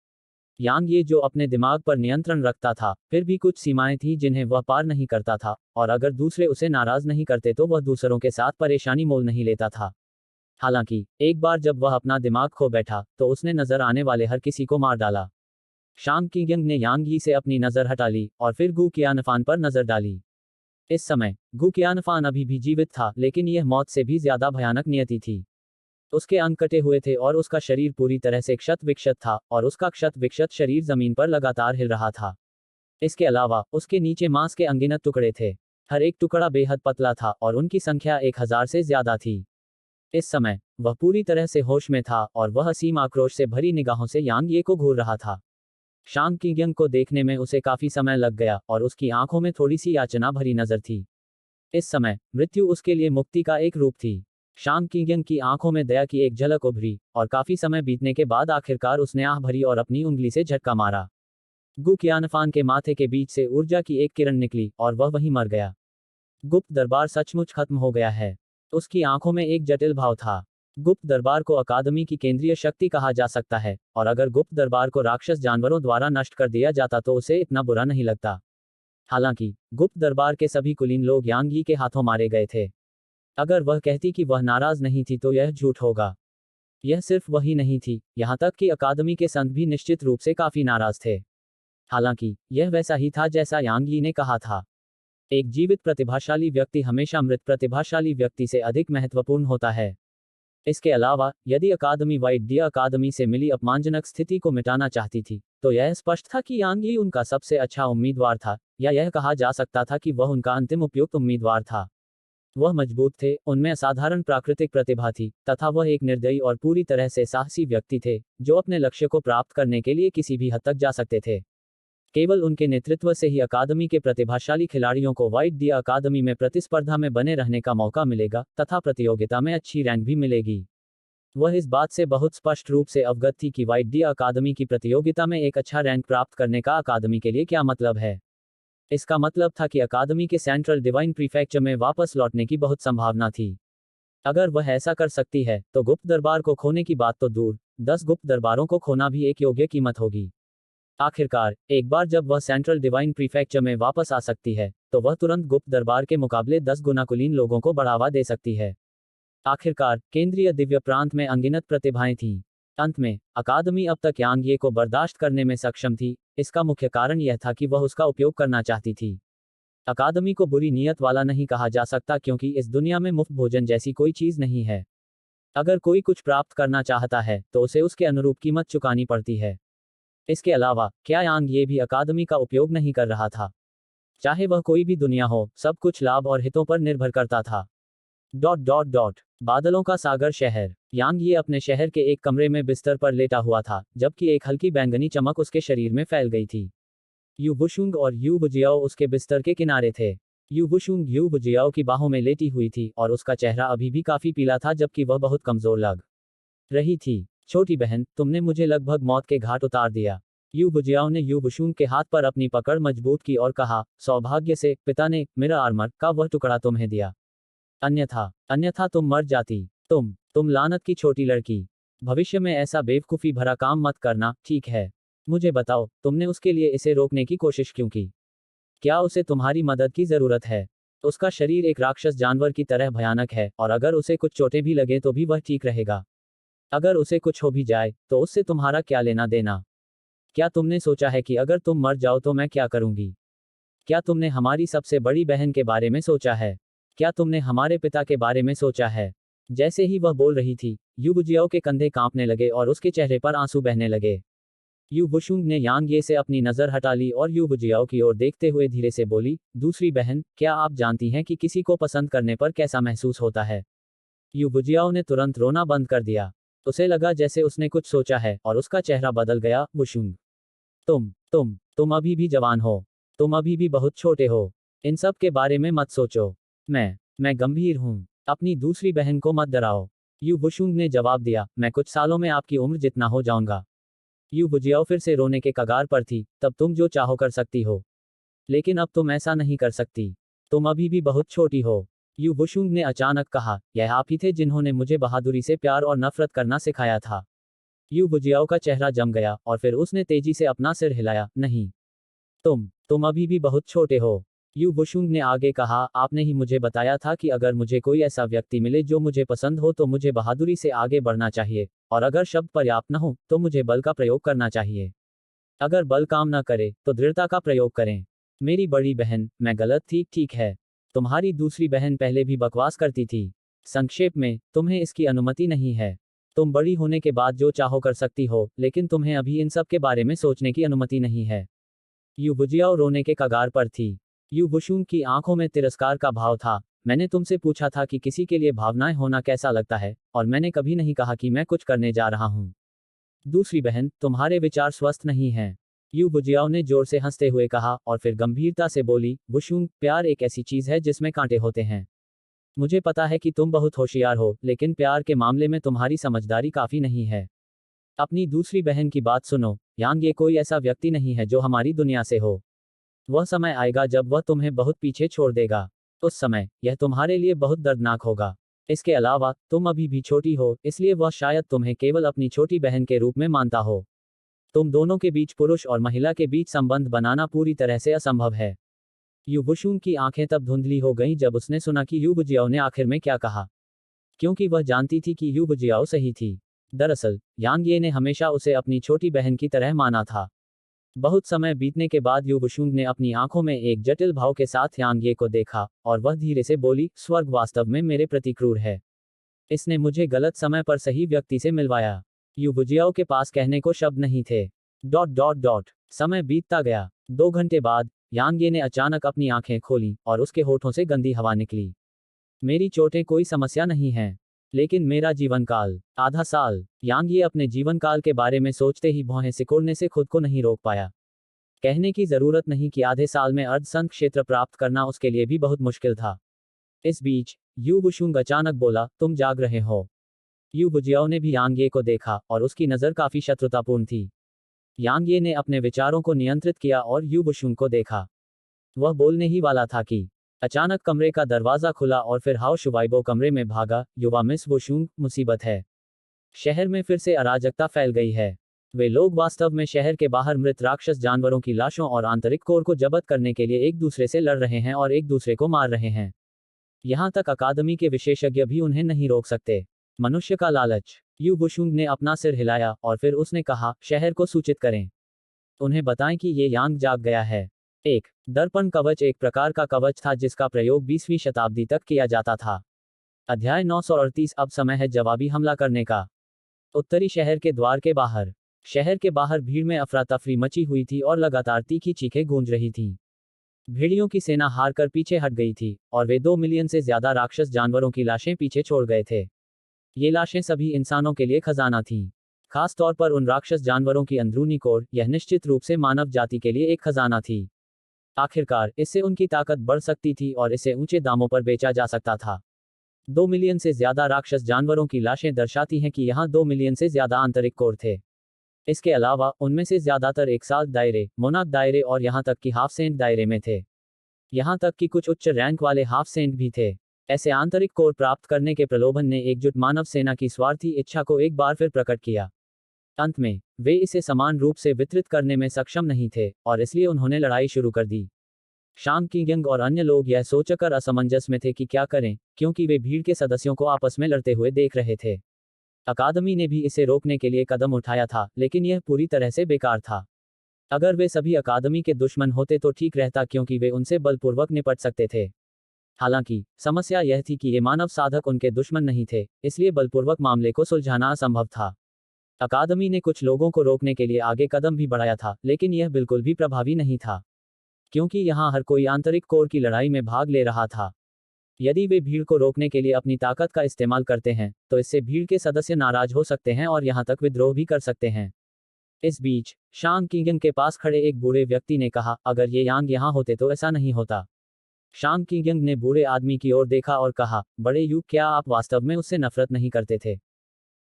यांग ये जो अपने दिमाग पर नियंत्रण रखता था, फिर भी कुछ सीमाएं थीं जिन्हें वह पार नहीं करता था, और अगर दूसरे उसे नाराज नहीं करते तो वह दूसरों के साथ परेशानी मोल नहीं लेता था। हालांकि एक बार जब वह अपना दिमाग खो बैठा तो उसने नजर आने वाले हर किसी को मार डाला। शांग किंगयंग ने यांग यी से अपनी नजर हटा ली और फिर गु कियानफान पर नजर डाली। इस समय गु कियानफान अभी भी जीवित था, लेकिन यह मौत से भी ज्यादा भयानक नियति थी। उसके अंग कटे हुए थे और उसका शरीर पूरी तरह से क्षत विक्षत था और उसका क्षत विक्षत शरीर जमीन पर लगातार हिल रहा था। इसके अलावा उसके नीचे मांस के अनगिनत टुकड़े थे। हर एक टुकड़ा बेहद पतला था और उनकी संख्या 1000 से ज्यादा थी। इस समय वह पूरी तरह से होश में था और वह असीम आक्रोश से भरी निगाहों से यांग ये को घूर रहा था। शांग किंगयंग को देखने में उसे काफी समय लग गया और उसकी आंखों में थोड़ी सी याचना भरी नजर थी। इस समय मृत्यु उसके लिए मुक्ति का एक रूप थी। शांग किंगयंग की आंखों में दया की एक झलक उभरी, और काफी समय बीतने के बाद आखिरकार उसने आह भरी और अपनी उंगली से झटका मारा। गु कियानफान के माथे के बीच से ऊर्जा की एक किरण निकली और वह वहीं मर गया। गुप्त दरबार सचमुच खत्म हो गया है। उसकी आंखों में एक जटिल भाव था। गुप्त दरबार को अकादमी की केंद्रीय शक्ति कहा जा सकता है, और अगर गुप्त दरबार को राक्षस जानवरों द्वारा नष्ट कर दिया जाता तो उसे इतना बुरा नहीं लगता। हालांकि गुप्त दरबार के सभी कुलीन लोग यांग यी के हाथों मारे गए थे। अगर वह कहती कि वह नाराज नहीं थी तो यह झूठ होगा। यह सिर्फ वही नहीं थी, यहां तक कि अकादमी के संत भी निश्चित रूप से काफी नाराज थे। हालांकि यह वैसा ही था जैसा यांग यी ने कहा था। एक जीवित प्रतिभाशाली व्यक्ति हमेशा मृत प्रतिभाशाली व्यक्ति से अधिक महत्वपूर्ण होता है। इसके अलावा, यदि अकादमी वाइड्य अकादमी से मिली अपमानजनक स्थिति को मिटाना चाहती थी, तो यह स्पष्ट था कि यांग यी उनका सबसे अच्छा उम्मीदवार था, या यह कहा जा सकता था कि वह उनका अंतिम उपयुक्त उम्मीदवार था। वह मजबूत थे, उनमें असाधारण प्राकृतिक प्रतिभा थी, तथा वह एक निर्दयी और पूरी तरह से साहसी व्यक्ति थे, जो अपने लक्ष्य को प्राप्त करने के लिए किसी भी हद तक जा सकते थे। केवल उनके नेतृत्व से ही अकादमी के प्रतिभाशाली खिलाड़ियों को वाइड्य अकादमी में प्रतिस्पर्धा में बने रहने का मौका मिलेगा, तथा प्रतियोगिता में अच्छी रैंक भी मिलेगी। वह इस बात से बहुत स्पष्ट रूप से अवगत थी कि वाइड्य अकादमी की प्रतियोगिता में एक अच्छा रैंक प्राप्त करने का अकादमी के लिए क्या मतलब है। इसका मतलब था कि अकादमी के सेंट्रल डिवाइन प्रीफेक्चर में वापस लौटने की बहुत संभावना थी। अगर वह ऐसा कर सकती है, तो गुप्त दरबार को खोने की बात तो दूर, 10 गुप्त दरबारों को खोना भी एक योग्य कीमत होगी। आखिरकार, एक बार जब वह सेंट्रल डिवाइन प्रीफेक्चर में वापस आ सकती है, तो वह तुरंत गुप्त दरबार के मुकाबले 10 गुना कुलीन लोगों को बढ़ावा दे सकती है। आखिरकार, केंद्रीय दिव्य प्रांत में अनगिनत प्रतिभाएं थीं। अंत में, अकादमी अब तक यांग ये को बर्दाश्त करने में सक्षम थी। इसका मुख्य कारण यह था कि वह उसका उपयोग करना चाहती थी। अकादमी को बुरी नीयत वाला नहीं कहा जा सकता, क्योंकि इस दुनिया में मुफ्त भोजन जैसी कोई चीज नहीं है। अगर कोई कुछ प्राप्त करना चाहता है, तो उसे उसके अनुरूप कीमत चुकानी पड़ती है। इसके अलावा, क्या यांग ये भी अकादमी का उपयोग नहीं कर रहा था? चाहे वह कोई भी दुनिया हो, सब कुछ लाभ और हितों पर निर्भर करता था। बादलों का सागर शहर। यांग ये अपने शहर के एक कमरे में बिस्तर पर लेटा हुआ था, जबकि एक हल्की बैंगनी चमक उसके शरीर में फैल गई थी। यू बुशुंग और यू बुजियाओ उसके बिस्तर के किनारे थे। यू बुशुंग यू बुजियाओ की बाहों में लेटी हुई थी, और उसका चेहरा अभी भी काफी पीला था, जबकि वह बहुत कमजोर लग रही थी। छोटी बहन, तुमने मुझे लगभग मौत के घाट उतार दिया। यू बुजियाओ ने यू बुशुंग के हाथ पर अपनी पकड़ मजबूत की और कहा, सौभाग्य से, पिता ने मेरा आर्मर का वह टुकड़ा तुम्हें दिया। अन्यथा तुम मर जाती। तुम लानत की छोटी लड़की। भविष्य में ऐसा बेवकूफी भरा काम मत करना, ठीक है? मुझे बताओ, तुमने उसके लिए इसे रोकने की कोशिश क्यों की? क्या उसे तुम्हारी मदद की जरूरत है? उसका शरीर एक राक्षस जानवर की तरह भयानक है, और अगर उसे कुछ चोटें भी लगे तो भी वह ठीक रहेगा। अगर उसे कुछ हो भी जाए, तो उससे तुम्हारा क्या लेना देना? क्या तुमने सोचा है कि अगर तुम मर जाओ तो मैं क्या करूंगी? क्या तुमने हमारी सबसे बड़ी बहन के बारे में सोचा है? क्या तुमने हमारे पिता के बारे में सोचा है? जैसे ही वह बोल रही थी, यू बुजियाओ के कंधे कांपने लगे और उसके चेहरे पर आंसू बहने लगे। यू बुशुंग ने यांग ये से अपनी नजर हटा ली और यू बुजियाओ की ओर देखते हुए धीरे से बोली, दूसरी बहन, क्या आप जानती हैं कि किसी को पसंद करने पर कैसा महसूस होता है? यू बुजियाओ ने तुरंत रोना बंद कर दिया। उसे लगा जैसे उसने कुछ सोचा है, और उसका चेहरा बदल गया। बुशुंग, तुम अभी भी जवान हो। तुम अभी भी बहुत छोटे हो। इन सब के बारे में मत सोचो। मैं गंभीर हूं। अपनी दूसरी बहन को मत डराओ। यू बुशुंग ने जवाब दिया, मैं कुछ सालों में आपकी उम्र जितना हो जाऊंगा। यू बुजियाओ फिर से रोने के कगार पर थी। तब तुम जो चाहो कर सकती हो, लेकिन अब तुम ऐसा नहीं कर सकती। तुम अभी भी बहुत छोटी हो। यू बुशुंग ने अचानक कहा, यह आप ही थे जिन्होंने मुझे बहादुरी से प्यार और नफरत करना सिखाया था। यू बुजियाओ का चेहरा जम गया, और फिर उसने तेजी से अपना सिर हिलाया। नहीं, तुम अभी भी बहुत छोटे हो। यू बुशुंग ने आगे कहा, आपने ही मुझे बताया था कि अगर मुझे कोई ऐसा व्यक्ति मिले जो मुझे पसंद हो तो मुझे बहादुरी से आगे बढ़ना चाहिए, और अगर शब्द पर्याप्त न हो तो मुझे बल का प्रयोग करना चाहिए। अगर बल काम न करे तो दृढ़ता का प्रयोग करें। मेरी बड़ी बहन, मैं गलत थी, ठीक है? तुम्हारी दूसरी बहन पहले भी बकवास करती थी। संक्षेप में, तुम्हें इसकी अनुमति नहीं है। तुम बड़ी होने के बाद जो चाहो कर सकती हो, लेकिन तुम्हें अभी इन सब के बारे में सोचने की अनुमति नहीं है। यू बुजियाओ रोने के कगार पर थी। यू बुशुंग की आंखों में तिरस्कार का भाव था। मैंने तुमसे पूछा था कि किसी के लिए भावनाएं होना कैसा लगता है, और मैंने कभी नहीं कहा कि मैं कुछ करने जा रहा हूं। दूसरी बहन, तुम्हारे विचार स्वस्थ नहीं हैं। यू बुजियाओ ने जोर से हंसते हुए कहा और फिर गंभीरता से बोली, वुशुंग, प्यार एक ऐसी चीज है जिसमें कांटे होते हैं। मुझे पता है कि तुम बहुत होशियार हो, लेकिन प्यार के मामले में तुम्हारी समझदारी काफी नहीं है। अपनी दूसरी बहन की बात सुनो, यांग, ये कोई ऐसा व्यक्ति नहीं है जो हमारी दुनिया से हो। वह समय आएगा जब वह तुम्हें बहुत पीछे छोड़ देगा। उस समय यह तुम्हारे लिए बहुत दर्दनाक होगा। इसके अलावा तुम अभी भी छोटी हो, इसलिए वह शायद तुम्हें केवल अपनी छोटी बहन के रूप में मानता हो। तुम दोनों के बीच, पुरुष और महिला के बीच संबंध बनाना पूरी तरह से असंभव है। यू बुशुन की आंखें तब धुंधली हो गईं जब उसने सुना कि यू बुजियाओ ने आखिर में क्या कहा, क्योंकि वह जानती थी कि यू बुजियाओ सही थी। दरअसल यांग ये ने हमेशा उसे अपनी छोटी बहन की तरह माना था। बहुत समय बीतने के बाद यू बुशुंग ने अपनी आंखों में एक जटिल भाव के साथ यांग ये को देखा और वह धीरे से बोली, स्वर्ग वास्तव में मेरे प्रति क्रूर है। इसने मुझे गलत समय पर सही व्यक्ति से मिलवाया। यू बुजियाओ के पास कहने को शब्द नहीं थे। डॉट डॉट डॉट समय बीतता गया। 2 घंटे बाद यांग ये ने अचानक अपनी आंखें खोली और उसके होठों से गंदी हवा निकली। मेरी चोटें कोई समस्या नहीं है, लेकिन मेरा जीवन काल, आधा साल। यांग ये अपने जीवन काल के बारे में सोचते ही भौहें सिकोड़ने से खुद को नहीं रोक पाया। कहने की जरूरत नहीं कि आधे साल में अर्धसंध क्षेत्र प्राप्त करना उसके लिए भी बहुत मुश्किल था। इस बीच यू बुशुंग अचानक बोला, तुम जाग रहे हो। यू बुजियाओ ने भी यांग ये को देखा और उसकी नज़र काफी शत्रुतापूर्ण थी। यांग ये ने अपने विचारों को नियंत्रित किया और यू बुशुंग को देखा। वह बोलने ही वाला था कि अचानक कमरे का दरवाजा खुला और फिर हाओ शुवाइबो कमरे में भागा। युवा, मिस बुशुंग, मुसीबत है। शहर में फिर से अराजकता फैल गई है। वे लोग वास्तव में शहर के बाहर मृत राक्षस जानवरों की लाशों और आंतरिक कोर को जब्त करने के लिए एक दूसरे से लड़ रहे हैं और एक दूसरे को मार रहे हैं। यहाँ तक अकादमी के विशेषज्ञ भी उन्हें नहीं रोक सकते। मनुष्य का लालच। यू बुशुंग ने अपना सिर हिलाया और फिर उसने कहा, शहर को सूचित करें। उन्हें बताएं कि ये यांग जाग गया है। एक दर्पण कवच एक प्रकार का कवच था जिसका प्रयोग 20वीं शताब्दी तक किया जाता था। अध्याय 938। अब समय है जवाबी हमला करने का। उत्तरी शहर के द्वार के बाहर। शहर के बाहर भीड़ में अफरा तफरी मची हुई थी और लगातार तीखी चीखें गूंज रही थीं। भेड़ियों की सेना हार कर पीछे हट गई थी और वे 2 मिलियन से ज्यादा राक्षस जानवरों की लाशें पीछे छोड़ गए थे। ये लाशें सभी इंसानों के लिए खजाना थीं। खास तौर पर उन राक्षस जानवरों की अंदरूनी कोर, यह निश्चित रूप से मानव जाति के लिए एक खजाना थी। आखिरकार इससे उनकी ताकत बढ़ सकती थी और इसे ऊंचे दामों पर बेचा जा सकता था। 2 मिलियन से ज्यादा राक्षस जानवरों की लाशें दर्शाती हैं कि यहाँ 2 मिलियन से ज्यादा आंतरिक कोर थे। इसके अलावा उनमें से ज्यादातर एक साल दायरे, मोनाक दायरे और यहाँ तक कि हाफ सेंट दायरे में थे। यहाँ तक कि कुछ उच्च रैंक वाले हाफ सेंट भी थे। ऐसे आंतरिक कोर प्राप्त करने के प्रलोभन ने एकजुट मानव सेना की स्वार्थी इच्छा को एक बार फिर प्रकट किया। अंत में वे इसे समान रूप से वितरित करने में सक्षम नहीं थे और इसलिए उन्होंने लड़ाई शुरू कर दी। शांग किंग और अन्य लोग यह सोचकर असमंजस में थे कि क्या करें, क्योंकि वे भीड़ के सदस्यों को आपस में लड़ते हुए देख रहे थे। अकादमी ने भी इसे रोकने के लिए कदम उठाया था, लेकिन यह पूरी तरह से बेकार था। अगर वे सभी अकादमी के दुश्मन होते तो ठीक रहता, क्योंकि वे उनसे बलपूर्वक निपट सकते थे। हालांकि समस्या यह थी कि ये मानव साधक उनके दुश्मन नहीं थे, इसलिए बलपूर्वक मामले को सुलझाना असंभव था। अकादमी ने कुछ लोगों को रोकने के लिए आगे कदम भी बढ़ाया था, लेकिन यह बिल्कुल भी प्रभावी नहीं था, क्योंकि यहाँ हर कोई आंतरिक कोर की लड़ाई में भाग ले रहा था। यदि वे भीड़ को रोकने के लिए अपनी ताकत का इस्तेमाल करते हैं, तो इससे भीड़ के सदस्य नाराज हो सकते हैं और यहाँ तक विद्रोह भी कर सकते हैं। इस बीच शांग किंग के पास खड़े एक बूढ़े व्यक्ति ने कहा, अगर ये यांग यहाँ होते तो ऐसा नहीं होता। शांग किंग ने बूढ़े आदमी की ओर देखा और कहा, बड़े यू, क्या आप वास्तव में उससे नफरत नहीं करते थे?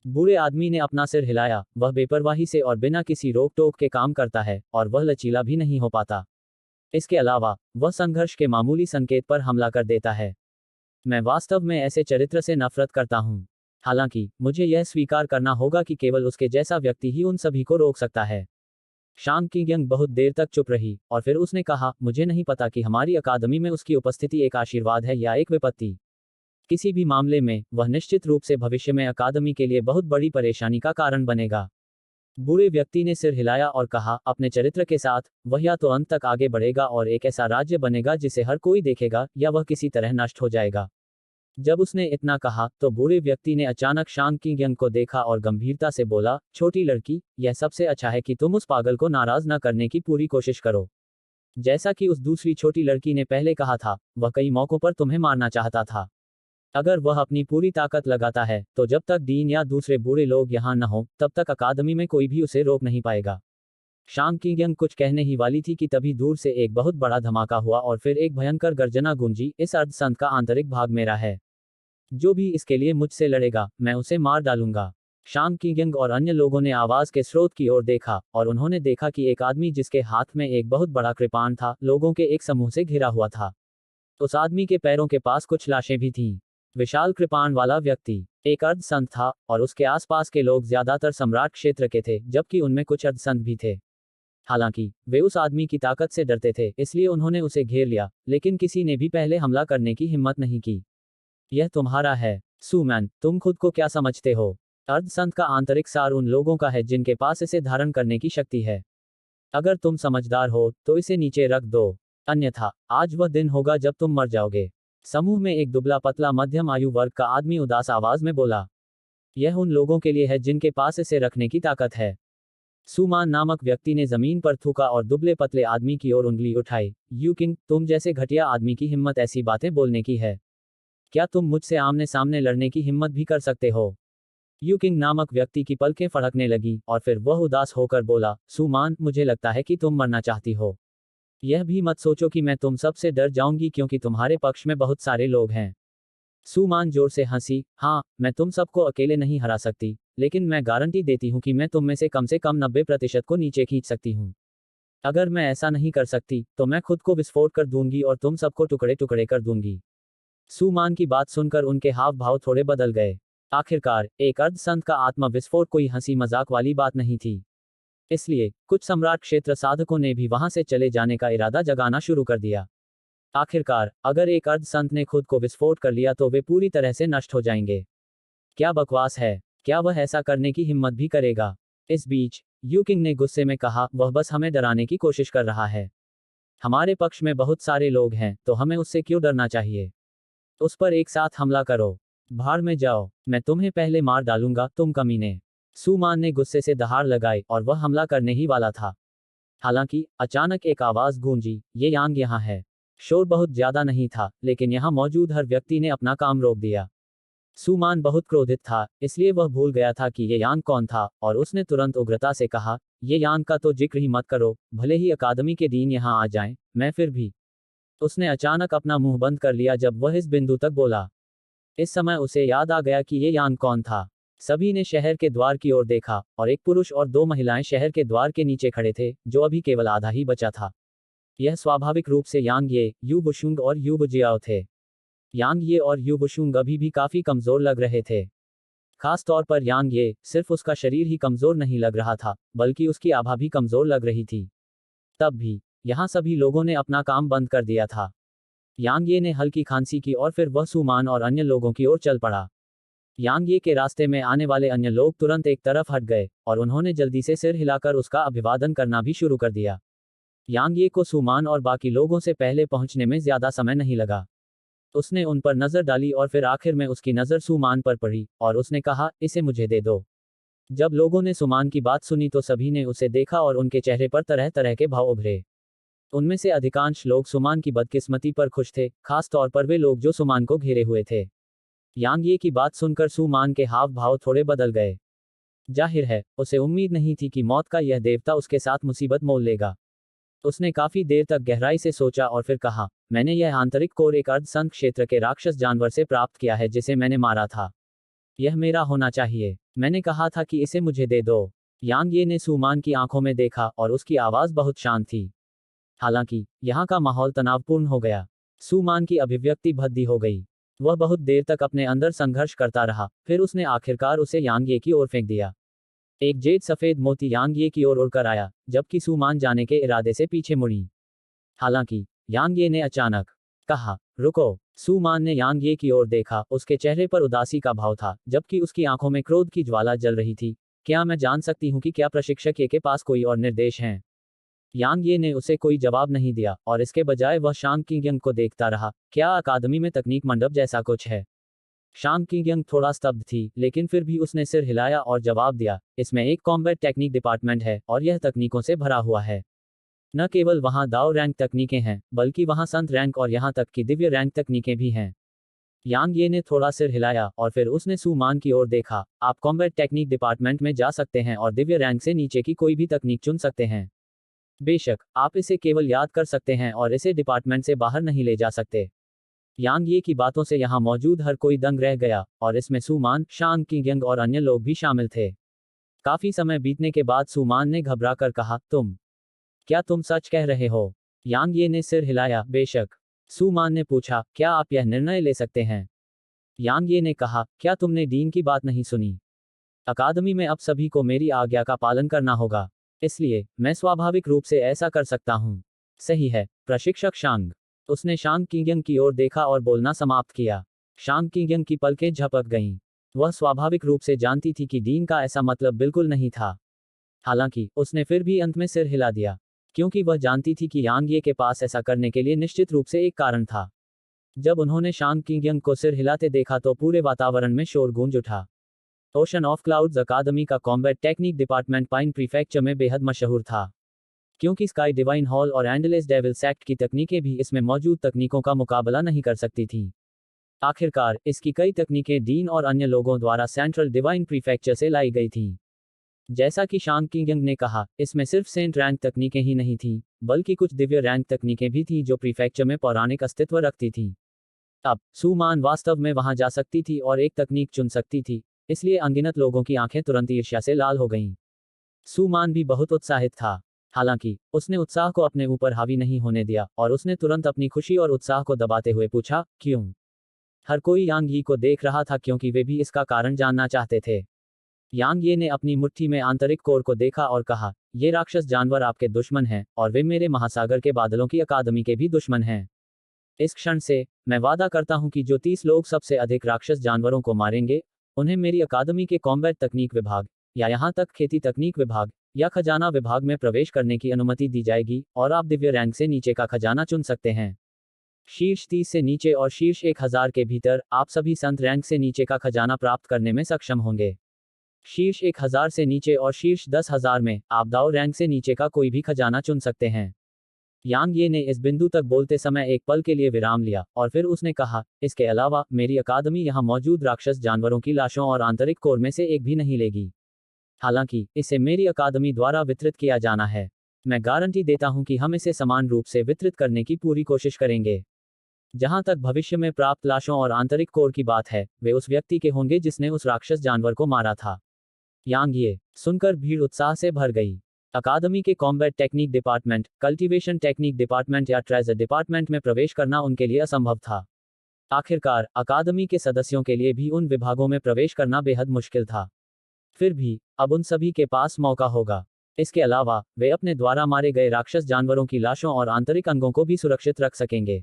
बूढ़े आदमी ने अपना सिर हिलाया। वह बेपरवाही से और बिना किसी रोक टोक के काम करता है और वह लचीला भी नहीं हो पाता। इसके अलावा वह संघर्ष के मामूली संकेत पर हमला कर देता है। मैं वास्तव में ऐसे चरित्र से नफरत करता हूँ। हालांकि मुझे यह स्वीकार करना होगा कि केवल उसके जैसा व्यक्ति ही उन सभी को रोक सकता है। शांग किंग बहुत देर तक चुप रही और फिर उसने कहा, मुझे नहीं पता कि हमारी अकादमी में उसकी उपस्थिति एक आशीर्वाद है या एक विपत्ति। किसी भी मामले में वह निश्चित रूप से भविष्य में अकादमी के लिए बहुत बड़ी परेशानी का कारण बनेगा। बूढ़े व्यक्ति ने सिर हिलाया और कहा, अपने चरित्र के साथ वह या तो अंत तक आगे बढ़ेगा और एक ऐसा राज्य बनेगा जिसे हर कोई देखेगा, या वह किसी तरह नष्ट हो जाएगा। जब उसने इतना कहा तो बूढ़े व्यक्ति ने अचानक शांग किंग को देखा और गंभीरता से बोला, छोटी लड़की, यह सबसे अच्छा है कि तुम उस पागल को नाराज न करने की पूरी कोशिश करो। जैसा कि उस दूसरी छोटी लड़की ने पहले कहा था, वह कई मौकों पर तुम्हें मारना चाहता था। अगर वह अपनी पूरी ताकत लगाता है तो जब तक डीन या दूसरे बूढ़े लोग यहाँ न हो, तब तक अकादमी में कोई भी उसे रोक नहीं पाएगा। शांग किंग कुछ कहने ही वाली थी कि तभी दूर से एक बहुत बड़ा धमाका हुआ और फिर एक भयंकर गर्जना गूंजी, इस अर्धसंत का आंतरिक भाग मेरा है। जो भी इसके लिए मुझसे लड़ेगा, मैं उसे मार डालूंगा। शांग किंग और अन्य लोगों ने आवाज के स्रोत की ओर देखा, और उन्होंने देखा कि एक आदमी जिसके हाथ में एक बहुत बड़ा कृपाण था, लोगों के एक समूह से घिरा हुआ था। उस आदमी के पैरों के पास कुछ लाशें भी थीं। विशाल कृपाण वाला व्यक्ति एक अर्धसंत था, और उसके आसपास के लोग ज्यादातर सम्राट क्षेत्र के थे, जबकि उनमें कुछ अर्धसंत भी थे। हालांकि वे उस आदमी की ताकत से डरते थे, इसलिए उन्होंने उसे घेर लिया, लेकिन किसी ने भी पहले हमला करने की हिम्मत नहीं की। यह तुम्हारा है, सुमैन, तुम खुद को क्या समझते हो? अर्धसंत का आंतरिक सार उन लोगों का है जिनके पास इसे धारण करने की शक्ति है। अगर तुम समझदार हो तो इसे नीचे रख दो, अन्यथा आज वह दिन होगा जब तुम मर जाओगे। समूह में एक दुबला पतला मध्यम आयु वर्ग का आदमी उदास आवाज में बोला। यह उन लोगों के लिए है जिनके पास इसे रखने की ताकत है। सुमान नामक व्यक्ति ने जमीन पर थूका और दुबले पतले आदमी की ओर उंगली उठाई। यू किंग, तुम जैसे घटिया आदमी की हिम्मत ऐसी बातें बोलने की है? क्या तुम मुझसे आमने सामने लड़ने की हिम्मत भी कर सकते हो? यू किंग नामक व्यक्ति की पलकें फड़कने लगी, और फिर वह उदास होकर बोला, सुमान, मुझे लगता है कि तुम मरना चाहती हो। यह भी मत सोचो कि मैं तुम सबसे डर जाऊंगी क्योंकि तुम्हारे पक्ष में बहुत सारे लोग हैं। सुमान जोर से हंसी। हाँ, मैं तुम सबको अकेले नहीं हरा सकती, लेकिन मैं गारंटी देती हूँ कि मैं तुम में से कम 90% को नीचे खींच सकती हूँ। अगर मैं ऐसा नहीं कर सकती, तो मैं खुद को विस्फोट कर दूंगी और तुम सबको टुकड़े टुकड़े कर दूंगी। सुमान की बात सुनकर उनके हाव भाव थोड़े बदल गए। आखिरकार एक अर्धसंत का आत्मा विस्फोट कोई हंसी मजाक वाली बात नहीं थी। इसलिए कुछ सम्राट क्षेत्र साधकों ने भी वहां से चले जाने का इरादा जगाना शुरू कर दिया। आखिरकार अगर एक अर्धसंत ने खुद को विस्फोट कर लिया तो वे पूरी तरह से नष्ट हो जाएंगे। क्या बकवास है, क्या वह ऐसा करने की हिम्मत भी करेगा? इस बीच यू किंग ने गुस्से में कहा, वह बस हमें डराने की कोशिश कर रहा है। हमारे पक्ष में बहुत सारे लोग हैं, तो हमें उससे क्यों डरना चाहिए? उस पर एक साथ हमला करो। भाड़ में जाओ, मैं तुम्हें पहले मार डालूंगा, तुम कमीने। सुमान ने गुस्से से दहाड़ लगाई और वह हमला करने ही वाला था। हालांकि अचानक एक आवाज गूंजी, ये यांग यहाँ है। शोर बहुत ज्यादा नहीं था, लेकिन यहाँ मौजूद हर व्यक्ति ने अपना काम रोक दिया। सुमान बहुत क्रोधित था, इसलिए वह भूल गया था कि ये यांग कौन था, और उसने तुरंत उग्रता से कहा, ये यांग का तो जिक्र ही मत करो, भले ही अकादमी के डीन यहाँ आ जाएं, मैं फिर भी। उसने अचानक अपना मुंह बंद कर लिया जब वह इस बिंदु तक बोला। इस समय उसे याद आ गया कि ये यांग कौन था। सभी ने शहर के द्वार की ओर देखा, और एक पुरुष और दो महिलाएं शहर के द्वार के नीचे खड़े थे, जो अभी केवल आधा ही बचा था। यह स्वाभाविक रूप से यांग ये, यू बुशुंग और यू बुजियाओ थे। यांग ये और यू बुशुंग अभी भी काफी कमजोर लग रहे थे। खास तौर पर यांग ये, सिर्फ उसका शरीर ही कमजोर नहीं लग रहा था, बल्कि उसकी आभा भी कमजोर लग रही थी। तब भी यहाँ सभी लोगों ने अपना काम बंद कर दिया था। यांग ये ने हल्की खांसी की और फिर वह सुमान और अन्य लोगों की ओर चल पड़ा। यांग ये के रास्ते में आने वाले अन्य लोग तुरंत एक तरफ हट गए, और उन्होंने जल्दी से सिर हिलाकर उसका अभिवादन करना भी शुरू कर दिया। यांग ये को सुमान और बाकी लोगों से पहले पहुंचने में ज्यादा समय नहीं लगा। उसने उन पर नजर डाली और फिर आखिर में उसकी नजर सुमान पर पड़ी, और उसने कहा, इसे मुझे दे दो। जब लोगों ने सुमान की बात सुनी तो सभी ने उसे देखा और उनके चेहरे पर तरह तरह के भाव उभरे। उनमें से अधिकांश लोग सुमान की बदकिस्मती पर खुश थे, खास तौर पर वे लोग जो सुमान को घेरे हुए थे। यांग ये की बात सुनकर सुमान के हाव भाव थोड़े बदल गए। जाहिर है, उसे उम्मीद नहीं थी कि मौत का यह देवता उसके साथ मुसीबत मोल लेगा। उसने काफी देर तक गहराई से सोचा और फिर कहा, मैंने यह आंतरिक कोर एक अर्धसंत क्षेत्र के राक्षस जानवर से प्राप्त किया है जिसे मैंने मारा था। यह मेरा होना चाहिए। मैंने कहा था कि इसे मुझे दे दो। यांग ये ने सुमान की आंखों में देखा और उसकी आवाज बहुत शांत थी। हालांकि यहाँ का माहौल तनावपूर्ण हो गया। सुमान की अभिव्यक्ति भद्दी हो गई। वह बहुत देर तक अपने अंदर संघर्ष करता रहा, फिर उसने आखिरकार उसे यांग ये की ओर फेंक दिया। एक जेड सफेद मोती यांग ये की ओर उड़कर आया, जबकि सुमान जाने के इरादे से पीछे मुड़ी। हालांकि यांग ये ने अचानक कहा, रुको। सुमान ने यांग ये की ओर देखा, उसके चेहरे पर उदासी का भाव था, जबकि उसकी आंखों में क्रोध की ज्वाला जल रही थी। क्या मैं जान सकती हूँ कि क्या प्रशिक्षक ये के पास कोई और निर्देश हैं? यांग ये ने उसे कोई जवाब नहीं दिया, और इसके बजाय वह शांग किंग को देखता रहा। क्या अकादमी में तकनीक मंडप जैसा कुछ है? शांग किंग थोड़ा स्तब्ध थी, लेकिन फिर भी उसने सिर हिलाया और जवाब दिया, इसमें एक कॉम्बैट टेक्निक डिपार्टमेंट है, और यह तकनीकों से भरा हुआ है। न केवल वहाँ दाव रैंक तकनीकें हैं, बल्कि वहाँ संत रैंक और यहाँ तक कि दिव्य रैंक तकनीकें भी हैं। यांग ये ने थोड़ा सिर हिलाया और फिर उसने सुमान की ओर देखा। आप कॉम्बैट टेक्निक डिपार्टमेंट में जा सकते हैं और दिव्य रैंक से नीचे की कोई भी तकनीक चुन सकते हैं। बेशक आप इसे केवल याद कर सकते हैं और इसे डिपार्टमेंट से बाहर नहीं ले जा सकते। यांग ये की बातों से यहाँ मौजूद हर कोई दंग रह गया, और इसमें सुमान, शांग किंग और अन्य लोग भी शामिल थे। काफी समय बीतने के बाद सुमान ने घबराकर कहा, क्या तुम सच कह रहे हो? यांग ये ने सिर हिलाया, बेशक। सुमान ने पूछा, क्या आप यह निर्णय ले सकते हैं? यांग ये ने कहा, क्या तुमने डीन की बात नहीं सुनी? अकादमी में अब सभी को मेरी आज्ञा का पालन करना होगा, इसलिए मैं स्वाभाविक रूप से ऐसा कर सकता हूँ। सही है, प्रशिक्षक शांग। उसने शांग किंग की ओर देखा और बोलना समाप्त किया। शांग किंग की पलकें झपक गईं। वह स्वाभाविक रूप से जानती थी कि डीन का ऐसा मतलब बिल्कुल नहीं था। हालांकि उसने फिर भी अंत में सिर हिला दिया, क्योंकि वह जानती थी कि यांग ये के पास ऐसा करने के लिए निश्चित रूप से एक कारण था। जब उन्होंने शांग किंग को सिर हिलाते देखा तो पूरे वातावरण में शोर गूंज उठा। ओशन ऑफ क्लाउड्स अकादमी का combat technique department pine prefecture में बेहद मशहूर था, क्योंकि स्काई डिवाइन हॉल और एंडलेस डेविल्स एक्ट की तकनीकें भी इसमें मौजूद तकनीकों का मुकाबला नहीं कर सकती थीं। आखिरकार इसकी कई तकनीकें डीन और अन्य लोगों द्वारा सेंट्रल डिवाइन प्रीफेक्चर से लाई गई थीं। जैसा कि शांग किंग ने कहा, इसमें सिर्फ सेंट रैंक तकनीकें ही नहीं थीं, बल्कि कुछ दिव्य रैंक तकनीकें भी थीं जो प्रीफेक्चर में पौराणिक अस्तित्व रखती थीं। अब सुमान वास्तव में वहां जा सकती थी और एक तकनीक चुन सकती थी, इसलिए अनगिनत लोगों की आंखें तुरंत ईर्ष्या से लाल हो गईं। सुमान भी बहुत उत्साहित था। हालांकि उसने उत्साह को अपने ऊपर हावी नहीं होने दिया, और उसने तुरंत अपनी खुशी और उत्साह को दबाते हुए पूछा, क्यों? हर कोई यांग यी को देख रहा था क्योंकि वे भी इसका कारण जानना चाहते थे। यांग ये ने अपनी मुट्ठी में आंतरिक कोर को देखा और कहा, ये राक्षस जानवर आपके दुश्मन हैं, और वे मेरे महासागर के बादलों की अकादमी के भी दुश्मन हैं। इस क्षण से मैं वादा करता हूं कि जो 30 लोग सबसे अधिक राक्षस जानवरों को मारेंगे, उन्हें मेरी अकादमी के कॉम्बैट तकनीक विभाग, या यहां तक खेती तकनीक विभाग या खजाना विभाग में प्रवेश करने की अनुमति दी जाएगी, और आप दिव्य रैंक से नीचे का खजाना चुन सकते हैं। शीर्ष 30 से नीचे और शीर्ष 1000 के भीतर आप सभी संत रैंक से नीचे का खजाना प्राप्त करने में सक्षम होंगे। शीर्ष 1000 से नीचे और शीर्ष 10,000 में आप दाव रैंक से नीचे का कोई भी खजाना चुन सकते हैं। यांग ये ने इस बिंदु तक बोलते समय एक पल के लिए विराम लिया, और फिर उसने कहा, इसके अलावा मेरी अकादमी यहां मौजूद राक्षस जानवरों की लाशों और आंतरिक कोर में से एक भी नहीं लेगी। हालांकि इसे मेरी अकादमी द्वारा वितरित किया जाना है। मैं गारंटी देता हूं कि हम इसे समान रूप से वितरित करने की पूरी कोशिश करेंगे। जहां तक भविष्य में प्राप्त लाशों और आंतरिक कोर की बात है, वे उस व्यक्ति के होंगे जिसने उस राक्षस जानवर को मारा था। यांग ये सुनकर भीड़ उत्साह से भर गई। अकादमी के combat technique department, cultivation technique department या ट्रेजर डिपार्टमेंट में प्रवेश करना उनके लिए असंभव था। आखिरकार अकादमी के सदस्यों के लिए भी उन विभागों में प्रवेश करना बेहद मुश्किल था। फिर भी अब उन सभी के पास मौका होगा। इसके अलावा वे अपने द्वारा मारे गए राक्षस जानवरों की लाशों और आंतरिक अंगों को भी सुरक्षित रख सकेंगे।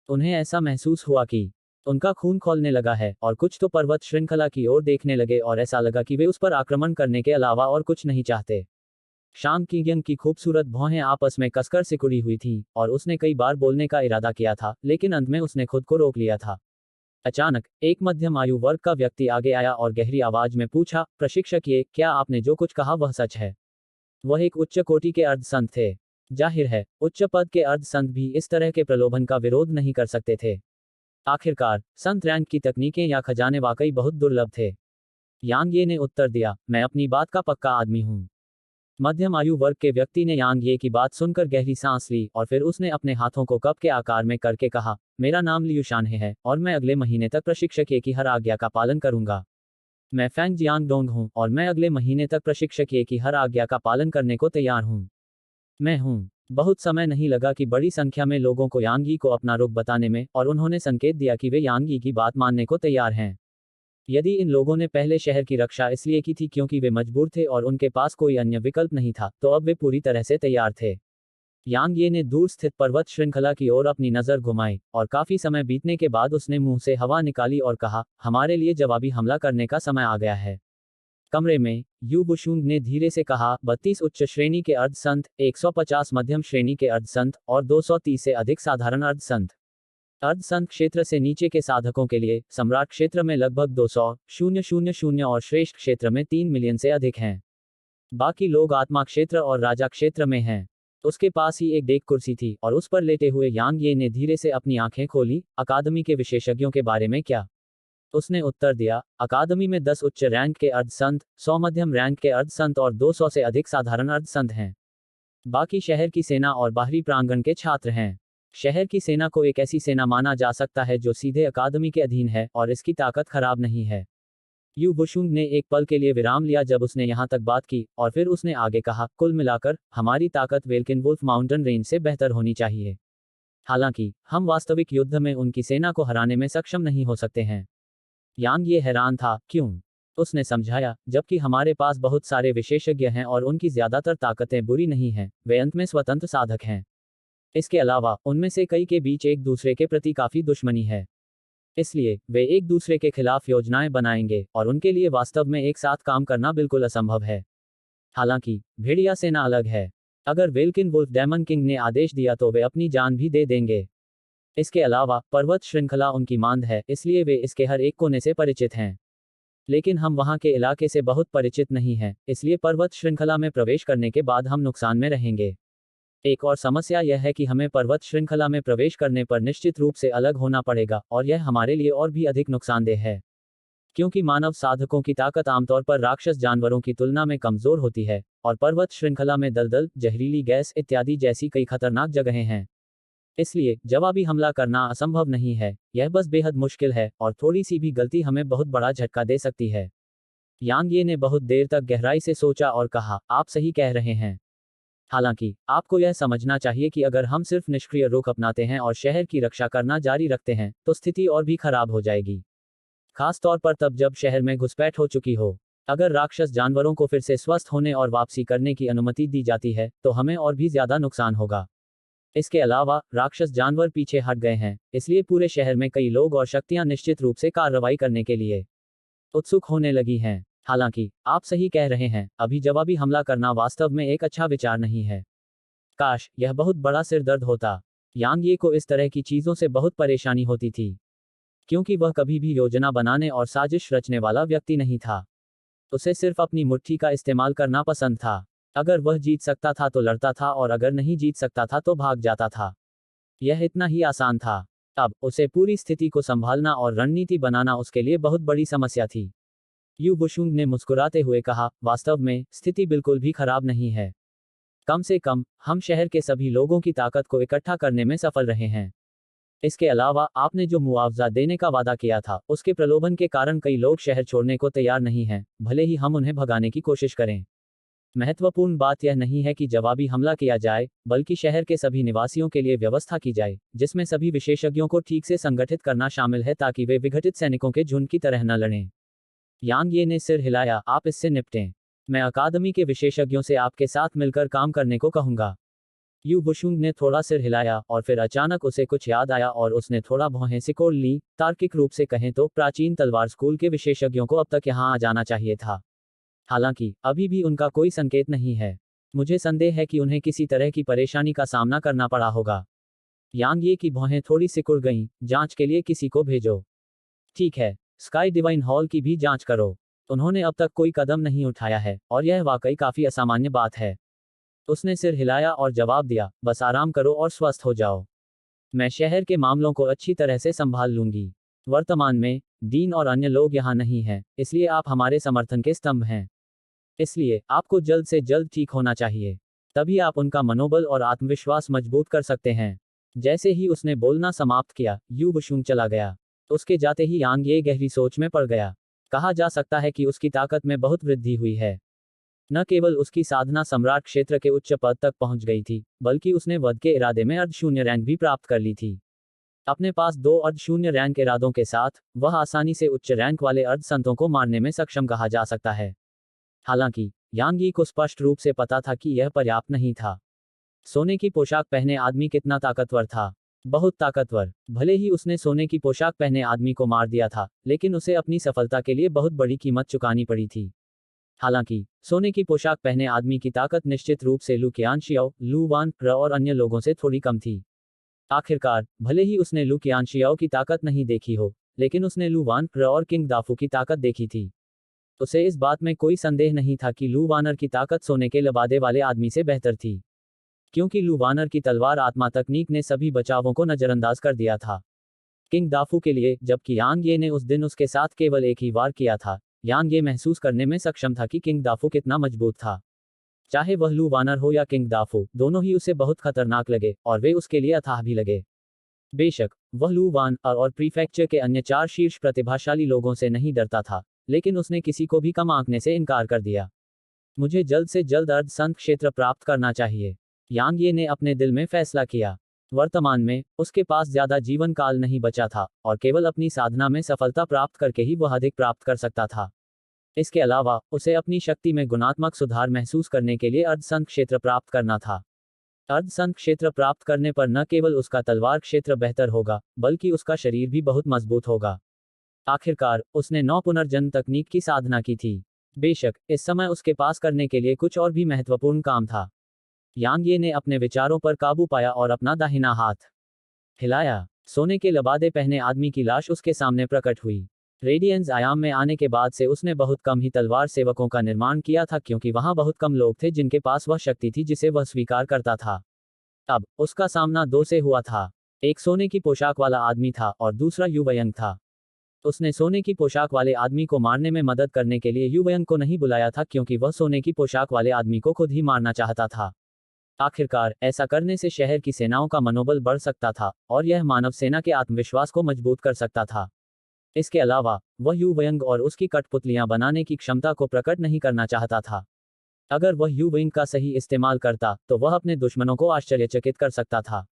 उन्हें ऐसा महसूस हुआ कि उनका खून खौलने लगा है, और कुछ तो पर्वत श्रृंखला की ओर देखने लगे और ऐसा लगा कि वे उस पर आक्रमण करने के अलावा और कुछ नहीं चाहते। शांग किंग की खूबसूरत भौहें आपस में कसकर सिकुड़ी हुई थीं, और उसने कई बार बोलने का इरादा किया था, लेकिन अंत में उसने खुद को रोक लिया था। अचानक एक मध्यम आयु वर्ग का व्यक्ति आगे आया और गहरी आवाज में पूछा, प्रशिक्षक ये, क्या आपने जो कुछ कहा वह सच है? वह एक उच्च कोटि के अर्ध संत थे। जाहिर है, उच्च पद के अर्ध संत भी इस तरह के प्रलोभन का विरोध नहीं कर सकते थे। आखिरकार संत रैंक की तकनीकें या खजाने वाकई बहुत दुर्लभ थे। यांग ये ने उत्तर दिया, मैं अपनी बात का पक्का आदमी हूँ। मध्यम आयु वर्ग के व्यक्ति ने यांग ये की बात सुनकर गहरी सांस ली, और फिर उसने अपने हाथों को कप के आकार में करके कहा, मेरा नाम लियू शानहे है, और मैं अगले महीने तक प्रशिक्षक ये की हर आज्ञा का पालन करूंगा। मैं फैंग जियांग डोंग हूँ, और मैं अगले महीने तक प्रशिक्षक ये की हर आज्ञा का पालन करने को तैयार हूँ। मैं हूँ। बहुत समय नहीं लगा कि बड़ी संख्या में लोगों को यांग यी को अपना रुख बताने में, और उन्होंने संकेत दिया कि वे यांग यी की बात मानने को तैयार हैं। यदि इन लोगों ने पहले शहर की रक्षा इसलिए की थी क्योंकि वे मजबूर थे और उनके पास कोई अन्य विकल्प नहीं था, तो अब वे पूरी तरह से तैयार थे। यांग ये ने दूर स्थित पर्वत श्रृंखला की ओर अपनी नजर घुमाई, और काफी समय बीतने के बाद उसने मुंह से हवा निकाली और कहा, हमारे लिए जवाबी हमला करने का समय आ गया है। कमरे में यू बुशुंग ने धीरे से कहा, 32 उच्च श्रेणी के अर्ध संत, 150 मध्यम श्रेणी के अर्ध संत, और 230 से अधिक साधारण अर्ध संत। अर्ध संत क्षेत्र से नीचे के साधकों के लिए सम्राट क्षेत्र में लगभग 200,000 और श्रेष्ठ क्षेत्र में 3 मिलियन से अधिक हैं। बाकी लोग आत्मा क्षेत्र और राजा क्षेत्र में हैं। उसके पास ही एक डेक कुर्सी थी, और उस पर लेटे हुए यांग ये ने धीरे से अपनी आंखें खोली, अकादमी के विशेषज्ञों के बारे में क्या? उसने उत्तर दिया, अकादमी में 10 उच्च रैंक के अर्ध संत, 100 मध्यम रैंक के अर्ध संत और 200 से अधिक साधारण अर्ध संत हैं। बाकी शहर की सेना और बाहरी प्रांगण के छात्र हैं। शहर की सेना को एक ऐसी सेना माना जा सकता है जो सीधे अकादमी के अधीन है और इसकी ताकत खराब नहीं है। यू बुशुंग ने एक पल के लिए विराम लिया जब उसने यहां तक बात की, और फिर उसने आगे कहा, कुल मिलाकर हमारी ताकत वेल्किनवुल्फ माउंटेन रेंज से बेहतर होनी चाहिए। हालांकि हम वास्तविक युद्ध में उनकी सेना को हराने में सक्षम नहीं हो सकते हैं। यांग ये हैरान था, क्यों? उसने समझाया, जबकि हमारे पास बहुत सारे विशेषज्ञ हैं और उनकी ज्यादातर ताकतें बुरी नहीं हैं, वे अंत में स्वतंत्र साधक हैं। इसके अलावा उनमें से कई के बीच एक दूसरे के प्रति काफी दुश्मनी है। इसलिए वे एक दूसरे के खिलाफ योजनाएं बनाएंगे और उनके लिए वास्तव में एक साथ काम करना बिल्कुल असंभव है। हालांकि भेड़िया सेना अलग है। अगर वेल्किन वुल्फ डेमन किंग ने आदेश दिया तो वे अपनी जान भी दे देंगे। इसके अलावा पर्वत श्रृंखला उनकी मांद है, इसलिए वे इसके हर एक कोने से परिचित हैं। लेकिन हम वहां के इलाके से बहुत परिचित नहीं हैं, इसलिए पर्वत श्रृंखला में प्रवेश करने के बाद हम नुकसान में रहेंगे। एक और समस्या यह है कि हमें पर्वत श्रृंखला में प्रवेश करने पर निश्चित रूप से अलग होना पड़ेगा, और यह हमारे लिए और भी अधिक नुकसानदेह है। क्योंकि मानव साधकों की ताकत आमतौर पर राक्षस जानवरों की तुलना में कमजोर होती है, और पर्वत श्रृंखला में दलदल, जहरीली गैस इत्यादि जैसी कई खतरनाक जगहें हैं। इसलिए जवाबी हमला करना असंभव नहीं है, यह बस बेहद मुश्किल है, और थोड़ी सी भी गलती हमें बहुत बड़ा झटका दे सकती है। यांग ये ने बहुत देर तक गहराई से सोचा और कहा, आप सही कह रहे हैं। हालांकि आपको यह समझना चाहिए कि अगर हम सिर्फ निष्क्रिय रुख अपनाते हैं और शहर की रक्षा करना जारी रखते हैं, तो स्थिति और भी खराब हो जाएगी। खास तौर पर तब जब शहर में घुसपैठ हो चुकी हो। अगर राक्षस जानवरों को फिर से स्वस्थ होने और वापसी करने की अनुमति दी जाती है, तो हमें और भी ज्यादा नुकसान होगा। इसके अलावा राक्षस जानवर पीछे हट गए हैं, इसलिए पूरे शहर में कई लोग और शक्तियां निश्चित रूप से कार्रवाई करने के लिए उत्सुक होने लगी हैं। हालांकि आप सही कह रहे हैं, अभी जवाबी हमला करना वास्तव में एक अच्छा विचार नहीं है। काश यह बहुत बड़ा सिरदर्द होता। यांग ये को इस तरह की चीजों से बहुत परेशानी होती थी, क्योंकि वह कभी भी योजना बनाने और साजिश रचने वाला व्यक्ति नहीं था। उसे सिर्फ अपनी मुट्ठी का इस्तेमाल करना पसंद था। अगर वह जीत सकता था तो लड़ता था, और अगर नहीं जीत सकता था तो भाग जाता था। यह इतना ही आसान था। अब उसे पूरी स्थिति को संभालना और रणनीति बनाना उसके लिए बहुत बड़ी समस्या थी। यू बुशुंग ने मुस्कुराते हुए कहा, वास्तव में स्थिति बिल्कुल भी खराब नहीं है। कम से कम हम शहर के सभी लोगों की ताकत को इकट्ठा करने में सफल रहे हैं। इसके अलावा आपने जो मुआवजा देने का वादा किया था, उसके प्रलोभन के कारण कई लोग शहर छोड़ने को तैयार नहीं हैं, भले ही हम उन्हें भगाने की कोशिश करें। महत्वपूर्ण बात यह नहीं है कि जवाबी हमला किया जाए, बल्कि शहर के सभी निवासियों के लिए व्यवस्था की जाए, जिसमें सभी विशेषज्ञों को ठीक से संगठित करना शामिल है ताकि वे विघटित सैनिकों के झुंड की तरह न लड़ें। यांग ये ने सिर हिलाया, आप इससे निपटें। मैं अकादमी के विशेषज्ञों से आपके साथ मिलकर काम करने को कहूंगा। यू बुशुंग ने थोड़ा सिर हिलाया, और फिर अचानक उसे कुछ याद आया और उसने थोड़ा भौहें सिकोड़ ली। तार्किक रूप से कहें तो प्राचीन तलवार स्कूल के विशेषज्ञों को अब तक यहां आ जाना चाहिए था। हालांकि अभी भी उनका कोई संकेत नहीं है। मुझे संदेह है कि उन्हें किसी तरह की परेशानी का सामना करना पड़ा होगा। यांग ये की भौहें थोड़ी सिकुड़ गईं, जांच के लिए किसी को भेजो। ठीक है, स्काई डिवाइन हॉल की भी जांच करो। उन्होंने अब तक कोई कदम नहीं उठाया है, और यह वाकई काफी असामान्य बात है। उसने सिर हिलाया और जवाब दिया, बस आराम करो और स्वस्थ हो जाओ। मैं शहर के मामलों को अच्छी तरह से संभाल लूंगी। वर्तमान में डीन और अन्य लोग यहाँ नहीं हैं, इसलिए आप हमारे समर्थन के स्तंभ हैं। इसलिए आपको जल्द से जल्द ठीक होना चाहिए। तभी आप उनका मनोबल और आत्मविश्वास मजबूत कर सकते हैं। जैसे ही उसने बोलना समाप्त किया, यू बुशुंग चला गया। उसके जाते ही यांग ये गहरी सोच में पड़ गया। कहा जा सकता है कि उसकी ताकत में बहुत वृद्धि हुई है। न केवल उसकी साधना सम्राट क्षेत्र के उच्च पद तक पहुंच गई थी, बल्कि उसने वध के इरादे में अर्धशून्य रैंक भी प्राप्त कर ली थी। अपने पास 2 अर्धशून्य रैंक इरादों के साथ वह आसानी से उच्च रैंक वाले अर्ध संतों को मारने में सक्षम कहा जा सकता है। हालांकि यांग यी को स्पष्ट रूप से पता था कि यह पर्याप्त नहीं था। सोने की पोशाक पहने आदमी कितना ताकतवर था? बहुत ताकतवर। भले ही उसने सोने की पोशाक पहने आदमी को मार दिया था, लेकिन उसे अपनी सफलता के लिए बहुत बड़ी कीमत चुकानी पड़ी थी। हालांकि सोने की पोशाक पहने आदमी की ताकत निश्चित रूप से लू कियानशियाओ, लू वान र और अन्य लोगों से थोड़ी कम थी। आखिरकार भले ही उसने लू कियानशियाओ की ताकत नहीं देखी हो, लेकिन उसने लू वान र और किंग दाफू की ताकत देखी थी। उसे इस बात में कोई संदेह नहीं था कि लू वानर की ताकत सोने के लबादे वाले आदमी से बेहतर थी, क्योंकि लू वानर की तलवार आत्मा तकनीक ने सभी बचावों को नजरअंदाज कर दिया था। किंग दाफू के लिए, जबकि यांग ये ने उस दिन उसके साथ केवल एक ही वार किया था, यांग ये महसूस करने में सक्षम था कि किंग दाफू कितना मजबूत था। चाहे वह लू वानर हो या किंग दाफू, दोनों ही उसे बहुत खतरनाक लगे और वे उसके लिए अथाह भी लगे। बेशक वह लू वान और प्रीफेक्चर के अन्य 4 शीर्ष प्रतिभाशाली लोगों से नहीं डरता था, लेकिन उसने किसी को भी कम आंकने से इनकार कर दिया। मुझे जल्द से जल्द अर्धसंत क्षेत्र प्राप्त करना चाहिए, यांग ये ने अपने दिल में फैसला किया। वर्तमान में उसके पास ज्यादा जीवन काल नहीं बचा था और केवल अपनी साधना में सफलता प्राप्त करके ही वह अधिक प्राप्त कर सकता था। इसके अलावा उसे अपनी शक्ति में गुणात्मक सुधार महसूस करने के लिए अर्धसंत क्षेत्र प्राप्त करना था। अर्धसंत क्षेत्र प्राप्त करने पर न केवल उसका तलवार क्षेत्र बेहतर होगा, बल्कि उसका शरीर भी बहुत मजबूत होगा। आखिरकार उसने 9 पुनर्जन्म तकनीक की साधना की थी। बेशक इस समय उसके पास करने के लिए कुछ और भी महत्वपूर्ण काम था। यांग ये ने अपने विचारों पर काबू पाया और अपना दाहिना हाथ हिलाया। सोने के लबादे पहने आदमी की लाश उसके सामने प्रकट हुई। रेडियंस आयाम में आने के बाद से उसने बहुत कम ही तलवार सेवकों का निर्माण किया था, क्योंकि वहां बहुत कम लोग थे जिनके पास वह शक्ति थी जिसे वह स्वीकार करता था। अब उसका सामना 2 से हुआ था। एक सोने की पोशाक वाला आदमी था और दूसरा युवयंग था। उसने सोने की पोशाक वाले आदमी को मारने में मदद करने के लिए युवयंग को नहीं बुलाया था, क्योंकि वह सोने की पोशाक वाले आदमी को खुद ही मारना चाहता था। आखिरकार ऐसा करने से शहर की सेनाओं का मनोबल बढ़ सकता था और यह मानव सेना के आत्मविश्वास को मजबूत कर सकता था। इसके अलावा वह युवयंग और उसकी कठपुतलियां बनाने की क्षमता को प्रकट नहीं करना चाहता था। अगर वह युवयंग का सही इस्तेमाल करता तो वह अपने दुश्मनों को आश्चर्यचकित कर सकता था।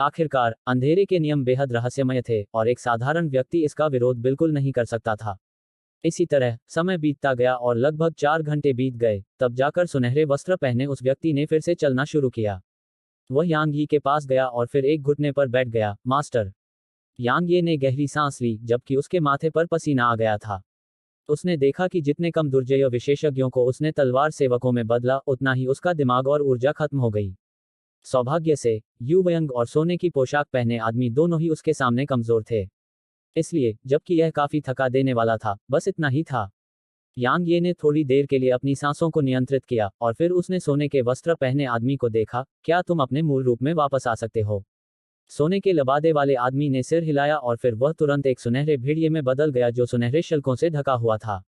आखिरकार अंधेरे के नियम बेहद रहस्यमय थे और एक साधारण व्यक्ति इसका विरोध बिल्कुल नहीं कर सकता था। इसी तरह समय बीतता गया और लगभग 4 घंटे बीत गए, तब जाकर सुनहरे वस्त्र पहने उस व्यक्ति ने फिर से चलना शुरू किया। वह यांग यी के पास गया और फिर एक घुटने पर बैठ गया। मास्टर। यांग ये ने गहरी सांस ली, जबकि उसके माथे पर पसीना आ गया था। उसने देखा कि जितने कम दुर्जय विशेषज्ञों को उसने तलवार सेवकों में बदला, उतना ही उसका दिमाग और ऊर्जा खत्म हो गई। सौभाग्य से युवयंग और सोने की पोशाक पहने आदमी दोनों ही उसके सामने कमजोर थे, इसलिए जबकि यह काफी थका देने वाला था, बस इतना ही था। यांग ये ने थोड़ी देर के लिए अपनी सांसों को नियंत्रित किया और फिर उसने सोने के वस्त्र पहने आदमी को देखा। क्या तुम अपने मूल रूप में वापस आ सकते हो? सोने के लबादे वाले आदमी ने सिर हिलाया और फिर वह तुरंत एक सुनहरे भेड़िए में बदल गया जो सुनहरे शल्कों से ढका हुआ था।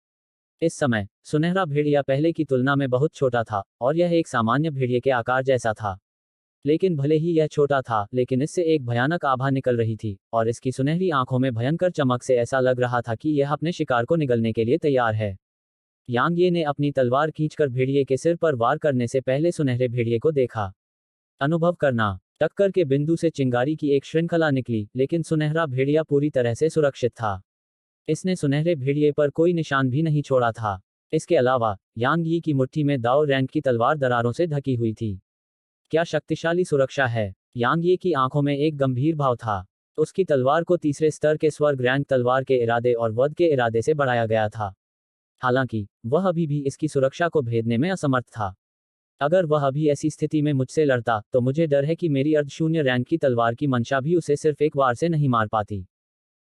इस समय सुनहरा भेड़िया पहले की तुलना में बहुत छोटा था और यह एक सामान्य भेड़िए के आकार जैसा था। लेकिन भले ही यह छोटा था, लेकिन इससे एक भयानक आभा निकल रही थी और इसकी सुनहरी आंखों में भयंकर चमक से ऐसा लग रहा था कि यह अपने शिकार को निगलने के लिए तैयार है। यांग ये ने अपनी तलवार खींचकर भेड़िए के सिर पर वार करने से पहले सुनहरे भेड़िए को देखा। अनुभव करना। टक्कर के बिंदु से चिंगारी की एक श्रृंखला निकली, लेकिन सुनहरा भेड़िया पूरी तरह से सुरक्षित था। इसने सुनहरे भेड़िए पर कोई निशान भी नहीं छोड़ा था। इसके अलावा यांग यी की मुट्ठी में दाओ रैंक की तलवार दरारों से ढकी हुई थी। क्या शक्तिशाली सुरक्षा है! यांग ये की आंखों में एक गंभीर भाव था। उसकी तलवार को तीसरे स्तर के स्वर्ग रैंक तलवार के इरादे और वध के इरादे से बढ़ाया गया था। हालांकि वह अभी भी इसकी सुरक्षा को भेदने में असमर्थ था। अगर वह अभी ऐसी स्थिति में मुझसे लड़ता, तो मुझे डर है कि मेरी अर्धशून्य रैंक की तलवार की मंशा भी उसे सिर्फ एक वार से नहीं मार पाती।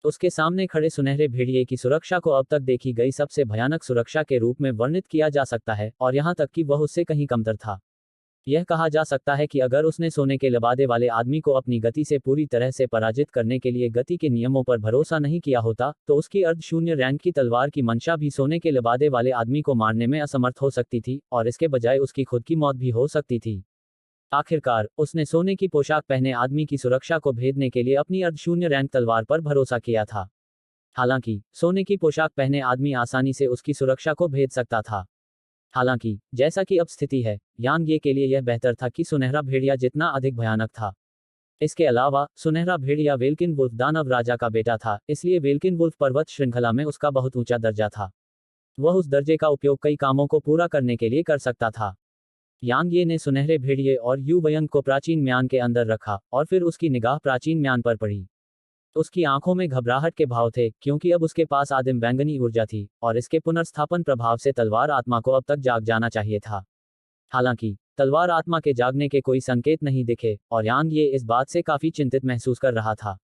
उसके सामने खड़े सुनहरे भेड़िए की सुरक्षा को अब तक देखी गई सबसे भयानक सुरक्षा के रूप में वर्णित किया जा सकता है, और यहां तक कि वह उससे कहीं कमतर था। यह कहा जा सकता है कि अगर उसने सोने के लबादे वाले आदमी को अपनी गति से पूरी तरह से पराजित करने के लिए गति के नियमों पर भरोसा नहीं किया होता, तो उसकी अर्धशून्य रैंक की तलवार की मंशा भी सोने के लबादे वाले आदमी को मारने में असमर्थ हो सकती थी, और इसके बजाय उसकी खुद की मौत भी हो सकती थी। आखिरकार उसने सोने की पोशाक पहने आदमी की सुरक्षा को भेदने के लिए अपनी अर्धशून्य रैंक तलवार पर भरोसा किया था। हालांकि सोने की पोशाक पहने आदमी आसानी से उसकी सुरक्षा को भेद सकता था। हालांकि जैसा कि अब स्थिति है, यांग ये के लिए यह बेहतर था कि सुनहरा भेड़िया जितना अधिक भयानक था। इसके अलावा सुनहरा भेड़िया वेल्किन वुल्फ दानव राजा का बेटा था, इसलिए वेल्किन वुल्फ पर्वत श्रृंखला में उसका बहुत ऊंचा दर्जा था। वह उस दर्जे का उपयोग कई कामों को पूरा करने के लिए कर सकता था। यांग ये ने सुनहरे भेड़िए और यू वयंग को प्राचीन म्यान के अंदर रखा और फिर उसकी निगाह प्राचीन म्यान पर पड़ी। उसकी आंखों में घबराहट के भाव थे, क्योंकि अब उसके पास आदिम बैंगनी ऊर्जा थी और इसके पुनर्स्थापन प्रभाव से तलवार आत्मा को अब तक जाग जाना चाहिए था। हालांकि तलवार आत्मा के जागने के कोई संकेत नहीं दिखे और यांग ये इस बात से काफी चिंतित महसूस कर रहा था।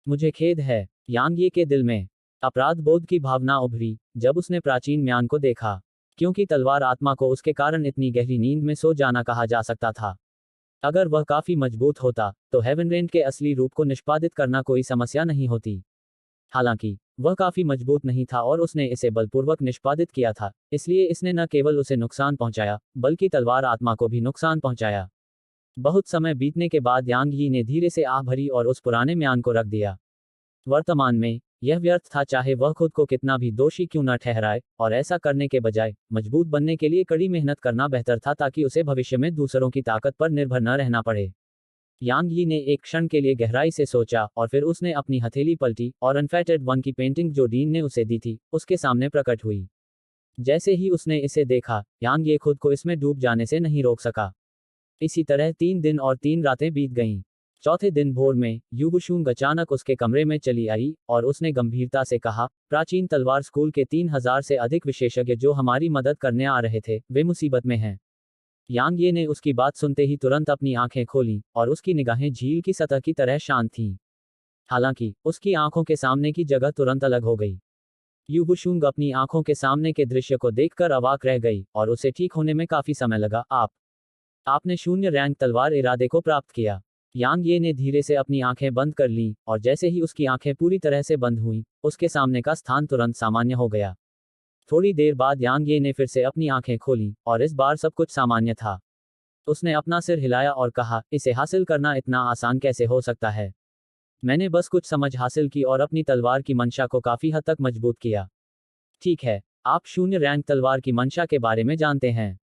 मुझे खेद है, यांग ये के दिल में अपराध बोध की भावना उभरी जब उसने प्राचीन म्यान को देखा, क्योंकि तलवार आत्मा को उसके कारण इतनी गहरी नींद में सो जाना कहा जा सकता था। अगर वह काफी मजबूत होता, तो हेवन रेंट के असली रूप को निष्पादित करना कोई समस्या नहीं होती। हालांकि वह काफी मजबूत नहीं था और उसने इसे बलपूर्वक निष्पादित किया था, इसलिए इसने न केवल उसे नुकसान पहुंचाया, बल्कि तलवार आत्मा को भी नुकसान पहुंचाया। बहुत समय बीतने के बाद यांग यी ने धीरे से आह भरी और उस पुराने म्यान को रख दिया। वर्तमान में यह व्यर्थ था, चाहे वह खुद को कितना भी दोषी क्यों न ठहराए, और ऐसा करने के बजाय मजबूत बनने के लिए कड़ी मेहनत करना बेहतर था, ताकि उसे भविष्य में दूसरों की ताकत पर निर्भर न रहना पड़े। यांग यी ने एक क्षण के लिए गहराई से सोचा और फिर उसने अपनी हथेली पलटी और अनफेटेड वन की पेंटिंग जो डीन ने उसे दी थी, उसके सामने प्रकट हुई। जैसे ही उसने इसे देखा, यांग ये खुद को इसमें डूब जाने से नहीं रोक सका। इसी तरह 3 दिन और 3 रातें बीत गईं। चौथे दिन भोर में युबुशुंग अचानक उसके कमरे में चली आई और उसने गंभीरता से कहा, प्राचीन तलवार स्कूल के 3000 से अधिक विशेषज्ञ जो हमारी मदद करने आ रहे थे, वे मुसीबत में हैं। यांग ये ने उसकी बात सुनते ही तुरंत अपनी आंखें खोलीं और उसकी निगाहें झील की सतह की तरह शांत थीं। हालांकि उसकी आंखों के सामने की जगह तुरंत अलग हो गई। युबुशुंग अपनी आंखों के सामने के दृश्य को देखकर अवाक रह गई और उसे ठीक होने में काफी समय लगा। आपने 0 रैंक तलवार इरादे को प्राप्त किया। यांग ये ने धीरे से अपनी आंखें बंद कर लीं और जैसे ही उसकी आंखें पूरी तरह से बंद हुईं, उसके सामने का स्थान तुरंत सामान्य हो गया। थोड़ी देर बाद यांग ये ने फिर से अपनी आंखें खोलीं और इस बार सब कुछ सामान्य था। उसने अपना सिर हिलाया और कहा, इसे हासिल करना इतना आसान कैसे हो सकता है? मैंने बस कुछ समझ हासिल की और अपनी तलवार की मंशा को काफी हद तक मजबूत किया। ठीक है, आप 0 रैंक तलवार की मंशा के बारे में जानते हैं?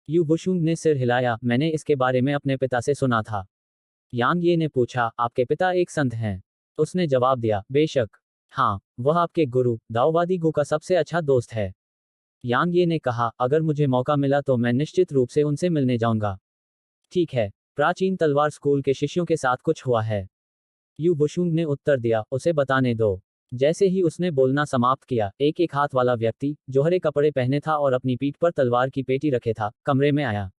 युबुशुंग ने सिर हिलाया, मैंने इसके बारे में अपने पिता से सुना था। यांग ये ने पूछा, आपके पिता एक संत हैं? उसने जवाब दिया, बेशक। हाँ, वह आपके गुरु दाओवादी गु का सबसे अच्छा दोस्त है। यांग ये ने कहा, अगर मुझे मौका मिला तो मैं निश्चित रूप से उनसे मिलने जाऊंगा। ठीक है, प्राचीन तलवार स्कूल के शिष्यों के साथ कुछ हुआ है? युबुशुंग ने उत्तर दिया, उसे बताने दो। जैसे ही उसने बोलना समाप्त किया, एक एक हाथ वाला व्यक्ति, जो हरे कपड़े पहने था और अपनी पीठ पर तलवार की पेटी रखे था, कमरे में आया।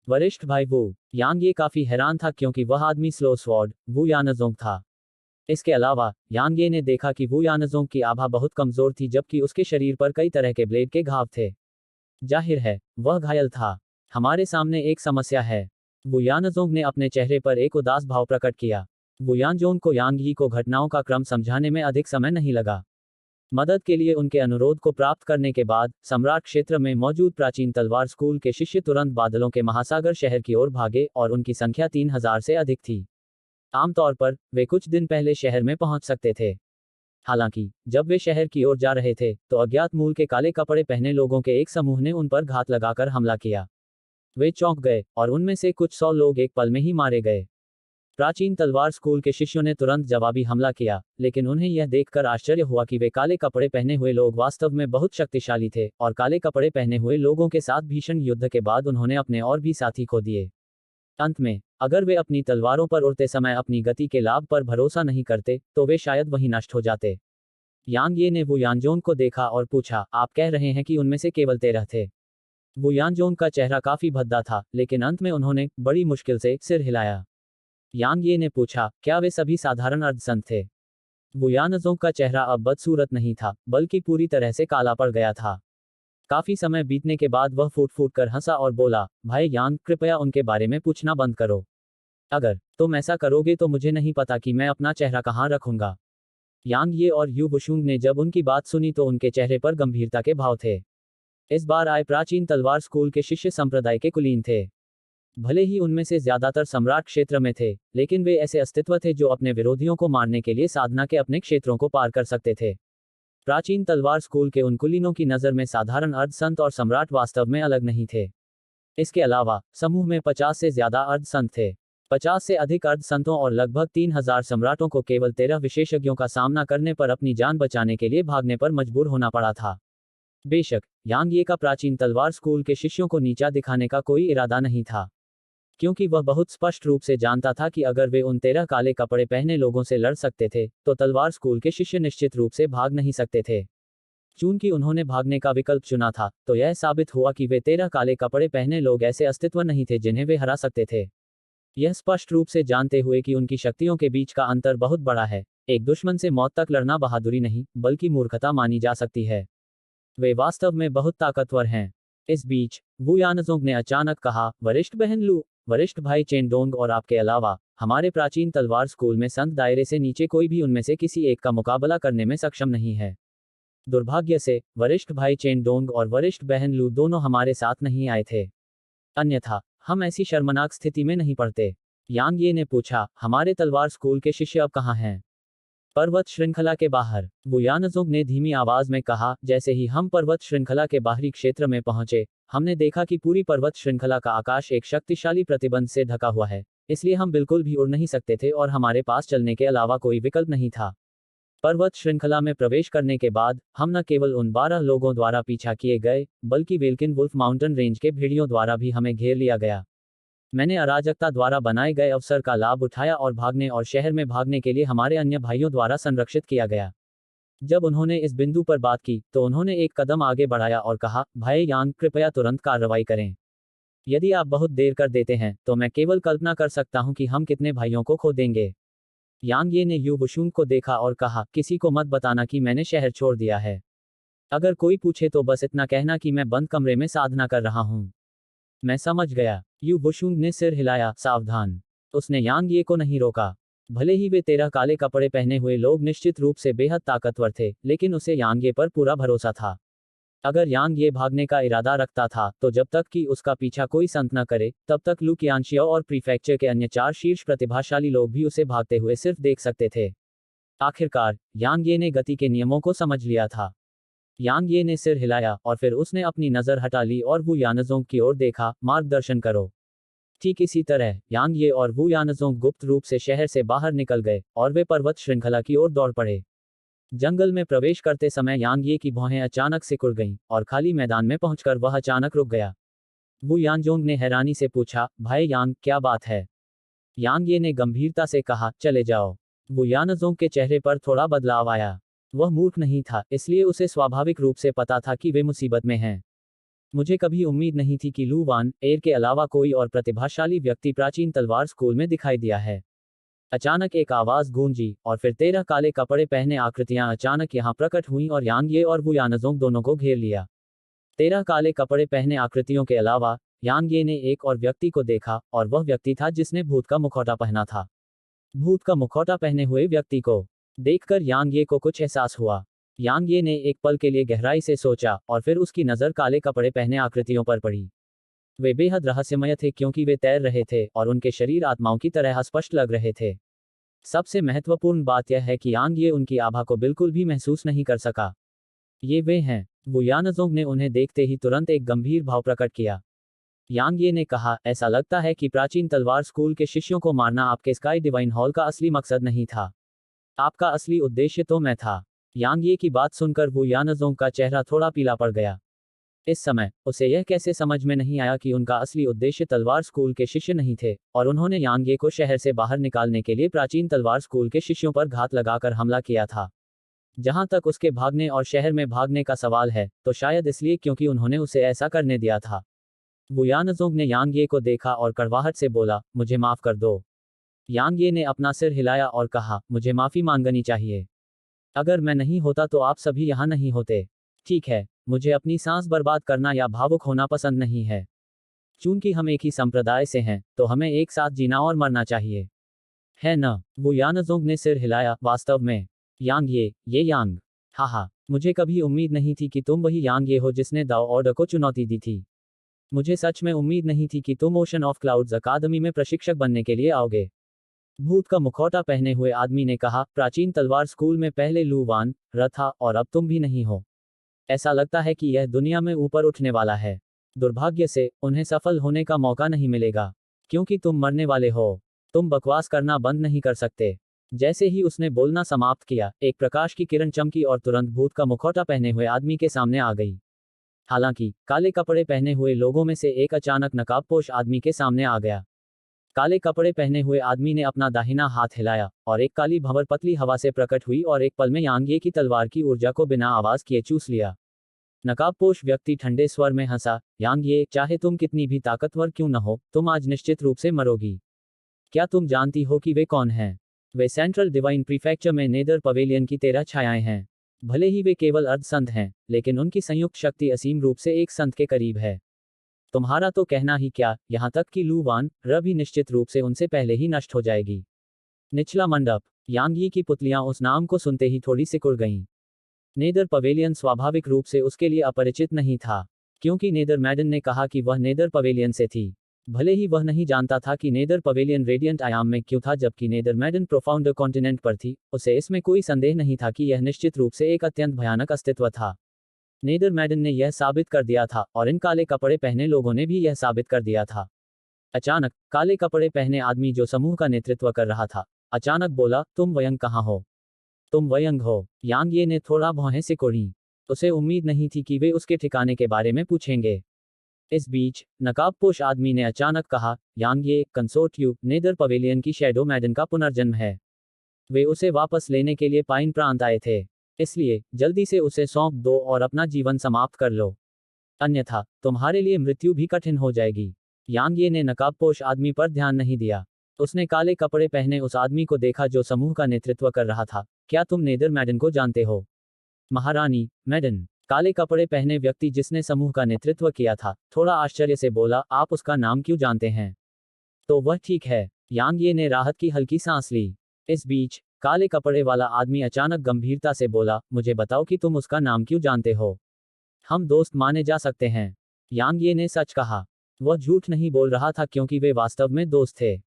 वरिष्ठ भाई वू। यांग ये काफी हैरान था क्योंकि वह आदमी स्लो स्वॉर्ड वू यानजोंग था। इसके अलावा यांग ये ने देखा कि वू यानजोंग की आभा बहुत कमजोर थी, जबकि उसके शरीर पर कई तरह के ब्लेड के घाव थे। जाहिर है, वह घायल था। हमारे सामने एक समस्या है। वू यानजोंग ने अपने चेहरे पर एक उदास भाव प्रकट किया। वू यानजोंग को यांग यी को घटनाओं का क्रम समझाने में अधिक समय नहीं लगा। मदद के लिए उनके अनुरोध को प्राप्त करने के बाद सम्राट क्षेत्र में मौजूद प्राचीन तलवार स्कूल के शिष्य तुरंत बादलों के महासागर शहर की ओर भागे और उनकी संख्या 3000 से अधिक थी। आमतौर पर वे कुछ दिन पहले शहर में पहुंच सकते थे। हालांकि जब वे शहर की ओर जा रहे थे तो अज्ञात मूल के काले कपड़े पहने लोगों के एक समूह ने उन पर घात लगाकर हमला किया। वे चौंक गए और उनमें से कुछ 100 लोग एक पल में ही मारे गए। प्राचीन तलवार स्कूल के शिष्यों ने तुरंत जवाबी हमला किया, लेकिन उन्हें यह देखकर आश्चर्य हुआ कि वे काले कपड़े पहने हुए लोग वास्तव में बहुत शक्तिशाली थे और काले कपड़े पहने हुए लोगों के साथ भीषण युद्ध के बाद उन्होंने अपने और भी साथी खो दिए। अंत में, अगर वे अपनी तलवारों पर उड़ते समय अपनी गति के लाभ पर भरोसा नहीं करते, तो वे शायद वहीं नष्ट हो जाते। यांग ये ने वू यानजोंग को देखा और पूछा, आप कह रहे हैं कि उनमें से केवल 13 थे? वू यानजोंग का चेहरा काफी भद्दा था, लेकिन अंत में उन्होंने बड़ी मुश्किल से सिर हिलाया। यांग ये ने पूछा, क्या वे सभी साधारण अर्धसंत थे? वू यानजोंग का चेहरा अब बदसूरत नहीं था, बल्कि पूरी तरह से काला पड़ गया था। काफी समय बीतने के बाद वह फूट फूट कर हंसा और बोला, भाई यांग, कृपया उनके बारे में पूछना बंद करो। अगर तुम ऐसा करोगे तो मुझे नहीं पता कि मैं अपना चेहरा कहाँ रखूंगा। यांग ये और युबुशुंग ने जब उनकी बात सुनी तो उनके चेहरे पर गंभीरता के भाव थे। इस बार आए प्राचीन तलवार स्कूल के शिष्य संप्रदाय के कुलीन थे। भले ही उनमें से ज्यादातर सम्राट क्षेत्र में थे, लेकिन वे ऐसे अस्तित्व थे जो अपने विरोधियों को मारने के लिए साधना के अपने क्षेत्रों को पार कर सकते थे। प्राचीन तलवार स्कूल के उन कुलीनों की नज़र में साधारण अर्धसंत और सम्राट वास्तव में अलग नहीं थे। इसके अलावा समूह में 50 से ज्यादा अर्धसंत थे। 50 से अधिक अर्धसंतों और लगभग 3000 सम्राटों को केवल 13 विशेषज्ञों का सामना करने पर अपनी जान बचाने के लिए भागने पर मजबूर होना पड़ा था। बेशक यांग ये का प्राचीन तलवार स्कूल के शिष्यों को नीचा दिखाने का कोई इरादा नहीं था, क्योंकि वह बहुत स्पष्ट रूप से जानता था कि अगर वे उन 13 काले कपड़े पहने लोगों से लड़ सकते थे, तो तलवार स्कूल के शिष्य निश्चित रूप से भाग नहीं सकते थे। चूंकि उन्होंने भागने का विकल्प चुना था, तो यह साबित हुआ कि वे 13 काले कपड़े पहने लोग ऐसे अस्तित्व नहीं थे जिन्हें वे हरा सकते थे। यह स्पष्ट रूप से जानते हुए कि उनकी शक्तियों के बीच का अंतर बहुत बड़ा है, एक दुश्मन से मौत तक लड़ना बहादुरी नहीं, बल्कि मूर्खता मानी जा सकती है। वे वास्तव में बहुत ताकतवर हैं। इस बीच वू यानजोंग ने अचानक कहा, वरिष्ठ बहन लू, वरिष्ठ भाई चेनडोंग और आपके अलावा हमारे प्राचीन तलवार स्कूल में संत दायरे से नीचे कोई भी उनमें से किसी एक का मुकाबला करने में सक्षम नहीं है। दुर्भाग्य से वरिष्ठ भाई चेनडोंग और वरिष्ठ बहन लू दोनों हमारे साथ नहीं आए थे, अन्यथा हम ऐसी शर्मनाक स्थिति में नहीं पड़ते। यांग ये ने पूछा, हमारे तलवार स्कूल के शिष्य अब कहाँ हैं? पर्वत श्रृंखला के बाहर, वुयानजोंग ने धीमी आवाज में कहा। जैसे ही हम पर्वत श्रृंखला के बाहरी क्षेत्र में पहुंचे, हमने देखा कि पूरी पर्वत श्रृंखला का आकाश एक शक्तिशाली प्रतिबंध से ढका हुआ है, इसलिए हम बिल्कुल भी उड़ नहीं सकते थे और हमारे पास चलने के अलावा कोई विकल्प नहीं था। पर्वत श्रृंखला में प्रवेश करने के बाद हम न केवल उन 12 लोगों द्वारा पीछा किए गए, बल्कि वेल्किन वुल्फ माउंटेन रेंज के भेड़ियों द्वारा भी हमें घेर लिया गया। मैंने अराजकता द्वारा बनाए गए अवसर का लाभ उठाया और भागने और शहर में भागने के लिए हमारे अन्य भाइयों द्वारा संरक्षित किया गया। जब उन्होंने इस बिंदु पर बात की तो उन्होंने एक कदम आगे बढ़ाया और कहा, भाई यांग, कृपया तुरंत कार्रवाई करें। यदि आप बहुत देर कर देते हैं तो मैं केवल कल्पना कर सकता हूं कि हम कितने भाइयों को खो देंगे। यांग ये ने यू वुशुंग को देखा और कहा, किसी को मत बताना कि मैंने शहर छोड़ दिया है। अगर कोई पूछे तो बस इतना कहना कि मैं बंद कमरे में साधना कर रहा हूं। मैं समझ गया। यू वुशुंग ने सिर हिलाया, सावधान। उसने यांग ये को नहीं रोका। भले ही वे 13 काले कपड़े पहने हुए लोग निश्चित रूप से बेहद ताकतवर थे, लेकिन उसे यांग ये पर पूरा भरोसा था। अगर यांग ये भागने का इरादा रखता था तो जब तक कि उसका पीछा कोई संत न करे, तब तक लू कियानशियो और प्रीफेक्चर के अन्य 4 शीर्ष प्रतिभाशाली लोग भी उसे भागते हुए सिर्फ देख सकते थे। आखिरकार यांग ये ने गति के नियमों को समझ लिया था। यांग ये ने सिर हिलाया और फिर उसने अपनी नजर हटा ली और वू यानजोंग की ओर देखा, मार्गदर्शन करो। ठीक इसी तरह यांग ये और वू यानजोंग गुप्त रूप से शहर से बाहर निकल गए और वे पर्वत श्रृंखला की ओर दौड़ पड़े। जंगल में प्रवेश करते समय यांग ये की भौहें अचानक सिकुड़ गईं और खाली मैदान में पहुंचकर वह अचानक रुक गया। वू यानजोंग ने हैरानी से पूछा, भाई यांग, क्या बात है? यांग ये ने गंभीरता से कहा, चले जाओ। वू यानजोंग के चेहरे पर थोड़ा बदलाव आया। वह मूर्ख नहीं था, इसलिए उसे स्वाभाविक रूप से पता था कि वे मुसीबत में हैं। मुझे कभी उम्मीद नहीं थी कि लू वान एर के अलावा कोई और प्रतिभाशाली व्यक्ति प्राचीन तलवार स्कूल में दिखाई दिया है। अचानक एक आवाज गूंजी और फिर 13 काले कपड़े पहने आकृतियां अचानक यहां प्रकट हुईं और यांग ये और वू यानजोंग दोनों को घेर लिया। 13 काले कपड़े पहने आकृतियों के अलावा यांग ये ने एक और व्यक्ति को देखा और वह व्यक्ति था जिसने भूत का मुखौटा पहना था। भूत का मुखौटा पहने हुए व्यक्ति को देखकर यांग ये को कुछ एहसास हुआ। यांग ये ने एक पल के लिए गहराई से सोचा और फिर उसकी नजर काले कपड़े पहने आकृतियों पर पड़ी। वे बेहद रहस्यमय थे क्योंकि वे तैर रहे थे और उनके शरीर आत्माओं की तरह स्पष्ट लग रहे थे। सबसे महत्वपूर्ण बात यह है कि यांग ये उनकी आभा को बिल्कुल भी महसूस नहीं कर सका। ये वे हैं। वू यानजोंग ने उन्हें देखते ही तुरंत एक गंभीर भाव प्रकट किया। यांग ये ने कहा, ऐसा लगता है कि प्राचीन तलवार स्कूल के शिष्यों को मारना आपके स्काई डिवाइन हॉल का असली मकसद नहीं था। आपका असली उद्देश्य तो मैं था। यांग ये की बात सुनकर वू यानजोंग का चेहरा थोड़ा पीला पड़ गया। इस समय उसे यह कैसे समझ में नहीं आया कि उनका असली उद्देश्य तलवार स्कूल के शिष्य नहीं थे और उन्होंने यांग ये को शहर से बाहर निकालने के लिए प्राचीन तलवार स्कूल के शिष्यों पर घात लगाकर हमला किया था। जहां तक उसके भागने और शहर में भागने का सवाल है, तो शायद इसलिए क्योंकि उन्होंने उसे ऐसा करने दिया था। वू यानजोंग ने यांग ये को देखा और कड़वाहट से बोला, मुझे माफ कर दो। यांग ये ने अपना सिर हिलाया और कहा, मुझे माफी मांगनी चाहिए। अगर मैं नहीं होता तो आप सभी यहाँ नहीं होते। ठीक है, मुझे अपनी सांस बर्बाद करना या भावुक होना पसंद नहीं है। चूंकि हम एक ही संप्रदाय से हैं, तो हमें एक साथ जीना और मरना चाहिए, है न? वो यानजोंग ने सिर हिलाया, वास्तव में। यांग ये यांग। हाहा, मुझे कभी उम्मीद नहीं थी कि तुम वही यांग ये हो जिसने दाओ ऑर्डर को चुनौती दी थी। मुझे सच में उम्मीद नहीं थी कि तुम ओशन ऑफ क्लाउड्स अकादमी में प्रशिक्षक बनने के लिए आओगे। भूत का मुखौटा पहने हुए आदमी ने कहा, प्राचीन तलवार स्कूल में पहले लू वान र था और अब तुम भी नहीं हो। ऐसा लगता है कि यह दुनिया में ऊपर उठने वाला है। दुर्भाग्य से उन्हें सफल होने का मौका नहीं मिलेगा, क्योंकि तुम मरने वाले हो। तुम बकवास करना बंद नहीं कर सकते। जैसे ही उसने बोलना समाप्त किया, एक प्रकाश की किरण चमकी और तुरंत भूत का मुखौटा पहने हुए आदमी के सामने आ गई। हालांकि काले कपड़े पहने हुए लोगों में से एक अचानक नकाबपोश आदमी के सामने आ गया। काले कपड़े पहने हुए आदमी ने अपना दाहिना हाथ हिलाया और एक काली भंवर पतली हवा से प्रकट हुई और एक पल में यांग ये की तलवार की ऊर्जा को बिना आवाज किए चूस लिया। नकाबपोश व्यक्ति ठंडे स्वर में हंसा, यांग ये, चाहे तुम कितनी भी ताकतवर क्यों न हो, तुम आज निश्चित रूप से मरोगी। क्या तुम जानती हो कि वे कौन हैं? वे सेंट्रल डिवाइन प्रीफेक्चर में नेदर पवेलियन की 13 छायाएं हैं। भले ही वे केवल अर्ध संत हैं, लेकिन उनकी संयुक्त शक्ति असीम रूप से एक संत के करीब है। तुम्हारा तो कहना ही क्या, यहाँ तक कि लू वान र भी निश्चित रूप से उनसे पहले ही नष्ट हो जाएगी। निचला मंडप। यांग यी की पुतलियां उस नाम को सुनते ही थोड़ी सिकुड़ गईं। नेदर पवेलियन स्वाभाविक रूप से उसके लिए अपरिचित नहीं था, क्योंकि नेदर मैडन ने कहा कि वह नेदर पवेलियन से थी। भले ही वह नहीं जानता था कि नेदर पवेलियन रेडियंट आयाम में क्यों था जबकि नेदर मैडन प्रोफाउंड कॉन्टिनेंट पर थी, उसे इसमें कोई संदेह नहीं था कि यह निश्चित रूप से एक अत्यंत भयानक अस्तित्व था। नेदर मैडन ने यह साबित कर दिया था और इन काले कपड़े पहने लोगों ने भी यह साबित कर दिया था। अचानक काले कपड़े पहने आदमी जो समूह का नेतृत्व कर रहा था, अचानक बोला, तुम वयंग कहाँ हो? तुम वयंग हो? यांग ये ने थोड़ा भौहें सिकोड़ी। उसे उम्मीद नहीं थी कि वे उसके ठिकाने के बारे में पूछेंगे। इस बीच नकाबपोश आदमी ने अचानक कहा, यांग ये कंसोर्टियू नेदर पवेलियन की शैडो मैडन का पुनर्जन्म है। वे उसे वापस लेने के लिए पाइन प्रांत आए थे, इसलिए जल्दी से उसे सौंप दो और अपना जीवन समाप्त कर लो, अन्यथा तुम्हारे लिए मृत्यु भी कठिन हो जाएगी। यांग ये ने नकाबपोश आदमी पर ध्यान नहीं दिया। उसने काले कपड़े पहने उस आदमी को देखा जो समूह का नेतृत्व कर रहा था। क्या तुम नेदर मैडन को जानते हो? महारानी मैडन, काले कपड़े पहने व्यक्ति जिसने समूह का नेतृत्व किया था, थोड़ा आश्चर्य से बोला, आप उसका नाम क्यों जानते हैं? तो वह ठीक है। यांग ये ने राहत की हल्की सांस ली। इस बीच काले कपड़े वाला आदमी अचानक गंभीरता से बोला, मुझे बताओ कि तुम उसका नाम क्यों जानते हो? हम दोस्त माने जा सकते हैं। यांग ये ने सच कहा। वह झूठ नहीं बोल रहा था क्योंकि वे वास्तव में दोस्त थे।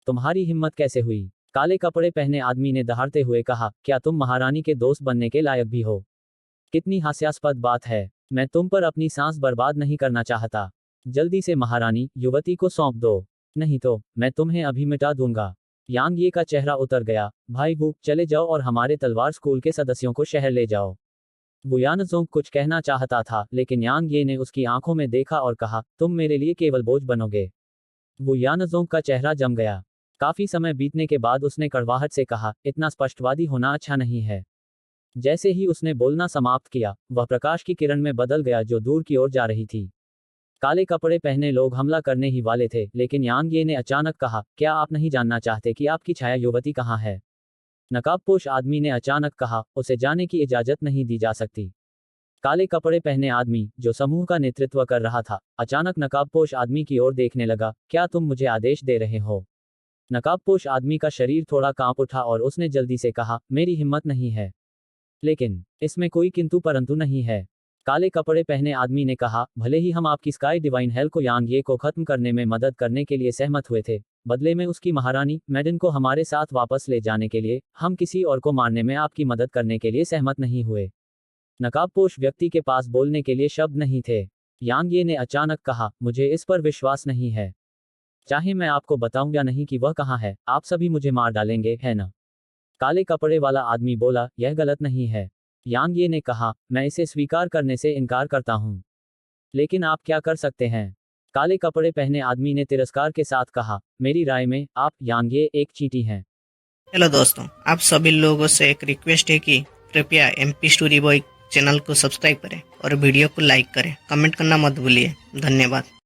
तुम्हारी हिम्मत कैसे हुई? काले कपड़े पहने आदमी ने दहाड़ते हुए कहा, क्या तुम महारानी के दोस्त बनने के लायक भी हो? कितनी हास्यास्पद बात है। मैं तुम पर अपनी सांस बर्बाद नहीं करना चाहता। जल्दी से महारानी युवती को सौंप दो, नहीं तो मैं तुम्हें अभी मिटा दूंगा। यांग ये का चेहरा उतर गया। भाई वू, चले जाओ और हमारे तलवार स्कूल के सदस्यों को शहर ले जाओ। वुयानज़ोंग कुछ कहना चाहता था, लेकिन यांग ये ने उसकी आंखों में देखा और कहा, तुम मेरे लिए केवल बोझ बनोगे। वुयानज़ोंग का चेहरा जम गया। काफी समय बीतने के बाद उसने कड़वाहट से कहा, इतना स्पष्टवादी होना अच्छा नहीं है। जैसे ही उसने बोलना समाप्त किया, वह प्रकाश की किरण में बदल गया जो दूर की ओर जा रही थी। काले कपड़े पहने लोग हमला करने ही वाले थे, लेकिन यांग ये ने अचानक कहा, क्या आप नहीं जानना चाहते कि आपकी छाया युवती कहाँ है? नकाबपोश आदमी ने अचानक कहा, उसे जाने की इजाजत नहीं दी जा सकती। काले कपड़े पहने आदमी जो समूह का नेतृत्व कर रहा था, अचानक नकाबपोश आदमी की ओर देखने लगा, क्या तुम मुझे आदेश दे रहे हो? नकाबपोश आदमी का शरीर थोड़ा कांप उठा और उसने जल्दी से कहा, मेरी हिम्मत नहीं है। लेकिन इसमें कोई किंतु परंतु नहीं है। काले कपड़े पहने आदमी ने कहा, भले ही हम आपकी स्काई डिवाइन हेल को यांग ये को खत्म करने में मदद करने के लिए सहमत हुए थे, बदले में उसकी महारानी मैडन को हमारे साथ वापस ले जाने के लिए हम किसी और को मारने में आपकी मदद करने के लिए सहमत नहीं हुए। नकाबपोश व्यक्ति के पास बोलने के लिए शब्द नहीं थे। यांग ये ने अचानक कहा, मुझे इस पर विश्वास नहीं है। चाहे मैं आपको बताऊं या नहीं कि वह कहाँ है, आप सभी मुझे मार डालेंगे, है ना? काले कपड़े वाला आदमी बोला, यह गलत नहीं है। यांग ये ने कहा, मैं इसे स्वीकार करने से इनकार करता हूं। लेकिन आप क्या कर सकते हैं? काले कपड़े पहने आदमी ने तिरस्कार के साथ कहा, मेरी राय में आप यांग ये एक चींटी हैं। हेलो दोस्तों, आप सभी लोगों से एक रिक्वेस्ट है कि कृपया MP स्टोरी बॉय चैनल को सब्सक्राइब करें और वीडियो को लाइक करें। कमेंट करना मत भूलिए। धन्यवाद।